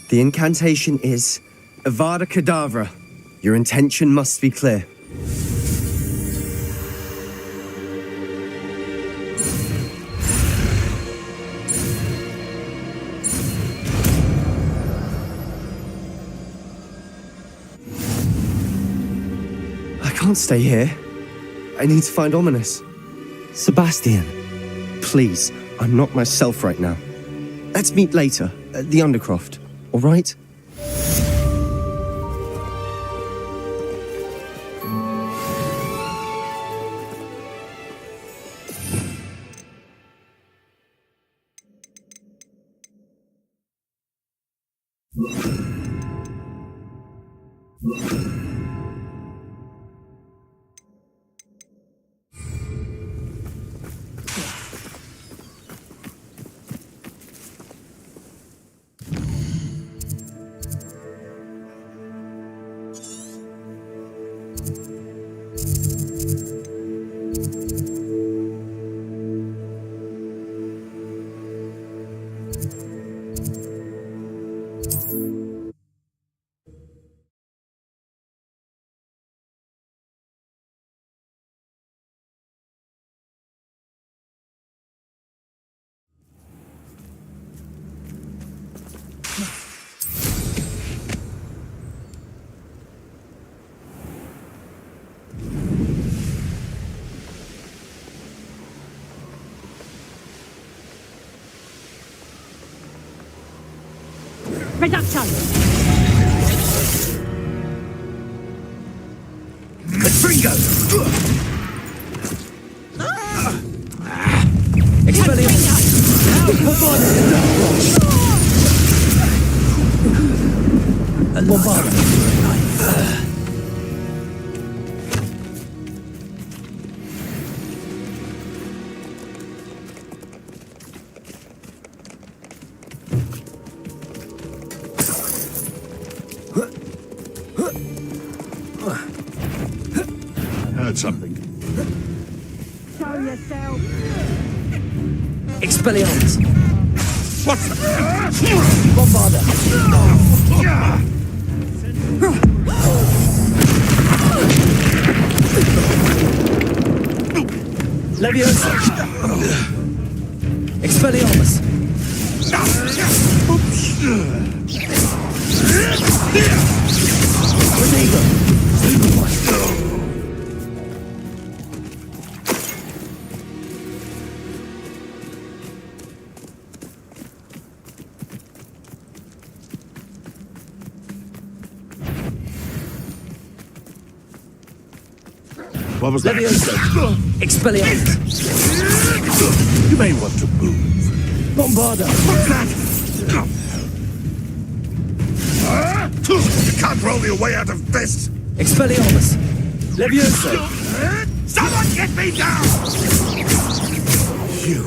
S1: The incantation is Avada Kedavra. Your intention must be clear. I can't stay here. I need to find Ominous.
S4: Sebastian.
S1: Please, I'm not myself right now. Let's meet later, at the Undercroft, all right?
S8: Reduction!
S17: Tringo! Heard something.
S8: Show yourself!
S4: Expelliarmus!
S17: What?
S4: Bombarda! Leviosa! Expelliarmus!
S17: What was that?
S4: Leviosa! Expelliarmus!
S17: You may want to move.
S4: Bombarda!
S17: What's that? You can't roll your way out of this!
S4: Expelliarmus! Leviosa!
S17: Someone get me down! You...